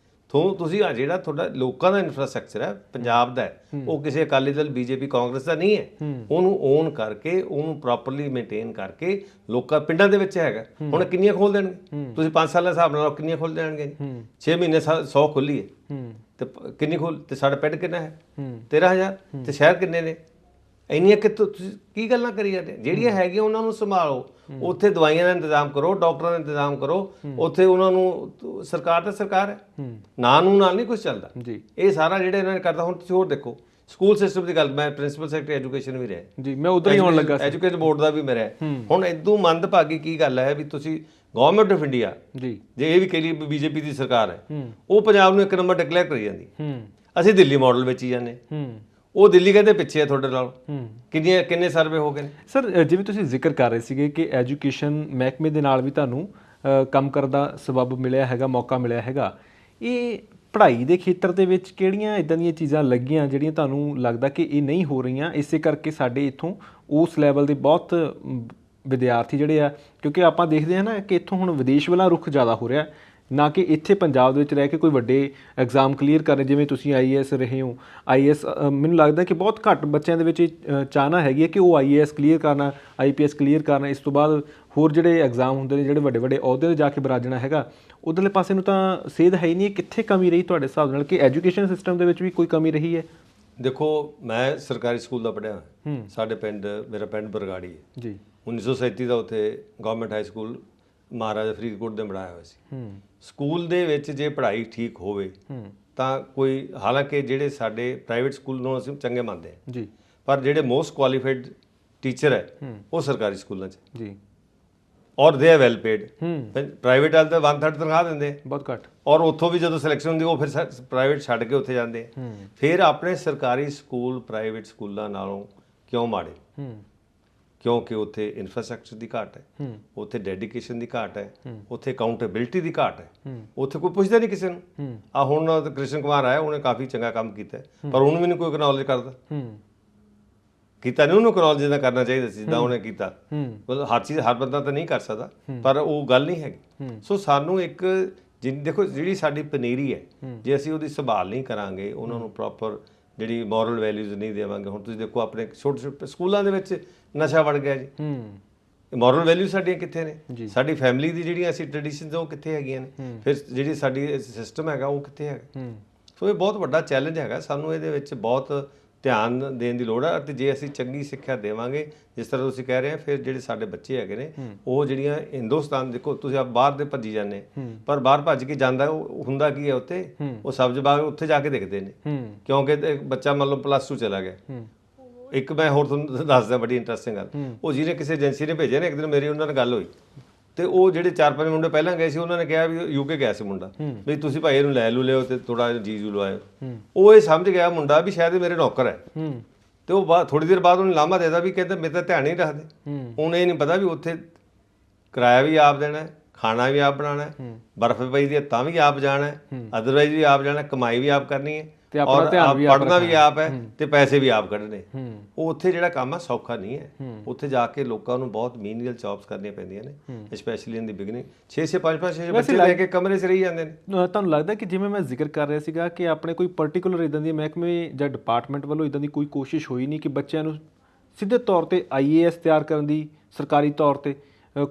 ਤੁਸੀਂ ਆ ਜਿਹੜਾ ਤੁਹਾਡਾ ਲੋਕਾਂ ਦਾ ਇਨਫਰਾਸਟ੍ਰਕਚਰ ਹੈ, ਪੰਜਾਬ ਦਾ ਹੈ, ਉਹ ਕਿਸੇ ਅਕਾਲੀ ਦਲ, ਬੀਜੇਪੀ, ਕਾਂਗਰਸ ਦਾ ਨਹੀਂ ਹੈ। ਉਹਨੂੰ ਓਨ ਕਰਕੇ, ਉਹਨੂੰ ਪ੍ਰੋਪਰਲੀ ਮੇਨਟੇਨ ਕਰਕੇ ਲੋਕਾਂ ਪਿੰਡਾਂ ਦੇ ਵਿੱਚ ਹੈਗਾ। ਹੁਣ ਕਿੰਨੀਆਂ ਖੋਲ ਦੇਣਗੇ ਤੁਸੀਂ 5 ਸਾਲਾਂ ਦੇ ਹਿਸਾਬ ਨਾਲ, ਕਿੰਨੀਆਂ ਖੋਲ ਦੇਣਗੇ? 6 ਮਹੀਨੇ 100 ਖੁੱਲੀ ਹੈ ਤੇ ਕਿੰਨੀ ਖੋਲ, ਤੇ ਸਾਡਾ ਪਿੰਡ ਕਿੰਨਾ ਹੈ? 13,000 ਤੇ ਸ਼ਹਿਰ ਕਿੰਨੇ ਨੇ? ਇੰਨੀਆਂ ਕਿ ਤੁਸੀਂ ਕੀ ਗੱਲਾਂ ਕਰੀ ਜਾਂਦੇ? ਜਿਹੜੀਆਂ ਹੈਗੀਆਂ ਉਹਨਾਂ ਨੂੰ ਸੰਭਾਲੋ, ਉੱਥੇ ਦਵਾਈਆਂ ਦਾ ਇੰਤਜ਼ਾਮ ਕਰੋ, ਡਾਕਟਰਾਂ ਦਾ ਇੰਤਜ਼ਾਮ ਕਰੋ, ਉੱਥੇ ਉਹਨਾਂ ਨੂੰ ਸਰਕਾਰ ਤਾਂ ਸਰਕਾਰ ਹੈ, ਨਾਂ ਨੂੰ ਨਾਲ ਨਹੀਂ ਕੁਝ ਚੱਲਦਾ ਜੀ। ਇਹ ਸਾਰਾ ਜਿਹੜਾ ਇਹਨਾਂ ਨੇ ਕਰਦਾ। ਹੁਣ ਤੁਸੀਂ ਹੋਰ ਦੇਖੋ ਸਕੂਲ ਸਿਸਟਮ ਦੀ ਗੱਲ, ਮੈਂ ਪ੍ਰਿੰਸੀਪਲ ਸੈਕਟਰੀ ਐਜੂਕੇਸ਼ਨ ਵੀ ਰਿਹਾ ਜੀ, ਮੈਂ ਉਧਰ ਹੀ ਆਉਣ ਲੱਗਾ, ਐਜੂਕੇਸ਼ਨ ਬੋਰਡ ਦਾ ਵੀ ਮੈਂ ਰਿਹਾ। ਹੁਣ ਇਦੋਂ ਮੰਦਭਾਗੀ ਕੀ ਗੱਲ ਹੈ ਵੀ ਤੁਸੀਂ ਗਵਰਨਮੈਂਟ ਆਫ ਇੰਡੀਆ ਜੀ, ਜੇ ਇਹ ਵੀ ਕਹ ਲਈ ਬੀਜੇਪੀ ਦੀ ਸਰਕਾਰ ਹੈ, ਉਹ ਪੰਜਾਬ ਨੂੰ 1 ਨੰਬਰ ਡਿਕਲੇਅਰ ਕਰੀ ਜਾਂਦੀ, ਅਸੀਂ ਦਿੱਲੀ ਮਾਡਲ ਵਿੱਚ ਹੀ ਜਾਂਦੇ। ਉਹ ਦਿੱਲੀ ਕਹਿੰਦੇ ਪਿੱਛੇ ਆ ਤੁਹਾਡੇ ਨਾਲ। ਕਿੰਨੇ ਸਰਵੇ ਹੋ ਗਏ ਨੇ ਸਰ? ਜਿਵੇਂ ਤੁਸੀਂ ਜ਼ਿਕਰ ਕਰ ਰਹੇ ਸੀਗੇ ਕਿ ਐਜੂਕੇਸ਼ਨ ਮਹਿਕਮੇ ਦੇ ਨਾਲ ਵੀ ਤੁਹਾਨੂੰ ਕੰਮ ਕਰਨ ਦਾ ਸਬਬ ਮਿਲਿਆ ਹੈਗਾ, ਮੌਕਾ ਮਿਲਿਆ ਹੈਗਾ। ਇਹ ਪੜ੍ਹਾਈ ਦੇ ਖੇਤਰ ਦੇ ਵਿੱਚ ਕਿਹੜੀਆਂ ਇਦਾਂ ਦੀਆਂ ਚੀਜ਼ਾਂ ਲੱਗੀਆਂ ਜਿਹੜੀਆਂ ਤੁਹਾਨੂੰ ਲੱਗਦਾ ਕਿ ਇਹ ਨਹੀਂ ਹੋ ਰਹੀਆਂ, ਇਸੇ ਕਰਕੇ ਸਾਡੇ ਇੱਥੋਂ ਉਸ ਲੈਵਲ ਦੇ ਬਹੁਤ ਵਿਦਿਆਰਥੀ ਜਿਹੜੇ ਆ, ਕਿਉਂਕਿ ਆਪਾਂ ਦੇਖਦੇ ਹਾਂ ਨਾ ਕਿ ਇੱਥੋਂ ਹੁਣ ਵਿਦੇਸ਼ ਵੱਲ ਰੁਖ ਜ਼ਿਆਦਾ ਹੋ ਰਿਹਾ, ਨਾ ਕਿ ਇੱਥੇ ਪੰਜਾਬ ਦੇ ਵਿੱਚ ਰਹਿ ਕੇ ਕੋਈ ਵੱਡੇ ਐਗਜ਼ਾਮ ਕਲੀਅਰ ਕਰਨੇ। ਜਿਵੇਂ ਤੁਸੀਂ IAS ਰਹੇ ਹੋ, IAS ਮੈਨੂੰ ਲੱਗਦਾ ਕਿ ਬਹੁਤ ਘੱਟ ਬੱਚਿਆਂ ਦੇ ਵਿੱਚ ਚਾਹਨਾ ਹੈਗੀ ਹੈ ਕਿ ਉਹ IAS ਕਲੀਅਰ ਕਰਨਾ, IPS ਕਲੀਅਰ ਕਰਨਾ, ਇਸ ਤੋਂ ਬਾਅਦ ਹੋਰ ਜਿਹੜੇ ਐਗਜ਼ਾਮ ਹੁੰਦੇ ਨੇ, ਜਿਹੜੇ ਵੱਡੇ ਵੱਡੇ ਅਹੁਦੇ 'ਤੇ ਜਾ ਕੇ ਬਰਾਜਣਾ ਹੈਗਾ, ਉੱਧਰਲੇ ਪਾਸੇ ਨੂੰ ਤਾਂ ਸੇਧ ਹੈ ਹੀ ਨਹੀਂ। ਕਿੱਥੇ ਕਮੀ ਰਹੀ ਤੁਹਾਡੇ ਹਿਸਾਬ ਨਾਲ, ਕਿ ਐਜੂਕੇਸ਼ਨ ਸਿਸਟਮ ਦੇ ਵਿੱਚ ਵੀ ਕੋਈ ਕਮੀ ਰਹੀ ਹੈ? ਦੇਖੋ, ਮੈਂ ਸਰਕਾਰੀ ਸਕੂਲ ਦਾ ਪੜ੍ਹਿਆ, ਸਾਡੇ ਪਿੰਡ, ਮੇਰਾ ਪਿੰਡ ਬਰਗਾੜੀ ਹੈ ਜੀ। 1937 ਦਾ ਉੱਥੇ government high school Maharaja Faridkot ਦੇ ਬਣਾਇਆ ਹੋਇਆ ਸੀ। ਸਕੂਲ ਦੇ ਵਿੱਚ ਜੇ ਪੜ੍ਹਾਈ ਠੀਕ ਹੋਵੇ ਤਾਂ ਕੋਈ, ਹਾਲਾਂਕਿ ਜਿਹੜੇ ਸਾਡੇ ਪ੍ਰਾਈਵੇਟ ਸਕੂਲ ਨੂੰ ਅਸੀਂ ਚੰਗੇ ਮੰਨਦੇ ਹਾਂ ਜੀ, ਪਰ ਜਿਹੜੇ ਮੋਸਟ ਕੁਆਲੀਫਾਈਡ ਟੀਚਰ ਹੈ ਉਹ ਸਰਕਾਰੀ ਸਕੂਲਾਂ 'ਚ ਜੀ, ਔਰ they are well paid. Private ਵਾਲੇ ਤਾਂ 1/3 ਤਨਖਾਹ ਦਿੰਦੇ, ਬਹੁਤ ਘੱਟ, ਔਰ ਉੱਥੋਂ ਵੀ ਜਦੋਂ ਸਿਲੈਕਸ਼ਨ ਹੁੰਦੀ ਉਹ ਫਿਰ ਪ੍ਰਾਈਵੇਟ ਛੱਡ ਕੇ ਉੱਥੇ ਜਾਂਦੇ। ਫਿਰ ਆਪਣੇ ਸਰਕਾਰੀ ਸਕੂਲ ਪ੍ਰਾਈਵੇਟ ਸਕੂਲਾਂ ਨਾਲੋਂ ਕਿਉਂ ਮਾੜੇ? ਕਿਉਂਕਿ ਉੱਥੇ ਇਨਫਰਾਸਟ੍ਰਕਚਰ ਦੀ ਘਾਟ ਹੈ, ਉੱਥੇ ਡੈਡੀਕੇਸ਼ਨ ਦੀ ਘਾਟ ਹੈ, ਉੱਥੇ ਅਕਾਊਂਟੇਬਿਲਿਟੀ ਦੀ ਘਾਟ ਹੈ, ਉੱਥੇ ਕੋਈ ਪੁੱਛਦਾ ਨਹੀਂ ਕਿਸੇ ਨੂੰ। ਆ ਹੁਣ ਕ੍ਰਿਸ਼ਨ ਕੁਮਾਰ ਆਇਆ, ਉਹਨੇ ਕਾਫੀ ਚੰਗਾ ਕੰਮ ਕੀਤਾ, ਪਰ ਉਹਨੂੰ ਵੀ ਨਹੀਂ ਕੋਈ ਐਕਨੌਲੇਜ ਕਰਦਾ। ਕੀਤਾ ਨਹੀਂ, ਉਹਨੂੰ ਐਕਨੌਲੇਜ ਜਿੱਦਾਂ ਕਰਨਾ ਚਾਹੀਦਾ ਸੀ ਜਿੱਦਾਂ ਉਹਨੇ ਕੀਤਾ। ਮਤਲਬ ਹਰ ਚੀਜ਼ ਹਰ ਬੰਦਾ ਤਾਂ ਨਹੀਂ ਕਰ ਸਕਦਾ, ਪਰ ਉਹ ਗੱਲ ਨਹੀਂ ਹੈਗੀ। ਸੋ ਸਾਨੂੰ ਇੱਕ ਦੇਖੋ, ਜਿਹੜੀ ਸਾਡੀ ਪਨੀਰੀ ਹੈ, ਜੇ ਅਸੀਂ ਉਹਦੀ ਸੰਭਾਲ ਨਹੀਂ ਕਰਾਂਗੇ, ਉਹਨਾਂ ਨੂੰ ਪ੍ਰੋਪਰ ਜਿਹੜੀ ਮੋਰਲ ਵੈਲਿਊਜ਼ ਨਹੀਂ ਦੇਵਾਂਗੇ। ਹੁਣ ਤੁਸੀਂ ਦੇਖੋ ਆਪਣੇ ਛੋਟੇ ਛੋਟੇ ਸਕੂਲਾਂ ਦੇ ਵਿੱਚ ਨਸ਼ਾ ਵੜ ਗਿਆ ਜੀ, ਮੋਰਲ ਵੈਲਿਊ ਸਾਡੀਆਂ ਕਿੱਥੇ ਨੇ? ਸਾਡੀ ਫੈਮਿਲੀ ਦੀ ਜਿਹੜੀਆਂ ਅਸੀਂ ਟ੍ਰੈਡੀਸ਼ਨਸ ਉਹ ਕਿੱਥੇ ਹੈਗੀਆਂ ਨੇ? ਫਿਰ ਜਿਹੜੀ ਸਾਡੀ ਸਿਸਟਮ ਹੈਗਾ ਉਹ ਕਿੱਥੇ ਹੈਗਾ? ਸੋ ਇਹ ਬਹੁਤ ਵੱਡਾ ਚੈਲੰਜ ਹੈਗਾ, ਸਾਨੂੰ ਇਹਦੇ ਵਿੱਚ ਬਹੁਤ ਧਿਆਨ ਦੇਣ ਦੀ ਲੋੜ ਹੈ। ਅਤੇ ਜੇ ਅਸੀਂ ਚੰਗੀ ਸਿੱਖਿਆ ਦੇਵਾਂਗੇ, ਜਿਸ ਤਰ੍ਹਾਂ ਤੁਸੀਂ ਕਹਿ ਰਹੇ ਹੋ, ਫਿਰ ਜਿਹੜੇ ਸਾਡੇ ਬੱਚੇ ਹੈਗੇ ਨੇ ਉਹ ਜਿਹੜੀਆਂ ਹਿੰਦੁਸਤਾਨ, ਦੇਖੋ ਤੁਸੀਂ ਆਪ ਬਾਹਰ ਦੇ ਭੱਜੀ ਜਾਂਦੇ, ਪਰ ਬਾਹਰ ਭੱਜ ਕੇ ਜਾਂਦਾ ਉਹ ਹੁੰਦਾ ਕੀ ਹੈ ਉੱਥੇ, ਉਹ ਸਬਜ਼ ਬਾਗ ਉੱਥੇ ਜਾ ਕੇ ਦੇਖਦੇ ਨੇ, ਕਿਉਂਕਿ ਬੱਚਾ ਮੰਨ ਲਓ +2 ਚਲਾ ਗਿਆ। ਇੱਕ ਮੈਂ ਹੋਰ ਤੁਹਾਨੂੰ ਦੱਸਦਾ ਬੜੀ ਇੰਟਰਸਟਿੰਗ ਗੱਲ, ਉਹ ਜਿਹਨੇ ਕਿਸੇ ਏਜੰਸੀ ਨੇ ਭੇਜਿਆ ਨੇ, ਇੱਕ ਦਿਨ ਮੇਰੀ ਉਹਨਾਂ ਨਾਲ ਗੱਲ ਹੋਈ, ਤੇ ਉਹ ਜਿਹੜੇ 4-5 ਮੁੰਡੇ ਪਹਿਲਾਂ ਗਏ ਸੀ, ਉਹਨਾਂ ਨੇ ਕਿਹਾ ਵੀ UK ਗਿਆ ਸੀ ਮੁੰਡਾ, ਵੀ ਤੁਸੀਂ ਭਾਈ ਇਹਨੂੰ ਲੈ ਲਿਓ ਤੇ ਥੋੜਾ ਜੀਜੂ ਲਵਾਇਓ। ਉਹ ਇਹ ਸਮਝ ਗਿਆ ਮੁੰਡਾ ਵੀ ਸ਼ਾਇਦ ਇਹ ਮੇਰੇ ਨੌਕਰ ਹੈ, ਤੇ ਉਹ ਥੋੜੀ ਦੇਰ ਬਾਅਦ ਉਹਨੇ ਲਾਮਾ ਦੇਦਾ ਵੀ ਕਹਿੰਦਾ ਮੇਰੇ ਤਾਂ ਧਿਆਨ ਨਹੀਂ ਰੱਖਦੇ। ਉਹਨੂੰ ਇਹ ਨਹੀਂ ਪਤਾ ਵੀ ਉੱਥੇ ਕਿਰਾਇਆ ਵੀ ਆਪ ਦੇਣਾ, ਖਾਣਾ ਵੀ ਆਪ ਬਣਾਉਣਾ, ਬਰਫ਼ ਪਈ ਦੀ ਤਾਂ ਵੀ ਆਪ ਜਾਣਾ, ਅਦਰਵਾਈਜ਼ ਵੀ ਆਪ ਜਾਣਾ, ਕਮਾਈ ਵੀ ਆਪ ਕਰਨੀ ਹੈ, ਔਰ ਪੜ੍ਹਨਾ ਵੀ ਆਪ ਹੈ, ਤੇ ਪੈਸੇ ਵੀ ਆਪ ਕੱਢਣੇ। ਉਹ ਉੱਥੇ ਜਿਹੜਾ ਕੰਮ ਆ ਸੌਖਾ ਨਹੀਂ ਹੈ। ਉੱਥੇ ਜਾ ਕੇ ਲੋਕਾਂ ਨੂੰ ਬਹੁਤ ਮੀਨੀਅਲ ਜੌਬਸ ਕਰਨੀਆਂ ਪੈਂਦੀਆਂ ਨੇ, ਸਪੈਸ਼ਲੀ ਇਨ ਦੀ ਬਿਗਨਿੰਗ। 6-6 5-5 ਬੱਚੇ ਲੈ ਕੇ ਕਮਰੇ 'ਚ ਰਹੀ ਜਾਂਦੇ ਨੇ। ਤੁਹਾਨੂੰ ਲੱਗਦਾ ਕਿ ਜਿਵੇਂ ਮੈਂ ਜ਼ਿਕਰ ਕਰ ਰਿਹਾ ਸੀਗਾ ਕਿ ਆਪਣੇ ਕੋਈ ਪਰਟੀਕੂਲਰ ਇਦਾਂ ਦੀ ਮਹਿਕਮੇ ਜਾਂ ਡਿਪਾਰਟਮੈਂਟ ਵੱਲੋਂ ਇਦਾਂ ਦੀ ਕੋਈ ਕੋਸ਼ਿਸ਼ ਹੋਈ ਨਹੀਂ ਕਿ ਬੱਚਿਆਂ ਨੂੰ ਸਿੱਧੇ ਤੌਰ ਤੇ IAS ਤਿਆਰ ਕਰਨ ਦੀ ਸਰਕਾਰੀ ਤੌਰ ਤੇ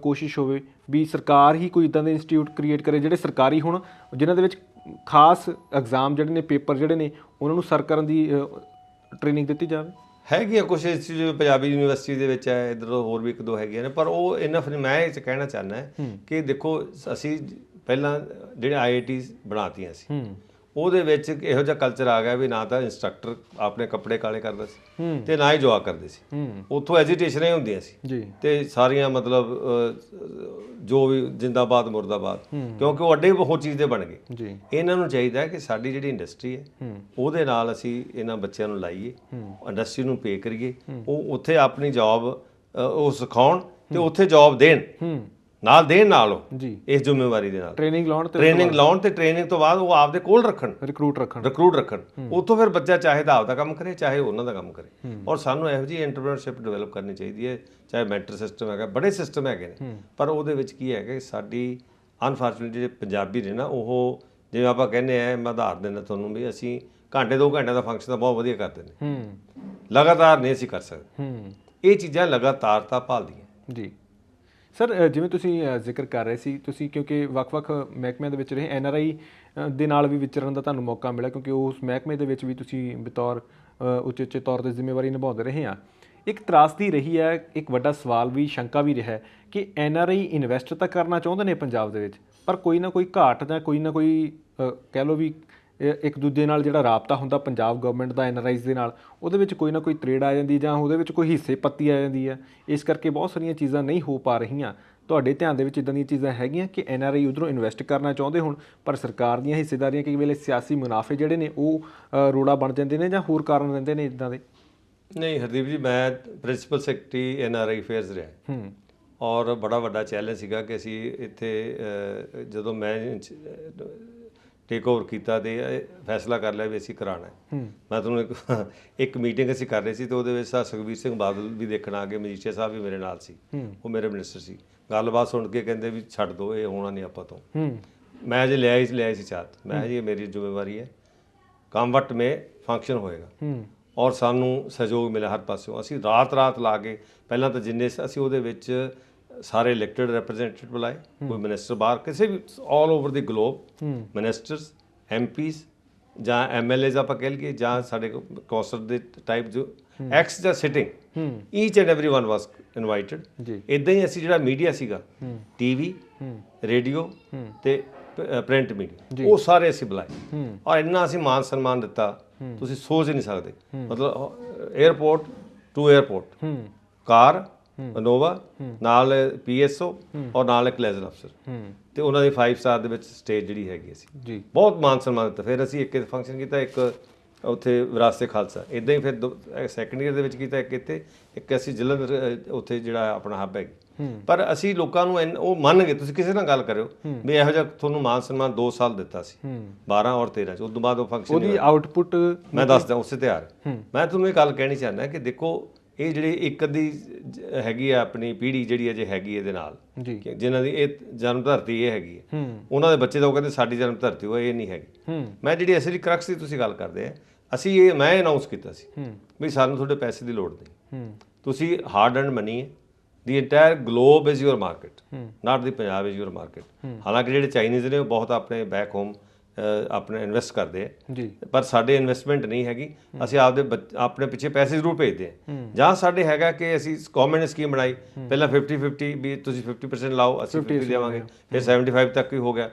ਕੋਸ਼ਿਸ਼ ਹੋਵੇ, ਵੀ ਸਰਕਾਰ ਹੀ ਕੋਈ ਇਦਾਂ ਦੇ ਇੰਸਟੀਚਿਊਟ ਕ੍ਰੀਏਟ ਕਰੇ ਜਿਹੜੇ ਸਰਕਾਰੀ ਹੋਣ, ਜਿਨ੍ਹਾਂ ਦੇ ਵਿੱਚ ਖਾਸ ਐਗਜ਼ਾਮ ਜਿਹੜੇ ਨੇ, ਪੇਪਰ ਜਿਹੜੇ ਨੇ, ਉਹਨਾਂ ਨੂੰ ਸਰ ਕਰਨ ਦੀ ਟ੍ਰੇਨਿੰਗ ਦਿੱਤੀ ਜਾਵੇ? ਹੈਗੀਆਂ ਕੁਛ ਇੰਸਟੀਚਿਊਟ ਪੰਜਾਬੀ ਯੂਨੀਵਰਸਿਟੀ ਦੇ ਵਿੱਚ ਹੈ, ਇੱਧਰ ਹੋਰ ਵੀ 1-2 ਹੈਗੀਆਂ ਨੇ, ਪਰ ਉਹ ਇਨਫ ਨਹੀਂ। ਮੈਂ ਇਹ 'ਚ ਕਹਿਣਾ ਚਾਹੁੰਦਾ ਕਿ ਦੇਖੋ, ਅਸੀਂ ਪਹਿਲਾਂ ਜਿਹੜੇ IITs ਬਣਾਤੀਆਂ ਸੀ, ਉਹਦੇ ਵਿੱਚ ਇਹੋ ਜਿਹਾ ਕਲਚਰ ਆ ਗਿਆ ਵੀ ਨਾ ਤਾਂ ਇੰਸਟ੍ਰਕਟਰ ਆਪਣੇ ਕੱਪੜੇ ਕਾਲੇ ਕਰਦਾ ਸੀ, ਤੇ ਨਾ ਹੀ ਜਵਾਕ ਕਰਦੇ ਸੀ। ਉੱਥੋਂ ਐਜੀਟੇਸ਼ਨਾਂ ਹੀ ਹੁੰਦੀਆਂ ਸੀ, ਤੇ ਸਾਰੀਆਂ ਮਤਲਬ ਜੋ ਵੀ ਜਿੰਦਾਬਾਦ ਮੁਰਦਾਬਾਦ, ਕਿਉਂਕਿ ਉਹ ਅੱਡੇ ਉਹ ਚੀਜ਼ ਦੇ ਬਣ ਗਏ। ਇਹਨਾਂ ਨੂੰ ਚਾਹੀਦਾ ਕਿ ਸਾਡੀ ਜਿਹੜੀ ਇੰਡਸਟਰੀ ਹੈ ਉਹਦੇ ਨਾਲ ਅਸੀਂ ਇਹਨਾਂ ਬੱਚਿਆਂ ਨੂੰ ਲਾਈਏ, ਇੰਡਸਟਰੀ ਨੂੰ ਪੇ ਕਰੀਏ, ਉਹ ਉੱਥੇ ਆਪਣੀ ਜੌਬ ਉਹ ਸਿਖਾਉਣ ਤੇ ਉੱਥੇ ਜੌਬ ਦੇਣ, ਨਾਲ ਦੇਣ ਨਾਲ ਉਹ ਇਸ ਜ਼ਿੰਮੇਵਾਰੀ ਦੇ ਨਾਲ ਟ੍ਰੇਨਿੰਗ ਲਾਉਣ ਤੇ ਟ੍ਰੇਨਿੰਗ ਤੋਂ ਬਾਅਦ ਉਹ ਆਪਦੇ ਕੋਲ ਰੱਖਣ, ਰਿਕਰੂਟ ਰੱਖਣ। ਉੱਥੋਂ ਫਿਰ ਬੱਚਾ ਚਾਹੇ ਤਾਂ ਆਪਦਾ ਕੰਮ ਕਰੇ, ਚਾਹੇ ਉਹਨਾਂ ਦਾ ਕੰਮ ਕਰੇ। ਔਰ ਸਾਨੂੰ ਇਹੋ ਜਿਹੀ ਐਂਟਰਪ੍ਰੀਨਰਸ਼ਿਪ ਡਿਵੈਲਪ ਕਰਨੀ ਚਾਹੀਦੀ ਹੈ। ਚਾਹੇ ਮੈਂਟਰ ਸਿਸਟਮ ਹੈਗਾ, ਬੜੇ ਸਿਸਟਮ ਹੈਗੇ ਨੇ, ਪਰ ਉਹਦੇ ਵਿੱਚ ਕੀ ਹੈਗਾ ਕਿ ਸਾਡੀ ਅਨਫੋਰਚੂਨੇਟਲੀ ਜਿਹੜੇ ਪੰਜਾਬੀ ਨੇ ਨਾ, ਉਹ ਜਿਵੇਂ ਆਪਾਂ ਕਹਿੰਦੇ ਆ, ਮੈਂ ਉਦਾਹਰਨ ਦਿੰਦਾ ਤੁਹਾਨੂੰ ਵੀ, ਅਸੀਂ ਘੰਟੇ 2 ਘੰਟੇ ਦਾ ਫੰਕਸ਼ਨ ਤਾਂ ਬਹੁਤ ਵਧੀਆ ਕਰਦੇ ਨੇ, ਲਗਾਤਾਰ ਨਹੀਂ ਅਸੀਂ ਕਰ ਸਕਦੇ। ਇਹ ਚੀਜ਼ਾਂ ਲਗਾਤਾਰਤਾ ਭਾਲਦੀਆਂ। ਜੀ ਸਰ, ਜਿਵੇਂ ਤੁਸੀਂ ਜ਼ਿਕਰ ਕਰ ਰਹੇ ਸੀ, ਤੁਸੀਂ ਕਿਉਂਕਿ ਵੱਖ-ਵੱਖ ਮਹਿਕਮਿਆਂ ਦੇ ਵਿੱਚ ਰਹੇ, NRI ਦੇ ਨਾਲ ਵੀ ਵਿਚਰਨ ਦਾ ਤੁਹਾਨੂੰ ਮੌਕਾ ਮਿਲਿਆ, ਕਿਉਂਕਿ ਉਸ ਮਹਿਕਮੇ ਦੇ ਵਿੱਚ ਵੀ ਤੁਸੀਂ ਬਤੌਰ ਉੱਚੇ ਤੌਰ 'ਤੇ ਜ਼ਿੰਮੇਵਾਰੀ ਨਿਭਾਉਂਦੇ ਰਹੇ ਆ। ਇੱਕ ਤਰਾਸਦੀ ਰਹੀ ਹੈ, ਇੱਕ ਵੱਡਾ ਸਵਾਲ ਵੀ, ਸ਼ੰਕਾ ਵੀ ਰਿਹਾ ਕਿ NRI ਇਨਵੈਸਟ ਤਾਂ ਕਰਨਾ ਚਾਹੁੰਦੇ ਨੇ ਪੰਜਾਬ ਦੇ ਵਿੱਚ, ਪਰ ਕੋਈ ਨਾ ਕੋਈ ਘਾਟ ਜਾਂ ਕੋਈ ਨਾ ਕੋਈ ਕਹਿ ਲਓ ਵੀ ਇੱਕ ਦੂਜੇ ਨਾਲ ਜਿਹੜਾ ਰਾਬਤਾ ਹੁੰਦਾ ਪੰਜਾਬ ਗਵਰਨਮੈਂਟ ਦਾ NRIs ਦੇ ਨਾਲ, ਉਹਦੇ ਵਿੱਚ ਕੋਈ ਨਾ ਕੋਈ ਤਰੇੜ ਆ ਜਾਂਦੀ, ਜਾਂ ਉਹਦੇ ਵਿੱਚ ਕੋਈ ਹਿੱਸੇ ਪੱਤੀ ਆ ਜਾਂਦੀ ਹੈ। ਇਸ ਕਰਕੇ ਬਹੁਤ ਸਾਰੀਆਂ ਚੀਜ਼ਾਂ ਨਹੀਂ ਹੋ ਪਾ ਰਹੀਆਂ। ਤੁਹਾਡੇ ਧਿਆਨ ਦੇ ਵਿੱਚ ਇੱਦਾਂ ਦੀਆਂ ਚੀਜ਼ਾਂ ਹੈਗੀਆਂ ਕਿ NRI ਉੱਧਰੋਂ ਇਨਵੈਸਟ ਕਰਨਾ ਚਾਹੁੰਦੇ ਹੋਣ, ਪਰ ਸਰਕਾਰ ਦੀਆਂ ਹਿੱਸੇਦਾਰੀਆਂ ਕਈ ਵੇਲੇ ਸਿਆਸੀ ਮੁਨਾਫੇ ਜਿਹੜੇ ਨੇ ਉਹ ਰੋੜਾ ਬਣ ਜਾਂਦੇ ਨੇ, ਜਾਂ ਹੋਰ ਕਾਰਨ ਰਹਿੰਦੇ ਨੇ ਇੱਦਾਂ ਦੇ? ਨਹੀਂ ਹਰਦੀਪ ਜੀ, ਮੈਂ ਪ੍ਰਿੰਸੀਪਲ ਸੈਕਟਰੀ NRI ਅਫੇਅਰਸ ਰਿਹਾ, ਔਰ ਬੜਾ ਵੱਡਾ ਚੈਲੰਜ ਸੀਗਾ ਕਿ ਅਸੀਂ ਇੱਥੇ ਜਦੋਂ ਮੈਂ ਟੇਕ ਓਵਰ ਕੀਤਾ ਤੇ ਫੈਸਲਾ ਕਰ ਲਿਆ ਵੀ ਅਸੀਂ ਕਰਾਉਣਾ ਹੈ। ਮੈਂ ਤੁਹਾਨੂੰ ਇੱਕ ਮੀਟਿੰਗ ਅਸੀਂ ਕਰ ਰਹੇ ਸੀ, ਤੇ ਉਹਦੇ ਵਿੱਚ ਸੁਖਬੀਰ ਸਿੰਘ ਬਾਦਲ ਵੀ ਦੇਖਣ ਆ ਗਏ, ਮਜੀਠੀਆ ਸਾਹਿਬ ਵੀ ਮੇਰੇ ਨਾਲ ਸੀ, ਉਹ ਮੇਰੇ ਮਿਨਿਸਟਰ ਸੀ। ਗੱਲਬਾਤ ਸੁਣ ਕੇ ਕਹਿੰਦੇ ਵੀ ਛੱਡ ਦਿਓ, ਇਹ ਹੋਣਾ ਨਹੀਂ ਆਪਾਂ ਤੋਂ। ਮੈਂ ਜੇ ਲਿਆ ਸੀ ਚਾਰਟ, ਮੈਂ ਜੀ ਮੇਰੀ ਜ਼ਿੰਮੇਵਾਰੀ ਹੈ, ਕੰਮ ਵਟ ਮੇ ਫੰਕਸ਼ਨ ਹੋਏਗਾ, ਔਰ ਸਾਨੂੰ ਸਹਿਯੋਗ ਮਿਲਿਆ ਹਰ ਪਾਸਿਓਂ। ਅਸੀਂ ਰਾਤ ਲਾ ਕੇ ਪਹਿਲਾਂ ਤਾਂ ਜਿੰਨੇ ਅਸੀਂ ਉਹਦੇ ਵਿੱਚ ਸਾਰੇ ਇਲੈਕਟਡ ਰੈਪਰੈਜ਼ੈਂਟੇਟਿਵ ਬੁਲਾਏ, ਕੋਈ ਮਿਨਿਸਟਰ ਬਾਹਰ ਕਿਸੇ ਵੀ ਆਲ ਓਵਰ ਦੀ ਗਲੋਬ, ਮਿਨਿਸਟਰਸ, MPs ਜਾਂ MLAs ਆਪਾਂ ਕਹਿ ਲਈਏ, ਜਾਂ ਸਾਡੇ ਕੌਂਸਲ ਦੇ ਟਾਈਪ ਜੋ ਐਕਸ ਜਾਂ sitting, each and every one was invited. ਇੱਦਾਂ ਹੀ ਅਸੀਂ ਜਿਹੜਾ ਮੀਡੀਆ ਸੀਗਾ, TV, ਰੇਡੀਓ ਤੇ ਪ੍ਰਿੰਟ ਮੀਡੀਆ, ਉਹ ਸਾਰੇ ਅਸੀਂ ਬੁਲਾਏ, ਔਰ ਇੰਨਾ ਅਸੀਂ ਮਾਨ ਸਨਮਾਨ ਦਿੱਤਾ ਤੁਸੀਂ ਸੋਚ ਨਹੀਂ ਸਕਦੇ। ਮਤਲਬ airport to airport, car Innova ਨਾਲ PSO ਔਰ ਨਾਲ ਇੱਕ ਲੈਜ਼ਰ ਅਫਸਰ, ਤੇ ਉਹਨਾਂ ਦੀ 5 ਸਟਾਰ ਦੇ ਵਿੱਚ ਸਟੇਜ ਜਿਹੜੀ ਹੈਗੀ ਸੀ, ਬਹੁਤ ਮਾਨ ਸਨਮਾਨ ਦਿੱਤਾ। ਫਿਰ ਅਸੀਂ ਇੱਕ ਫੰਕਸ਼ਨ ਕੀਤਾ, ਇੱਕ ਉੱਥੇ ਵਿਰਾਸਤ ਖਾਲਸਾ, ਇੱਦਾਂ ਹੀ ਫਿਰ ਸੈਕੰਡ ਈਅਰ ਦੇ ਵਿੱਚ ਕੀਤਾ, ਇੱਕ ਅਸੀਂ ਜਲੰਧਰ ਉੱਥੇ ਜਿਹੜਾ ਆਪਣਾ ਹੱਬ ਹੈਗੀ। ਪਰ ਅਸੀਂ ਲੋਕਾਂ ਨੂੰ ਉਹ ਮੰਨ ਗਏ, ਤੁਸੀਂ ਕਿਸੇ ਨਾਲ ਗੱਲ ਕਰਿਓ ਵੀ ਇਹੋ ਜਿਹਾ ਤੁਹਾਨੂੰ ਮਾਨ ਸਨਮਾਨ 2 ਸਾਲ ਦਿੱਤਾ ਸੀ, 12 ਔਰ 13 ਚ। ਉਸ ਤੋਂ ਬਾਅਦ ਉਹ ਫੰਕਸ਼ਨ ਉਹਦੀ ਆਊਟਪੁੱਟ ਮੈਂ ਦੱਸਦਾ ਉਸੇ ਤੇ ਆ ਰਿਹਾ। ਮੈਂ ਤੁਹਾਨੂੰ ਇਹ ਗੱਲ ਕਹਿਣੀ ਚਾਹੁੰਦਾ ਕਿ ਦੇਖੋ, ਇਹ ਜਿਹੜੀ ਇੱਕ ਅੱਧੀ ਹੈਗੀ ਆ ਆਪਣੀ ਪੀੜ੍ਹੀ ਜਿਹੜੀ ਅਜੇ ਹੈਗੀ ਇਹਦੇ ਨਾਲ, ਜਿਨ੍ਹਾਂ ਦੀ ਇਹ ਜਨਮ ਧਰਤੀ ਇਹ ਹੈਗੀ ਹੈ, ਉਹਨਾਂ ਦੇ ਬੱਚੇ ਤਾਂ ਉਹ ਕਹਿੰਦੇ ਸਾਡੀ ਜਨਮ ਧਰਤੀ ਉਹ ਇਹ ਨਹੀਂ ਹੈਗੀ। ਮੈਂ ਜਿਹੜੀ ਅਸਲੀ ਕਰਕਸ ਦੀ ਤੁਸੀਂ ਗੱਲ ਕਰਦੇ ਆ, ਅਸੀਂ ਮੈਂ ਅਨਾਉਂਸ ਕੀਤਾ ਸੀ ਵੀ ਸਾਨੂੰ ਤੁਹਾਡੇ ਪੈਸੇ ਦੀ ਲੋੜ ਨਹੀਂ, ਤੁਸੀਂ ਹਾਰਡ ਐਂਡ ਮਨੀ ਹੈ, the entire globe is your market, not the Punjab is your market. ਹਾਲਾਂਕਿ ਜਿਹੜੇ ਚਾਈਨੀਜ਼ ਨੇ ਉਹ ਬਹੁਤ ਆਪਣੇ ਬੈਕ ਹੋਮ ਆਪਣੇ ਇਨਵੈਸਟ ਕਰਦੇ ਆ ਜੀ ਪਰ ਸਾਡੇ ਇਨਵੈਸਟਮੈਂਟ ਨਹੀਂ ਹੈਗੀ। ਅਸੀਂ ਆਪਣੇ ਪਿੱਛੇ ਪੈਸੇ ਜ਼ਰੂਰ ਭੇਜਦੇ ਹਾਂ। ਜਾਂ ਸਾਡੇ ਹੈਗਾ ਕਿ ਅਸੀਂ ਗਵਰਨਮੈਂਟ ਨੇ ਸਕੀਮ ਬਣਾਈ, ਪਹਿਲਾਂ 50-50 ਵੀ ਤੁਸੀਂ 50% ਲਾਓ, ਅਸੀਂ 50 ਦੇਵਾਂਗੇ, ਫਿਰ 75 ਤੱਕ ਹੀ ਹੋ ਗਿਆ,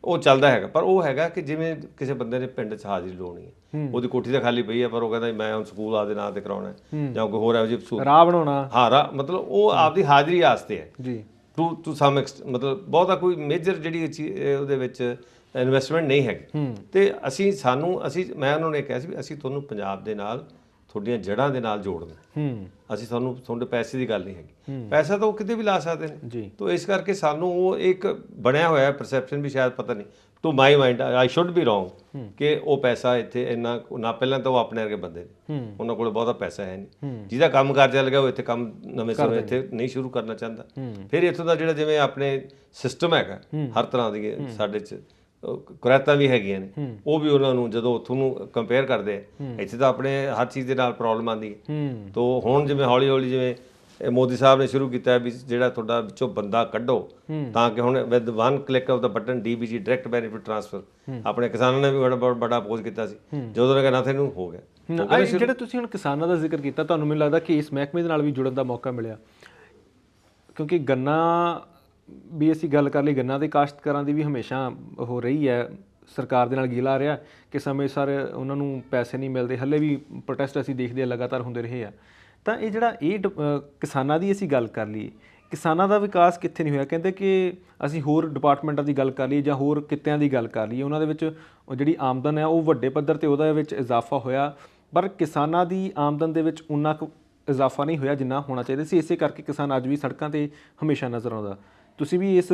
ਉਹ ਚੱਲਦਾ ਹੈਗਾ। ਪਰ ਉਹ ਹੈਗਾ ਕਿ ਜਿਵੇਂ ਕਿਸੇ ਬੰਦੇ ਨੇ ਪਿੰਡ 'ਚ ਹਾਜ਼ਰੀ ਲਾਉਣੀ ਹੈ, ਉਹਦੀ ਕੋਠੀ ਤਾਂ ਖਾਲੀ ਪਈ ਹੈ ਪਰ ਉਹ ਕਹਿੰਦਾ ਮੈਂ ਹੁਣ ਸਕੂਲ ਆਪਦੇ ਨਾਂ ਤੇ ਕਰਾਉਣਾ ਜਾਂ ਕੋਈ ਹੋਰ ਇਹੋ ਜਿਹੀ ਰਾਹ ਬਣਾਉਣਾ, ਹਾਂ ਮਤਲਬ ਉਹ ਆਪਦੀ ਹਾਜ਼ਰੀ ਵਾਸਤੇ ਹੈ ਜੀ ਟੂ ਸਮ ਮਤਲਬ ਬਹੁਤਾ ਕੋਈ ਮੇਜਰ ਜਿਹੜੀ ਉਹਦੇ ਵਿੱਚ ਇਨਵੈਸਟਮੈਂਟ ਨਹੀਂ ਹੈਗੀ। ਤੇ ਮੈਂ ਉਹਨਾਂ ਨੇ ਕਿਹਾ ਸੀ ਵੀ ਅਸੀਂ ਤੁਹਾਨੂੰ ਪੰਜਾਬ ਦੇ ਨਾਲ ਤੁਹਾਡੀਆਂ ਜੜ੍ਹਾਂ ਦੇ ਨਾਲ ਜੋੜਨਾ, ਅਸੀਂ ਤੁਹਾਡੇ ਪੈਸੇ ਦੀ ਗੱਲ ਨਹੀਂ ਹੈਗੀ, ਪੈਸਾ ਤਾਂ ਉਹ ਕਿਤੇ ਵੀ ਲਾ ਸਕਦੇ ਨੇ। ਤਾਂ ਇਸ ਕਰਕੇ ਸਾਨੂੰ ਉਹ ਇੱਕ ਬਣਿਆ ਹੋਇਆ ਪਰਸੈਪਸ਼ਨ ਵੀ ਸ਼ਾਇਦ ਪਤਾ ਨਹੀਂ to my mind I should be wrong ਕਿ ਉਹ ਪੈਸਾ ਇੱਥੇ ਇੰਨਾ ਨਾ, ਪਹਿਲਾਂ ਤਾਂ ਉਹ ਆਪਣੇ ਵਰਗੇ ਬੰਦੇ ਨੇ, ਉਹਨਾਂ ਕੋਲ ਬਹੁਤਾ ਪੈਸਾ ਹੈ ਨਹੀਂ, ਜਿਹਦਾ ਕੰਮ ਕਾਰ ਚੱਲ ਗਿਆ ਉਹ ਇੱਥੇ ਕੰਮ ਨਵੇਂ ਸਮੇਂ ਇੱਥੇ ਨਹੀਂ ਸ਼ੁਰੂ ਕਰਨਾ ਚਾਹੁੰਦਾ। ਫਿਰ ਇੱਥੋਂ ਦਾ ਜਿਹੜਾ ਜਿਵੇਂ ਆਪਣੇ ਸਿਸਟਮ ਹੈਗਾ ਹਰ ਤਰ੍ਹਾਂ ਦੀ ਸਾਡੇ 'ਚ ਕੁਰੈਤਾਂ ਵੀ ਹੈਗੀਆਂ ਨੇ, ਉਹ ਵੀ ਉਹਨਾਂ ਨੂੰ ਜਦੋਂ ਉੱਥੋਂ ਨੂੰ ਕੰਪੇਅਰ ਕਰਦੇ ਆ, ਇੱਥੇ ਤਾਂ ਆਪਣੇ ਹਰ ਚੀਜ਼ ਦੇ ਨਾਲ ਪ੍ਰੋਬਲਮ ਆਉਂਦੀ ਹੈ। ਤਾਂ ਹੁਣ ਜਿਵੇਂ ਹੌਲੀ ਹੌਲੀ ਜਿਵੇਂ ਮੋਦੀ ਸਾਹਿਬ ਨੇ ਸ਼ੁਰੂ ਕੀਤਾ ਵੀ ਜਿਹੜਾ ਤੁਹਾਡਾ ਵਿੱਚੋਂ ਬੰਦਾ ਕੱਢੋ ਤਾਂ ਕਿ ਹੁਣ with one click of the button DBG direct benefit transfer ਆਪਣੇ ਕਿਸਾਨਾਂ ਨੇ ਵੀ ਬੜਾ ਅਪੋਜ਼ ਕੀਤਾ ਸੀ, ਜਦੋਂ ਨੇ ਕਹਿੰਦਾ ਨੂੰ ਹੋ ਗਿਆ। ਜਿਹੜੇ ਤੁਸੀਂ ਹੁਣ ਕਿਸਾਨਾਂ ਦਾ ਜ਼ਿਕਰ ਕੀਤਾ, ਤੁਹਾਨੂੰ ਮੈਨੂੰ ਲੱਗਦਾ ਕਿ ਇਸ ਮਹਿਕਮੇ ਦੇ ਨਾਲ ਵੀ ਜੁੜਨ ਦਾ ਮੌਕਾ ਮਿਲਿਆ, ਕਿਉਂਕਿ ਗੰਨਾ ਵੀ ਅਸੀਂ ਗੱਲ ਕਰ ਲਈ, ਗੰਨਾ ਦੇ ਕਾਸ਼ਤਕਾਰਾਂ ਦੀ ਵੀ ਹਮੇਸ਼ਾ ਹੋ ਰਹੀ ਹੈ, ਸਰਕਾਰ ਦੇ ਨਾਲ ਗੀਲਾ ਆ ਰਿਹਾ ਕਿ ਸਮੇਂ ਸਿਰ ਉਹਨਾਂ ਨੂੰ ਪੈਸੇ ਨਹੀਂ ਮਿਲਦੇ, ਹੱਲੇ ਵੀ ਪ੍ਰੋਟੈਸਟ ਅਸੀਂ ਦੇਖਦੇ ਹਾਂ ਲਗਾਤਾਰ ਹੁੰਦੇ ਰਹੇ ਆ। ਤਾਂ ਇਹ ਜਿਹੜਾ ਕਿਸਾਨਾਂ ਦੀ ਅਸੀਂ ਗੱਲ ਕਰ ਲਈ, ਕਿਸਾਨਾਂ ਦਾ ਵਿਕਾਸ ਕਿੱਥੇ ਨਹੀਂ ਹੋਇਆ। ਕਹਿੰਦੇ ਕਿ ਅਸੀਂ ਹੋਰ ਡਿਪਾਰਟਮੈਂਟਾਂ ਦੀ ਗੱਲ ਕਰ ਲਈਏ ਜਾਂ ਹੋਰ ਕਿੱਤਿਆਂ ਦੀ ਗੱਲ ਕਰ ਲਈਏ, ਉਹਨਾਂ ਦੇ ਵਿੱਚ ਜਿਹੜੀ ਆਮਦਨ ਹੈ ਉਹ ਵੱਡੇ ਪੱਧਰ 'ਤੇ ਉਹਦੇ ਵਿੱਚ ਇਜ਼ਾਫਾ ਹੋਇਆ, ਪਰ ਕਿਸਾਨਾਂ ਦੀ ਆਮਦਨ ਦੇ ਵਿੱਚ ਉਨਾ ਕੁ ਇਜ਼ਾਫਾ ਨਹੀਂ ਹੋਇਆ ਜਿੰਨਾ ਹੋਣਾ ਚਾਹੀਦਾ ਸੀ। ਇਸੇ ਕਰਕੇ ਕਿਸਾਨ ਅੱਜ ਵੀ ਸੜਕਾਂ 'ਤੇ ਹਮੇਸ਼ਾ ਨਜ਼ਰ ਆਉਂਦਾ। ਤੁਸੀਂ ਵੀ ਇਸ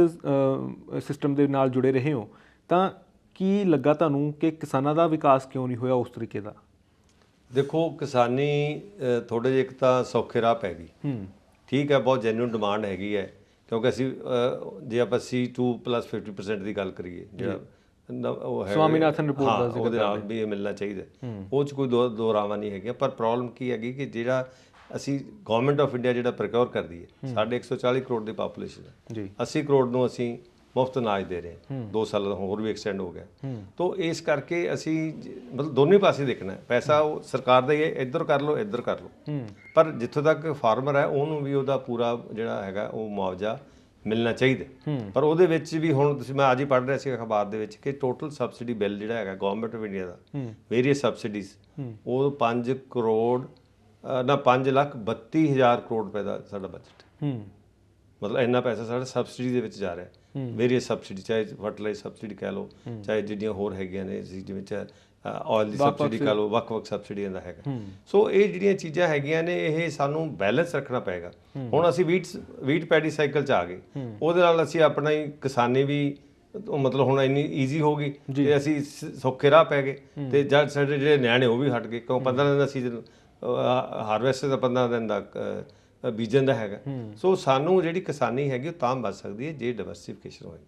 ਸਿਸਟਮ ਦੇ ਨਾਲ ਜੁੜੇ ਰਹੇ ਹੋ, ਤਾਂ ਕੀ ਲੱਗਾ ਤੁਹਾਨੂੰ ਕਿ ਕਿਸਾਨਾਂ ਦਾ ਵਿਕਾਸ ਕਿਉਂ ਨਹੀਂ ਹੋਇਆ ਉਸ ਤਰੀਕੇ ਦਾ? ਦੇਖੋ, ਕਿਸਾਨੀ ਥੋੜ੍ਹੇ ਜਿਹੇ ਇੱਕ ਤਾਂ ਸੌਖੇ ਰਾਹ ਪੈ ਗਈ, ਠੀਕ ਹੈ, ਬਹੁਤ ਜੈਨੂਇਨ ਡਿਮਾਂਡ ਹੈਗੀ ਹੈ, ਕਿਉਂਕਿ ਅਸੀਂ ਜੇ ਆਪਾਂ C2+50% ਦੀ ਗੱਲ ਕਰੀਏ, ਜਿਹੜਾ ਉਹ ਹੈ ਸਵਾਮੀਨਾਥਨ ਰਿਪੋਰਟ ਦਾ ਉਹਦੇ ਨਾਲ ਵੀ ਇਹ ਮਿਲਣਾ ਚਾਹੀਦਾ, ਉਹ 'ਚ ਕੋਈ ਦੋ ਰਾਵਾਂ ਨਹੀਂ ਹੈਗੀਆਂ। ਪਰ ਪ੍ਰੋਬਲਮ ਕੀ ਹੈਗੀ ਕਿ ਜਿਹੜਾ ਅਸੀਂ ਗਵਰਨਮੈਂਟ ਆਫ ਇੰਡੀਆ ਜਿਹੜਾ ਪ੍ਰੋਕਿਓਰ ਕਰਦੀ ਹੈ, ਸਾਡੇ 140 ਕਰੋੜ ਦੀ ਪਾਪੂਲੇਸ਼ਨ ਹੈ, 80 ਕਰੋੜ ਨੂੰ ਅਸੀਂ ਮੁਫਤ ਅਨਾਜ ਦੇ ਰਹੇ ਹਾਂ, 2 ਸਾਲਾਂ ਦਾ ਹੋਰ ਵੀ ਐਕਸਟੈਂਡ ਹੋ ਗਿਆ। ਤਾਂ ਇਸ ਕਰਕੇ ਅਸੀਂ ਮਤਲਬ ਦੋਨੇ ਪਾਸੇ ਦੇਖਣਾ, ਪੈਸਾ ਉਹ ਸਰਕਾਰ ਦਾ ਹੀ ਹੈ, ਇੱਧਰ ਕਰ ਲਓ ਇੱਧਰ ਕਰ ਲਓ, ਪਰ ਜਿੱਥੋਂ ਤੱਕ ਫਾਰਮਰ ਹੈ ਉਹਨੂੰ ਵੀ ਉਹਦਾ ਪੂਰਾ ਜਿਹੜਾ ਹੈਗਾ ਉਹ ਮੁਆਵਜ਼ਾ ਮਿਲਣਾ ਚਾਹੀਦਾ। ਪਰ ਉਹਦੇ ਵਿੱਚ ਵੀ ਹੁਣ ਮੈਂ ਅੱਜ ਹੀ ਪੜ੍ਹ ਰਿਹਾ ਸੀ ਅਖਬਾਰ ਦੇ ਵਿੱਚ ਕਿ ਟੋਟਲ ਸਬਸਿਡੀ ਬਿੱਲ ਜਿਹੜਾ ਹੈਗਾ government of India the, various subsidies, ਉਹ 5,32,000 ਕਰੋੜ ਰੁਪਏ ਦਾ ਸਾਡਾ ਬਜਟ, ਮਤਲਬ ਇੰਨਾ ਪੈਸਾ ਸਾਡਾ ਸਬਸਿਡੀ ਦੇ ਵਿੱਚ ਜਾ ਰਿਹਾ, ਵੇਰੀਅਸ ਸਬਸਿਡੀ, ਚਾਹੇ ਫਰਟੀਲਾਈਜ਼ਰ ਸਬਸਿਡੀ ਕਹਿ ਲਓ, ਚਾਹੇ ਜਿਹੜੀਆਂ ਹੋਰ ਹੈਗੀਆਂ ਨੇ ਜਿਵੇਂ ਆਇਲ ਦੀ ਸਬਸਿਡੀ ਕਹਿ ਲਓ, ਵੱਖ-ਵੱਖ ਸਬਸਿਡੀਆਂ ਦਾ ਹੈਗਾ। ਸੋ ਇਹ ਜਿਹੜੀਆਂ ਚੀਜ਼ਾਂ ਹੈਗੀਆਂ ਨੇ ਇਹ ਸਾਨੂੰ ਬੈਲੈਂਸ ਰੱਖਣਾ ਪਏਗਾ। ਹੁਣ ਅਸੀਂ ਵੀਟ ਪੈਡੀ ਸਾਈਕਲ 'ਚ ਆ ਗਏ, ਉਹਦੇ ਨਾਲ ਅਸੀਂ ਆਪਣਾ ਹੀ ਕਿਸਾਨੀ ਵੀ ਮਤਲਬ ਹੁਣ ਇੰਨੀ ਈਜ਼ੀ ਹੋ ਗਈ ਤੇ ਅਸੀਂ ਸੌਖੇ ਰਾਹ ਪੈ ਗਏ, ਤੇ ਜਦ ਸਾਡੇ ਜਿਹੜੇ ਨਿਆਣੇ ਉਹ ਵੀ ਹਟ ਗਏ, ਕਿਉਂ 15 ਦਿਨ ਦਾ ਸੀਜ਼ਨ ਹਾਰਵੈਸਟ ਦਾ 15 ਦਿਨ ਦਾ ਬੀਜਣ ਦਾ ਹੈਗਾ। ਸੋ ਸਾਨੂੰ ਜਿਹੜੀ ਕਿਸਾਨੀ ਹੈਗੀ ਉਹ ਤਾਂ ਬਚ ਸਕਦੀ ਹੈ ਜੇ ਡਿਵਰਸੀਫਿਕੇਸ਼ਨ ਹੋਏ।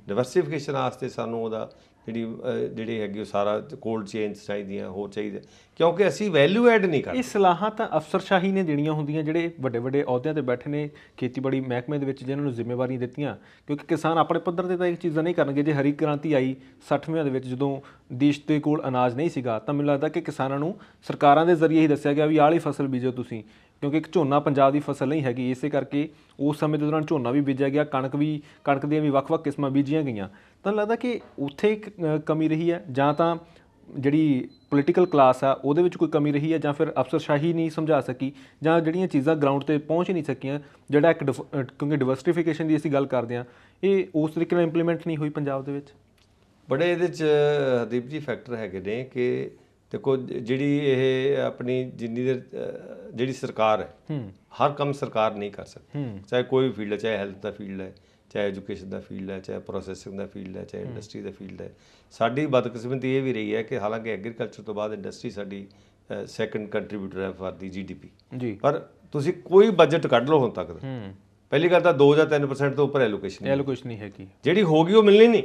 ਡਿਵਰਸੀਫਿਕੇਸ਼ਨ ਵਾਸਤੇ ਸਾਨੂੰ ਉਹਦਾ ਜਿਹੜੀ ਹੈਗੀ ਉਹ ਸਾਰਾ ਕੋਲਡ ਚੇਨਸ ਚਾਹੀਦੀਆਂ, ਹੋਰ ਚਾਹੀਦਾ, ਕਿਉਂਕਿ ਅਸੀਂ ਵੈਲਿਊ ਐਡ ਨਹੀਂ ਕਰਦੇ। ਇਹ ਸਲਾਹਾਂ ਤਾਂ ਅਫਸਰਸ਼ਾਹੀ ਨੇ ਦੇਣੀਆਂ ਹੁੰਦੀਆਂ, ਜਿਹੜੇ ਵੱਡੇ ਵੱਡੇ ਅਹੁਦਿਆਂ ਤੇ ਬੈਠੇ ਨੇ ਖੇਤੀਬਾੜੀ ਮਹਿਕਮੇ ਦੇ ਵਿੱਚ, ਜਿਹਨਾਂ ਨੂੰ ਜ਼ਿੰਮੇਵਾਰੀਆਂ ਦਿੱਤੀਆਂ, ਕਿਉਂਕਿ ਕਿਸਾਨ ਆਪਣੇ ਪੱਧਰ ਤੇ ਤਾਂ ਇਹ ਚੀਜ਼ਾਂ ਨਹੀਂ ਕਰਨਗੇ। ਜੇ ਹਰੀ ਕ੍ਰਾਂਤੀ ਆਈ 60ਵਿਆਂ ਦੇ ਵਿੱਚ, ਜਦੋਂ ਦੇਸ਼ ਦੇ ਕੋਲ ਅਨਾਜ ਨਹੀਂ ਸੀਗਾ, ਤਾਂ ਮੈਨੂੰ ਲੱਗਦਾ ਕਿ ਕਿਸਾਨਾਂ ਨੂੰ ਸਰਕਾਰਾਂ ਦੇ ਜ਼ਰੀਏ ਹੀ ਦੱਸਿਆ ਗਿਆ ਵੀ ਆਹ ਵਾਲੀ ਫਸਲ ਬੀਜੋ ਤੁਸੀਂ, ਕਿਉਂਕਿ ਇੱਕ ਝੋਨਾ ਪੰਜਾਬ ਦੀ ਫਸਲ ਨਹੀਂ ਹੈਗੀ, ਇਸੇ ਕਰਕੇ ਉਸ ਸਮੇਂ ਦੇ ਦੌਰਾਨ ਝੋਨਾ ਵੀ ਬੀਜਿਆ ਗਿਆ, ਕਣਕ ਦੀਆਂ ਵੀ ਵੱਖ-ਵੱਖ ਕਿਸਮਾਂ ਬੀਜੀਆਂ ਗਈਆਂ। ਤਾਂ ਲੱਗਦਾ ਕਿ ਉੱਥੇ ਇੱਕ ਕਮੀ ਰਹੀ ਹੈ, ਜਾਂ ਤਾਂ ਜਿਹੜੀ ਪੋਲੀਟੀਕਲ ਕਲਾਸ ਆ ਉਹਦੇ ਵਿੱਚ ਕੋਈ ਕਮੀ ਰਹੀ ਹੈ, ਜਾਂ ਫਿਰ ਅਫਸਰਸ਼ਾਹੀ ਨਹੀਂ ਸਮਝਾ ਸਕੀ, ਜਾਂ ਜਿਹੜੀਆਂ ਚੀਜ਼ਾਂ ਗਰਾਊਂਡ ਤੇ ਪਹੁੰਚ ਹੀ ਨਹੀਂ ਸਕੀਆਂ, ਜਿਹੜਾ ਇੱਕ ਕਿਉਂਕਿ ਡਿਵਰਸਿਫਿਕੇਸ਼ਨ ਦੀ ਅਸੀਂ ਗੱਲ ਕਰਦੇ ਹਾਂ, ਇਹ ਉਸ ਤਰੀਕੇ ਨਾਲ ਇੰਪਲੀਮੈਂਟ ਨਹੀਂ ਹੋਈ ਪੰਜਾਬ ਦੇ ਵਿੱਚ। ਬੜੇ ਇਹਦੇ 'ਚ ਹਰਦੀਪ ਜੀ ਫੈਕਟਰ ਹੈਗੇ ਨੇ ਕਿ ਦੇਖੋ, ਜਿਹੜੀ ਇਹ ਆਪਣੀ ਜਿੰਨੀ ਦੇਰ ਜਿਹੜੀ ਸਰਕਾਰ ਹੈ, ਹਰ ਕੰਮ ਸਰਕਾਰ ਨਹੀਂ ਕਰ ਸਕਦੀ, ਚਾਹੇ ਕੋਈ ਵੀ ਫੀਲਡ ਹੈ, ਚਾਹੇ ਹੈਲਥ ਦਾ ਫੀਲਡ ਹੈ, ਚਾਹੇ ਐਜੂਕੇਸ਼ਨ ਦਾ ਫੀਲਡ ਹੈ, ਚਾਹੇ ਪ੍ਰੋਸੈਸਿੰਗ ਦਾ ਫੀਲਡ ਹੈ, ਚਾਹੇ ਇੰਡਸਟਰੀ ਦਾ ਫੀਲਡ ਹੈ। ਸਾਡੀ ਬਦਕਿਸਮਤੀ ਇਹ ਵੀ ਰਹੀ ਹੈ ਕਿ ਹਾਲਾਂਕਿ ਐਗਰੀਕਲਚਰ ਤੋਂ ਬਾਅਦ ਇੰਡਸਟਰੀ ਸਾਡੀ ਸੈਕੰਡ ਕੰਟਰੀਬਿਊਟਰ ਹੈ ਫਾਰ ਦੀ GDP, ਪਰ ਤੁਸੀਂ ਕੋਈ ਬਜਟ ਕੱਢ ਲਓ ਹੁਣ ਤੱਕ ਦਾ, ਪਹਿਲੀ ਗੱਲ ਤਾਂ 2 ਜਾਂ 3% ਤੋਂ ਉੱਪਰ ਐਲੋਕੇਸ਼ਨ ਨਹੀਂ ਹੈਗੀ, ਜਿਹੜੀ ਹੋ ਗਈ ਉਹ ਮਿਲਣੀ ਨਹੀਂ।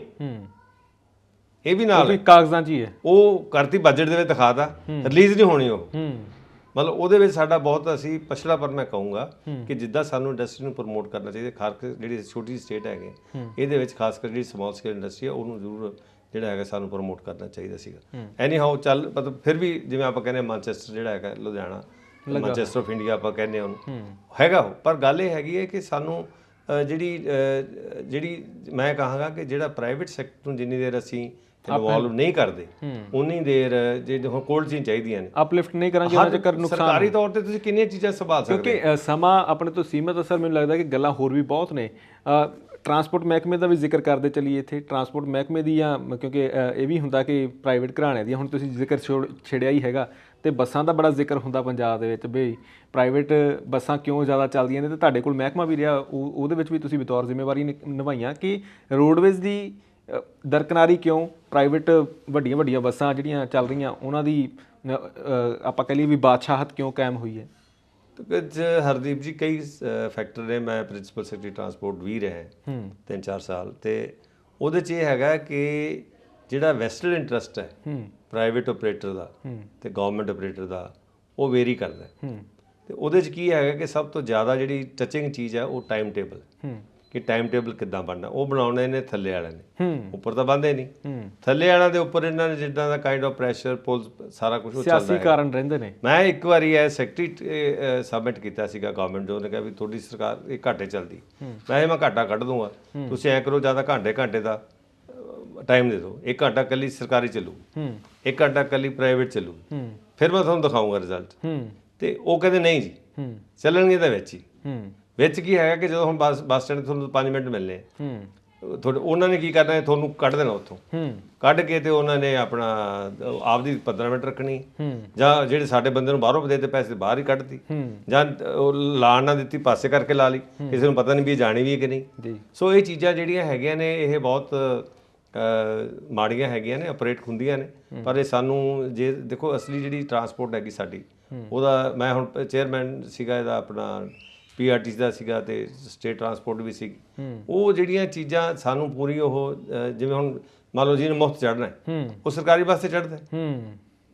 ਇਹ ਵੀ ਨਾਲ ਕਾਗਜ਼ਾਂ 'ਚ ਹੀ ਹੈ, ਉਹ ਕਰਤੀ ਬਜਟ ਦੇ ਵਿੱਚ ਦਿਖਾਤਾ, ਰਿਲੀਜ਼ ਨਹੀਂ ਹੋਣੀ ਉਹ, ਮਤਲਬ ਉਹਦੇ ਵਿੱਚ ਸਾਡਾ ਬਹੁਤ ਅਸੀਂ ਪਛੜਾ, ਪਰ ਮੈਂ ਕਹੂੰਗਾ ਕਿ ਜਿੱਦਾਂ ਸਾਨੂੰ ਇੰਡਸਟਰੀ ਨੂੰ ਪ੍ਰਮੋਟ ਕਰਨਾ ਚਾਹੀਦਾ, ਖਾਸ ਕਰ ਜਿਹੜੀ ਛੋਟੀ ਜਿਹੀ ਸਟੇਟ ਹੈਗੇ ਇਹਦੇ ਵਿੱਚ, ਖਾਸ ਕਰ ਜਿਹੜੀ ਸਮਾਲ ਸਕੇਲ ਇੰਡਸਟਰੀ ਹੈ ਉਹਨੂੰ ਜ਼ਰੂਰ ਜਿਹੜਾ ਹੈਗਾ ਸਾਨੂੰ ਪ੍ਰਮੋਟ ਕਰਨਾ ਚਾਹੀਦਾ ਸੀਗਾ। ਐਨੀ ਹਾਓ ਚੱਲ ਮਤਲਬ ਫਿਰ ਵੀ ਜਿਵੇਂ ਆਪਾਂ ਕਹਿੰਦੇ ਮਾਨਚੈਸਟਰ ਜਿਹੜਾ ਹੈਗਾ ਲੁਧਿਆਣਾ ਮਾਨਚੈਸਟਰ ਆਫ ਇੰਡੀਆ ਆਪਾਂ ਕਹਿੰਦੇ ਉਹਨੂੰ ਹੈਗਾ ਉਹ, ਪਰ ਗੱਲ ਇਹ ਹੈਗੀ ਹੈ ਕਿ ਸਾਨੂੰ ਜਿਹੜੀ ਮੈਂ ਕਹਾਂਗਾ ਕਿ ਜਿਹੜਾ ਪ੍ਰਾਈਵੇਟ ਸੈਕਟਰ ਨੂੰ ਜਿੰਨੀ ਦੇਰ ਅਸੀਂ ਇਨਵੋਲਵ ਨਹੀਂ ਕਰਦੇ ਉਨੀ ਦੇਰ ਜੇ ਹੁਣ ਕੋਲਡ ਚੇਨ ਚਾਹੀਦੀਆਂ ਨੇ, ਅਪਲਿਫਟ ਨਹੀਂ ਕਰਾਂਗੇ ਉਹਨਾਂ ਚੱਕਰ ਨੁਕਸਾਨ। ਸਰਕਾਰੀ ਤੌਰ ਤੇ ਤੁਸੀਂ ਕਿੰਨੀਆਂ ਚੀਜ਼ਾਂ ਸੰਭਾਲ ਸਕਦੇ ਕਿਉਂਕਿ ਸਮਾਂ ਆਪਣੇ ਤੋਂ ਸੀਮਤ ਹੈ ਸਰ। ਮੈਨੂੰ ਲੱਗਦਾ ਕਿ ਗੱਲਾਂ ਹੋਰ ਵੀ ਬਹੁਤ ਨੇ। ਟਰਾਂਸਪੋਰਟ ਮਹਿਕਮੇ ਦਾ ਵੀ ਜ਼ਿਕਰ ਕਰਦੇ ਚੱਲੀਏ ਇੱਥੇ। ਟਰਾਂਸਪੋਰਟ ਮਹਿਕਮੇ ਦੀਆਂ ਕਿਉਂਕਿ ਇਹ ਵੀ ਹੁੰਦਾ ਕਿ ਪ੍ਰਾਈਵੇਟ ਘਰਾਣਿਆਂ ਦੀਆਂ, ਹੁਣ ਤੁਸੀਂ ਜ਼ਿਕਰ ਛੇੜਿਆ ਹੀ ਹੈਗਾ, ਤੇ ਬੱਸਾਂ ਦਾ ਬੜਾ ਜ਼ਿਕਰ ਹੁੰਦਾ ਪੰਜਾਬ ਦੇ ਵਿੱਚ ਵੀ ਪ੍ਰਾਈਵੇਟ ਬੱਸਾਂ ਕਿਉਂ ਜ਼ਿਆਦਾ ਚੱਲਦੀਆਂ ਨੇ, ਤੇ ਤੁਹਾਡੇ ਕੋਲ ਮਹਿਕਮਾ ਵੀ ਰਿਹਾ, ਉਹਦੇ ਵਿੱਚ ਵੀ ਤੁਸੀਂ ਬਤੌਰ ਜ਼ਿੰਮੇਵਾਰੀ ਨਿਭਾਈਆਂ ਕਿ ਰੋਡਵੇਜ਼ ਦੀ ਦਰਕਨਾਰੀ ਕਿਉਂ, ਪ੍ਰਾਈਵੇਟ ਵੱਡੀਆਂ ਬੱਸਾਂ ਜਿਹੜੀਆਂ ਚੱਲ ਰਹੀਆਂ ਉਹਨਾਂ ਦੀ ਆਪਾਂ ਕਹਿ ਲਈਏ ਵੀ ਬਾਦਸ਼ਾਹਤ ਕਿਉਂ ਕਾਇਮ ਹੋਈ ਹੈ? ਹਰਦੀਪ ਜੀ ਕਈ ਫੈਕਟਰ ਨੇ। ਮੈਂ ਪ੍ਰਿੰਸੀਪਲ ਸੈਕਟਰੀ ਟਰਾਂਸਪੋਰਟ ਵੀ ਰਿਹਾ 3-4 ਸਾਲ, ਤੇ ਉਹਦੇ 'ਚ ਇਹ ਹੈਗਾ ਕਿ ਜਿਹੜਾ ਵੈਸਟਡ ਇੰਟਰਸਟ ਹੈ ਪ੍ਰਾਈਵੇਟ ਆਪਰੇਟਰ ਦਾ ਤੇ ਗਵਰਨਮੈਂਟ ਆਪਰੇਟਰ ਦਾ, ਉਹ ਵੇਰੀ ਕਰਦਾ। ਤੇ ਉਹਦੇ 'ਚ ਕੀ ਹੈਗਾ ਕਿ ਸਭ ਤੋਂ ਜ਼ਿਆਦਾ ਜਿਹੜੀ ਟੱਚਿੰਗ ਚੀਜ਼ ਹੈ ਉਹ ਟਾਈਮ ਟੇਬਲ, ਕਿ ਟਾਈਮ ਟੇਬਲ ਕਿੱਦਾਂ ਬਣਨਾ, ਉਹ ਬਣਾਉਣੇ ਨੇ ਥੱਲੇ ਵਾਲਿਆਂ ਨੇ, ਉੱਪਰ ਤਾਂ ਬੰਦੇ ਨਹੀਂ। ਥੱਲੇ ਵਾਲਿਆਂ ਦੇ ਉੱਪਰ ਇਹਨਾਂ ਨੇ ਜਿੱਦਾਂ ਦਾ ਕਾਈਂਡ ਆਫ ਪ੍ਰੈਸ਼ਰ ਪੁੱਲ ਸਾਰਾ ਕੁਝ ਚੱਲਦਾ ਹੈ, ਸਿਆਸੀ ਕਾਰਨ ਰਹਿੰਦੇ ਨੇ। ਮੈਂ ਇੱਕ ਵਾਰੀ ਇਹ ਸੈਕਟਰੀ ਸਬਮਿਟ ਕੀਤਾ ਸੀਗਾ ਗਵਰਨਮੈਂਟ ਜੋ ਉਹਨੇ ਕਿਹਾ ਵੀ ਤੁਹਾਡੀ ਸਰਕਾਰ ਇਹ ਘਾਟੇ ਚੱਲਦੀ, ਮੈਂ ਘਾਟਾ ਕੱਢ ਦੂੰਗਾ, ਤੁਸੀਂ ਐਂ ਕਰੋ ਜ਼ਿਆਦਾ ਘੰਟੇ ਦਾ ਟਾਈਮ ਦੇ ਦਿਓ, 1 ਘੰਟਾ ਇਕੱਲੀ ਸਰਕਾਰੀ ਚੱਲੂ, 1 ਘੰਟਾ ਇਕੱਲੀ ਪ੍ਰਾਈਵੇਟ ਚੱਲੂ, ਫਿਰ ਮੈਂ ਤੁਹਾਨੂੰ ਦਿਖਾਊਂਗਾ ਰਿਜ਼ਲਟ। ਤੇ ਉਹ ਕਹਿੰਦੇ ਨਹੀਂ ਜੀ ਚੱਲਣਗੇ ਤਾਂ ਵਿੱਚ ਹੀ। ਵਿੱਚ ਕੀ ਹੈਗਾ ਕਿ ਜਦੋਂ ਹੁਣ ਬੱਸ ਸਟੈਂਡ ਤੁਹਾਨੂੰ 5 ਮਿੰਟ ਮਿਲਨੇ ਤੁਹਾਡੇ, ਉਹਨਾਂ ਨੇ ਕੀ ਕਰਨਾ ਹੈ, ਤੁਹਾਨੂੰ ਕੱਢ ਦੇਣਾ ਉੱਥੋਂ, ਕੱਢ ਕੇ ਤੇ ਉਹਨਾਂ ਨੇ ਆਪਣਾ ਆਪਦੀ 15 ਮਿੰਟ ਰੱਖਣੀ, ਜਾਂ ਜਿਹੜੇ ਸਾਡੇ ਬੰਦੇ ਨੂੰ ਬਾਹਰੋਂ ਦੇ ਤੇ ਪੈਸੇ ਬਾਹਰ ਹੀ ਕੱਢਤੀ, ਜਾਂ ਉਹ ਲਾਣ ਨਾ ਦਿੱਤੀ, ਪਾਸੇ ਕਰਕੇ ਲਾ ਲਈ, ਕਿਸੇ ਨੂੰ ਪਤਾ ਨਹੀਂ ਵੀ ਇਹ ਜਾਣੀ ਵੀ ਹੈ ਕਿ ਨਹੀਂ। ਸੋ ਇਹ ਚੀਜ਼ਾਂ ਜਿਹੜੀਆਂ ਹੈਗੀਆਂ ਨੇ ਇਹ ਬਹੁਤ ਮਾੜੀਆਂ ਹੈਗੀਆਂ ਨੇ, ਆਪਰੇਟ ਹੁੰਦੀਆਂ ਨੇ। ਪਰ ਇਹ ਸਾਨੂੰ ਜੇ ਦੇਖੋ ਅਸਲੀ ਜਿਹੜੀ ਟਰਾਂਸਪੋਰਟ ਹੈਗੀ ਸਾਡੀ, ਉਹਦਾ ਮੈਂ ਹੁਣ ਚੇਅਰਮੈਨ ਸੀਗਾ ਇਹਦਾ ਆਪਣਾ PRTC ਦਾ ਸੀਗਾ, ਤੇ ਸਟੇਟ ਟਰਾਂਸਪੋਰਟ ਵੀ ਸੀ। ਉਹ ਜਿਹੜੀਆਂ ਚੀਜ਼ਾਂ ਸਾਨੂੰ ਪੂਰੀ ਉਹ ਜਿਵੇਂ ਹੁਣ ਮੰਨ ਲਓ ਜਿਹਨੇ ਮੁਫਤ ਚੜ੍ਹਨਾ ਉਹ ਸਰਕਾਰੀ ਬੱਸ ਤੇ ਚੜ੍ਹਦਾ,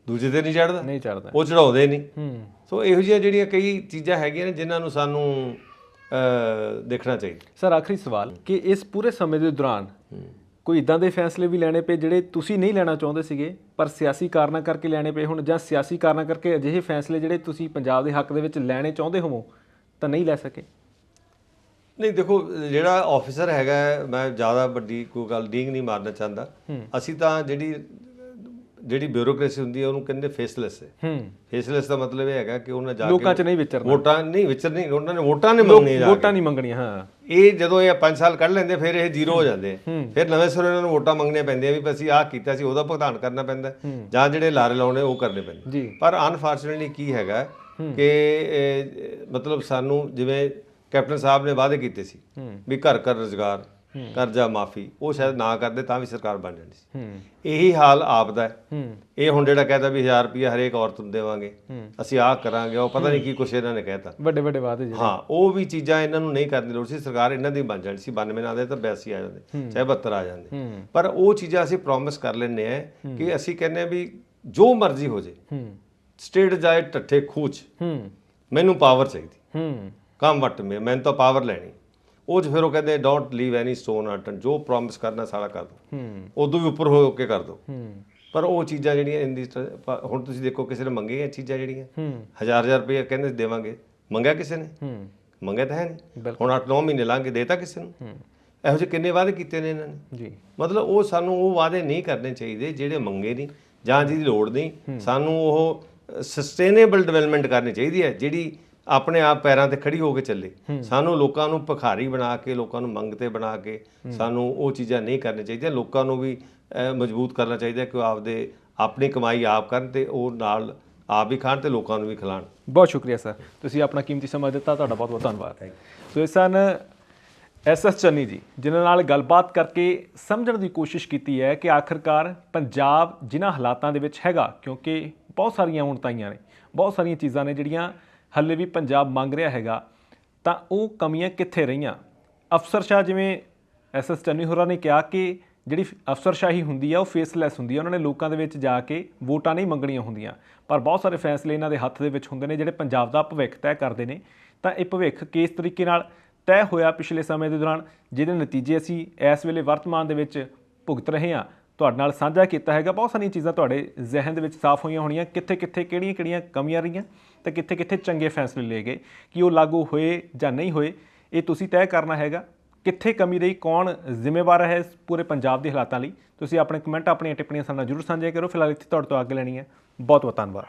ਦੂਜੇ ਤੇ ਨਹੀਂ ਚੜ੍ਹਦਾ, ਉਹ ਚੜਾਉਂਦੇ ਨਹੀਂ। ਸੋ ਇਹੋ ਜਿਹੀਆਂ ਜਿਹੜੀਆਂ ਕਈ ਚੀਜ਼ਾਂ ਹੈਗੀਆਂ ਨੇ ਜਿਨ੍ਹਾਂ ਨੂੰ ਸਾਨੂੰ ਦੇਖਣਾ ਚਾਹੀਦਾ। ਸਰ ਆਖਰੀ ਸਵਾਲ ਕਿ ਇਸ ਪੂਰੇ ਸਮੇਂ ਦੇ ਦੌਰਾਨ ਕੋਈ ਇਦਾਂ ਦੇ ਫੈਸਲੇ ਵੀ ਲੈਣੇ ਪਏ ਜਿਹੜੇ ਤੁਸੀਂ ਨਹੀਂ ਲੈਣਾ ਚਾਹੁੰਦੇ ਸੀਗੇ ਪਰ ਸਿਆਸੀ ਕਾਰਨਾਂ ਕਰਕੇ ਲੈਣੇ ਪਏ ਹੁਣ, ਜਾਂ ਸਿਆਸੀ ਕਾਰਨਾਂ ਕਰਕੇ ਅਜਿਹੇ ਫੈਸਲੇ ਜਿਹੜੇ ਤੁਸੀਂ ਪੰਜਾਬ ਦੇ ਹੱਕ ਦੇ ਵਿੱਚ ਲੈਣੇ ਚਾਹੁੰਦੇ ਹੋਵੋ ਤਾਂ ਨਹੀਂ ਲੈ ਸਕੇ? ਨਹੀਂ ਦੇਖੋ, ਜਿਹੜਾ ਆਫਿਸਰ ਹੈਗਾ, ਮੈਂ ਜ਼ਿਆਦਾ ਵੱਡੀ ਕੋਈ ਗੱਲ ਡੀਂਗ ਨਹੀਂ ਮਾਰਨਾ ਚਾਹੁੰਦਾ। ਅਸੀਂ ਤਾਂ ਜਿਹੜੀ ਬਿਊਰੋਕ੍ਰੇਸੀ ਹੁੰਦੀ ਹੈ ਉਹਨੂੰ ਕਹਿੰਦੇ ਫੇਸਲੈਸ ਹੈ। ਫੇਸਲੈਸ ਦਾ ਮਤਲਬ ਇਹ ਹੈਗਾ ਕਿ ਉਹਨਾਂ ਜਾ ਕੇ ਲੋਕਾਂ 'ਚ ਨਹੀਂ ਵਿਚਰਨਾ, ਵੋਟਾਂ ਨਹੀਂ ਵਿਚਰਨੀ, ਉਹਨਾਂ ਨੇ ਵੋਟਾਂ ਨਹੀਂ ਮੰਗਣੀਆਂ। ਹਾਂ, ਇਹ ਜਦੋਂ ਇਹ 5 ਸਾਲ ਕੱਢ ਲੈਂਦੇ ਫਿਰ ਇਹ ਜ਼ੀਰੋ ਹੋ ਜਾਂਦੇ, ਫਿਰ ਨਵੇਂ ਸਿਰੋਂ ਇਹਨਾਂ ਨੂੰ ਵੋਟਾਂ ਮੰਗਣੀਆਂ ਪੈਂਦੀਆਂ ਵੀ ਅਸੀਂ ਆਹ ਕੀਤਾ ਸੀ, ਉਹਦਾ ਭੁਗਤਾਨ ਕਰਨਾ ਪੈਂਦਾ, ਜਾਂ ਜਿਹੜੇ ਲਾਰੇ ਲਾਉਣੇ ਉਹ ਕਰਨੇ ਪੈਂਦੇ। ਪਰ ਅਨਫੋਰਚੂਨੇਟਲੀ ਕੀ ਹੈਗਾ ਕਿ ਮਤਲਬ ਸਾਨੂੰ ਜਿਵੇਂ ਕੈਪਟਨ ਸਾਹਿਬ ਨੇ ਵਾਅਦੇ ਕੀਤੇ ਸੀ ਵੀ ਘਰ ਘਰ ਰੁਜ਼ਗਾਰ, ਕਰਜ਼ਾ ਮਾਫੀ, ਉਹ ਸ਼ਾਇਦ ਨਾ ਕਰਦੇ ਤਾਂ ਵੀ ਸਰਕਾਰ ਬਣ ਜਾਣੀ ਸੀ। ਇਹੀ ਹਾਲ ਆਪ ਦਾ ਹੈ। ਇਹ ਹੁਣ ਜਿਹੜਾ ਕਹਿੰਦਾ ਵੀ 1000 ਰੁਪਇਆ ਹਰੇਕ ਔਰਤ ਨੂੰ ਦੇਵਾਂਗੇ, ਅਸੀਂ ਆਹ ਕਰਾਂਗੇ, ਉਹ ਪਤਾ ਨਹੀਂ ਕੀ ਕੁਛ ਇਹਨਾਂ ਨੇ ਕਹਿਤਾ, ਵੱਡੇ ਵਾਅਦੇ। ਹਾਂ, ਉਹ ਵੀ ਚੀਜ਼ਾਂ ਇਹਨਾਂ ਨੂੰ ਨਹੀਂ ਕਰਨੀ ਲੋੜ ਸੀ, ਸਰਕਾਰ ਇਹਨਾਂ ਦੀ ਬਣ ਜਾਣੀ ਸੀ। 92 ਨਾ ਆਉਂਦੇ ਤਾਂ 82 ਆ ਜਾਂਦੇ, ਚਾਹੇ 72 ਆ ਜਾਂਦੇ। ਪਰ ਉਹ ਚੀਜ਼ਾਂ ਅਸੀਂ ਪ੍ਰੋਮਿਸ ਕਰ ਲੈਂਦੇ ਹਾਂ ਕਿ ਅਸੀਂ ਕਹਿੰਦੇ ਹਾਂ ਵੀ ਜੋ ਮਰਜ਼ੀ ਹੋ ਜੇ, ਸਟੇਟ ਜਾਏ ਟੱਠੇ ਖੂਚ, ਮੈਨੂੰ ਪਾਵਰ ਚਾਹੀਦੀ, ਕੰਮ ਵੱਟ ਮੈਨੂੰ ਤਾਂ ਪਾਵਰ ਲੈਣੀ। ਉਹ 'ਚ ਫਿਰ ਉਹ ਕਹਿੰਦੇ ਡੋਂਟ ਲੀਵ ਐਨੀ ਸਟੋਨ ਅਨਟਰਨ, ਜੋ ਪ੍ਰੋਮਿਸ ਕਰਨਾ ਸਾਰਾ ਕਰ ਦਿਓ, ਉਦੋਂ ਵੀ ਉੱਪਰ ਹੋ ਕੇ ਕਰ ਦਿਓ। ਪਰ ਉਹ ਚੀਜ਼ਾਂ ਜਿਹੜੀਆਂ ਹੁਣ ਤੁਸੀਂ ਦੇਖੋ, ਕਿਸੇ ਨੇ ਮੰਗੀਆਂ ਚੀਜ਼ਾਂ ਜਿਹੜੀਆਂ 1000 ਰੁਪਏ ਕਹਿੰਦੇ ਦੇਵਾਂਗੇ, ਮੰਗਿਆ ਕਿਸੇ ਨੇ? ਮੰਗਿਆ ਤਾਂ ਹੈ ਨਹੀਂ। ਹੁਣ 8-9 ਮਹੀਨੇ ਲੰਘ ਕੇ ਦੇਤਾ ਕਿਸੇ ਨੂੰ? ਇਹੋ ਜਿਹੇ ਕਿੰਨੇ ਵਾਅਦੇ ਕੀਤੇ ਨੇ ਇਹਨਾਂ ਨੇ। ਮਤਲਬ ਉਹ ਸਾਨੂੰ ਉਹ ਵਾਅਦੇ ਨਹੀਂ ਕਰਨੇ ਚਾਹੀਦੇ ਜਿਹੜੇ ਮੰਗੇ ਨਹੀਂ ਜਾਂ ਜਿਹਦੀ ਲੋੜ ਨਹੀਂ। ਸਾਨੂੰ ਉਹ ਸਸਟੇਨੇਬਲ ਡਿਵੈਲਪਮੈਂਟ ਕਰਨੀ ਚਾਹੀਦੀ ਹੈ ਜਿਹੜੀ ਆਪਣੇ ਆਪ ਪੈਰਾਂ ਤੇ ਖੜੀ ਹੋ ਕੇ ਚੱਲੇ। ਸਾਨੂੰ ਲੋਕਾਂ ਨੂੰ ਭਿਖਾਰੀ ਬਣਾ ਕੇ, ਲੋਕਾਂ ਨੂੰ ਮੰਗਤੇ ਬਣਾ ਕੇ ਸਾਨੂੰ ਉਹ ਚੀਜ਼ਾਂ ਨਹੀਂ ਕਰਨੀਆਂ ਚਾਹੀਦੀਆਂ। ਲੋਕਾਂ ਨੂੰ ਵੀ ਮਜ਼ਬੂਤ ਕਰਨਾ ਚਾਹੀਦਾ ਕਿ ਉਹ ਆਪਣੀ ਕਮਾਈ ਆਪ ਕਰਨ ਤੇ ਉਹ ਨਾਲ ਆਪ ਵੀ ਖਾਣ ਤੇ ਲੋਕਾਂ ਨੂੰ ਵੀ ਖਿਲਾਣ। ਬਹੁਤ ਸ਼ੁਕਰੀਆ ਸਰ, ਤੁਸੀਂ ਆਪਣਾ ਕੀਮਤੀ ਸਮਾਂ ਦਿੱਤਾ, ਤੁਹਾਡਾ ਬਹੁਤ ਬਹੁਤ ਧੰਨਵਾਦ। ਸੋ ਇਹ ਸਨ SS ਚੰਨੀ ਜੀ, ਜਿਨ੍ਹਾਂ ਨਾਲ ਗੱਲਬਾਤ ਕਰਕੇ ਸਮਝਣ ਦੀ ਕੋਸ਼ਿਸ਼ ਕੀਤੀ ਹੈ ਕਿ ਆਖਰਕਾਰ ਪੰਜਾਬ ਜਿਨ੍ਹਾਂ ਹਾਲਾਤਾਂ ਦੇ ਵਿੱਚ ਹੈਗਾ, ਕਿਉਂਕਿ ਬਹੁਤ ਸਾਰੀਆਂ ਉਣਤਾਈਆਂ ਨੇ, ਬਹੁਤ ਸਾਰੀਆਂ ਚੀਜ਼ਾਂ ਨੇ ਜਿਹੜੀਆਂ ਹਾਲੇ ਵੀ ਪੰਜਾਬ ਮੰਗ ਰਿਹਾ ਹੈਗਾ, ਤਾਂ ਉਹ ਕਮੀਆਂ ਕਿੱਥੇ ਰਹੀਆਂ। ਅਫਸਰਸ਼ਾਹ, ਜਿਵੇਂ SS ਚੰਨੀ ਹੋਰਾਂ ਨੇ ਕਿਹਾ ਕਿ ਜਿਹੜੀ ਅਫਸਰਸ਼ਾਹੀ ਹੁੰਦੀ ਆ ਉਹ ਫੇਸਲੈਸ ਹੁੰਦੀ ਆ, ਉਹਨਾਂ ਨੇ ਲੋਕਾਂ ਦੇ ਵਿੱਚ ਜਾ ਕੇ ਵੋਟਾਂ ਨਹੀਂ ਮੰਗਣੀਆਂ ਹੁੰਦੀਆਂ, ਪਰ ਬਹੁਤ ਸਾਰੇ ਫੈਸਲੇ ਇਹਨਾਂ ਦੇ ਹੱਥ ਦੇ ਵਿੱਚ ਹੁੰਦੇ ਨੇ ਜਿਹੜੇ ਪੰਜਾਬ ਦਾ ਭਵਿੱਖ ਤੈਅ ਕਰਦੇ ਨੇ। ਤਾਂ ਇਹ ਭਵਿੱਖ ਕਿਸ ਤਰੀਕੇ ਨਾਲ ਤੈਅ ਹੋਇਆ ਪਿਛਲੇ ਸਮੇਂ ਦੇ ਦੌਰਾਨ, ਜਿਹਦੇ ਨਤੀਜੇ ਅਸੀਂ ਇਸ ਵੇਲੇ ਵਰਤਮਾਨ ਦੇ ਵਿੱਚ ਭੁਗਤ ਰਹੇ ਹਾਂ, ਤੁਹਾਡੇ ਨਾਲ ਸਾਂਝਾ ਕੀਤਾ ਹੈਗਾ। ਬਹੁਤ ਸਾਰੀਆਂ ਚੀਜ਼ਾਂ ਤੁਹਾਡੇ ਜ਼ਿਹਨ ਦੇ ਵਿੱਚ ਸਾਫ਼ ਹੋਈਆਂ ਹੋਣੀਆਂ, ਕਿੱਥੇ-ਕਿੱਥੇ ਕਿਹੜੀਆਂ-ਕਿਹੜੀਆਂ ਕਮੀਆਂ ਰਹੀਆਂ ਤੇ ਕਿੱਥੇ-ਕਿੱਥੇ ਚੰਗੇ ਫੈਸਲੇ ਲਏ ਗਏ, ਕਿ ਉਹ ਲਾਗੂ ਹੋਏ ਜਾਂ ਨਹੀਂ ਹੋਏ, ਇਹ ਤੁਸੀਂ ਤੈਅ ਕਰਨਾ ਹੈਗਾ। ਕਿੱਥੇ ਕਮੀ ਰਹੀ, ਕੌਣ ਜ਼ਿੰਮੇਵਾਰ ਹੈ ਇਸ ਪੂਰੇ ਪੰਜਾਬ ਦੇ ਹਾਲਾਤਾਂ ਲਈ, ਤੁਸੀਂ ਆਪਣੇ ਕਮੈਂਟ, ਆਪਣੀਆਂ ਟਿੱਪਣੀਆਂ ਸਾਡੇ ਨਾਲ ਜ਼ਰੂਰ ਸਾਂਝੀਆਂ ਕਰੋ। ਫਿਲਹਾਲ ਇੱਥੇ ਤੁਹਾਡੇ ਤੋਂ ਅੱਗੇ ਲੈਣੀ ਹੈ। ਬਹੁਤ ਬਹੁਤ ਧੰਨਵਾਦ।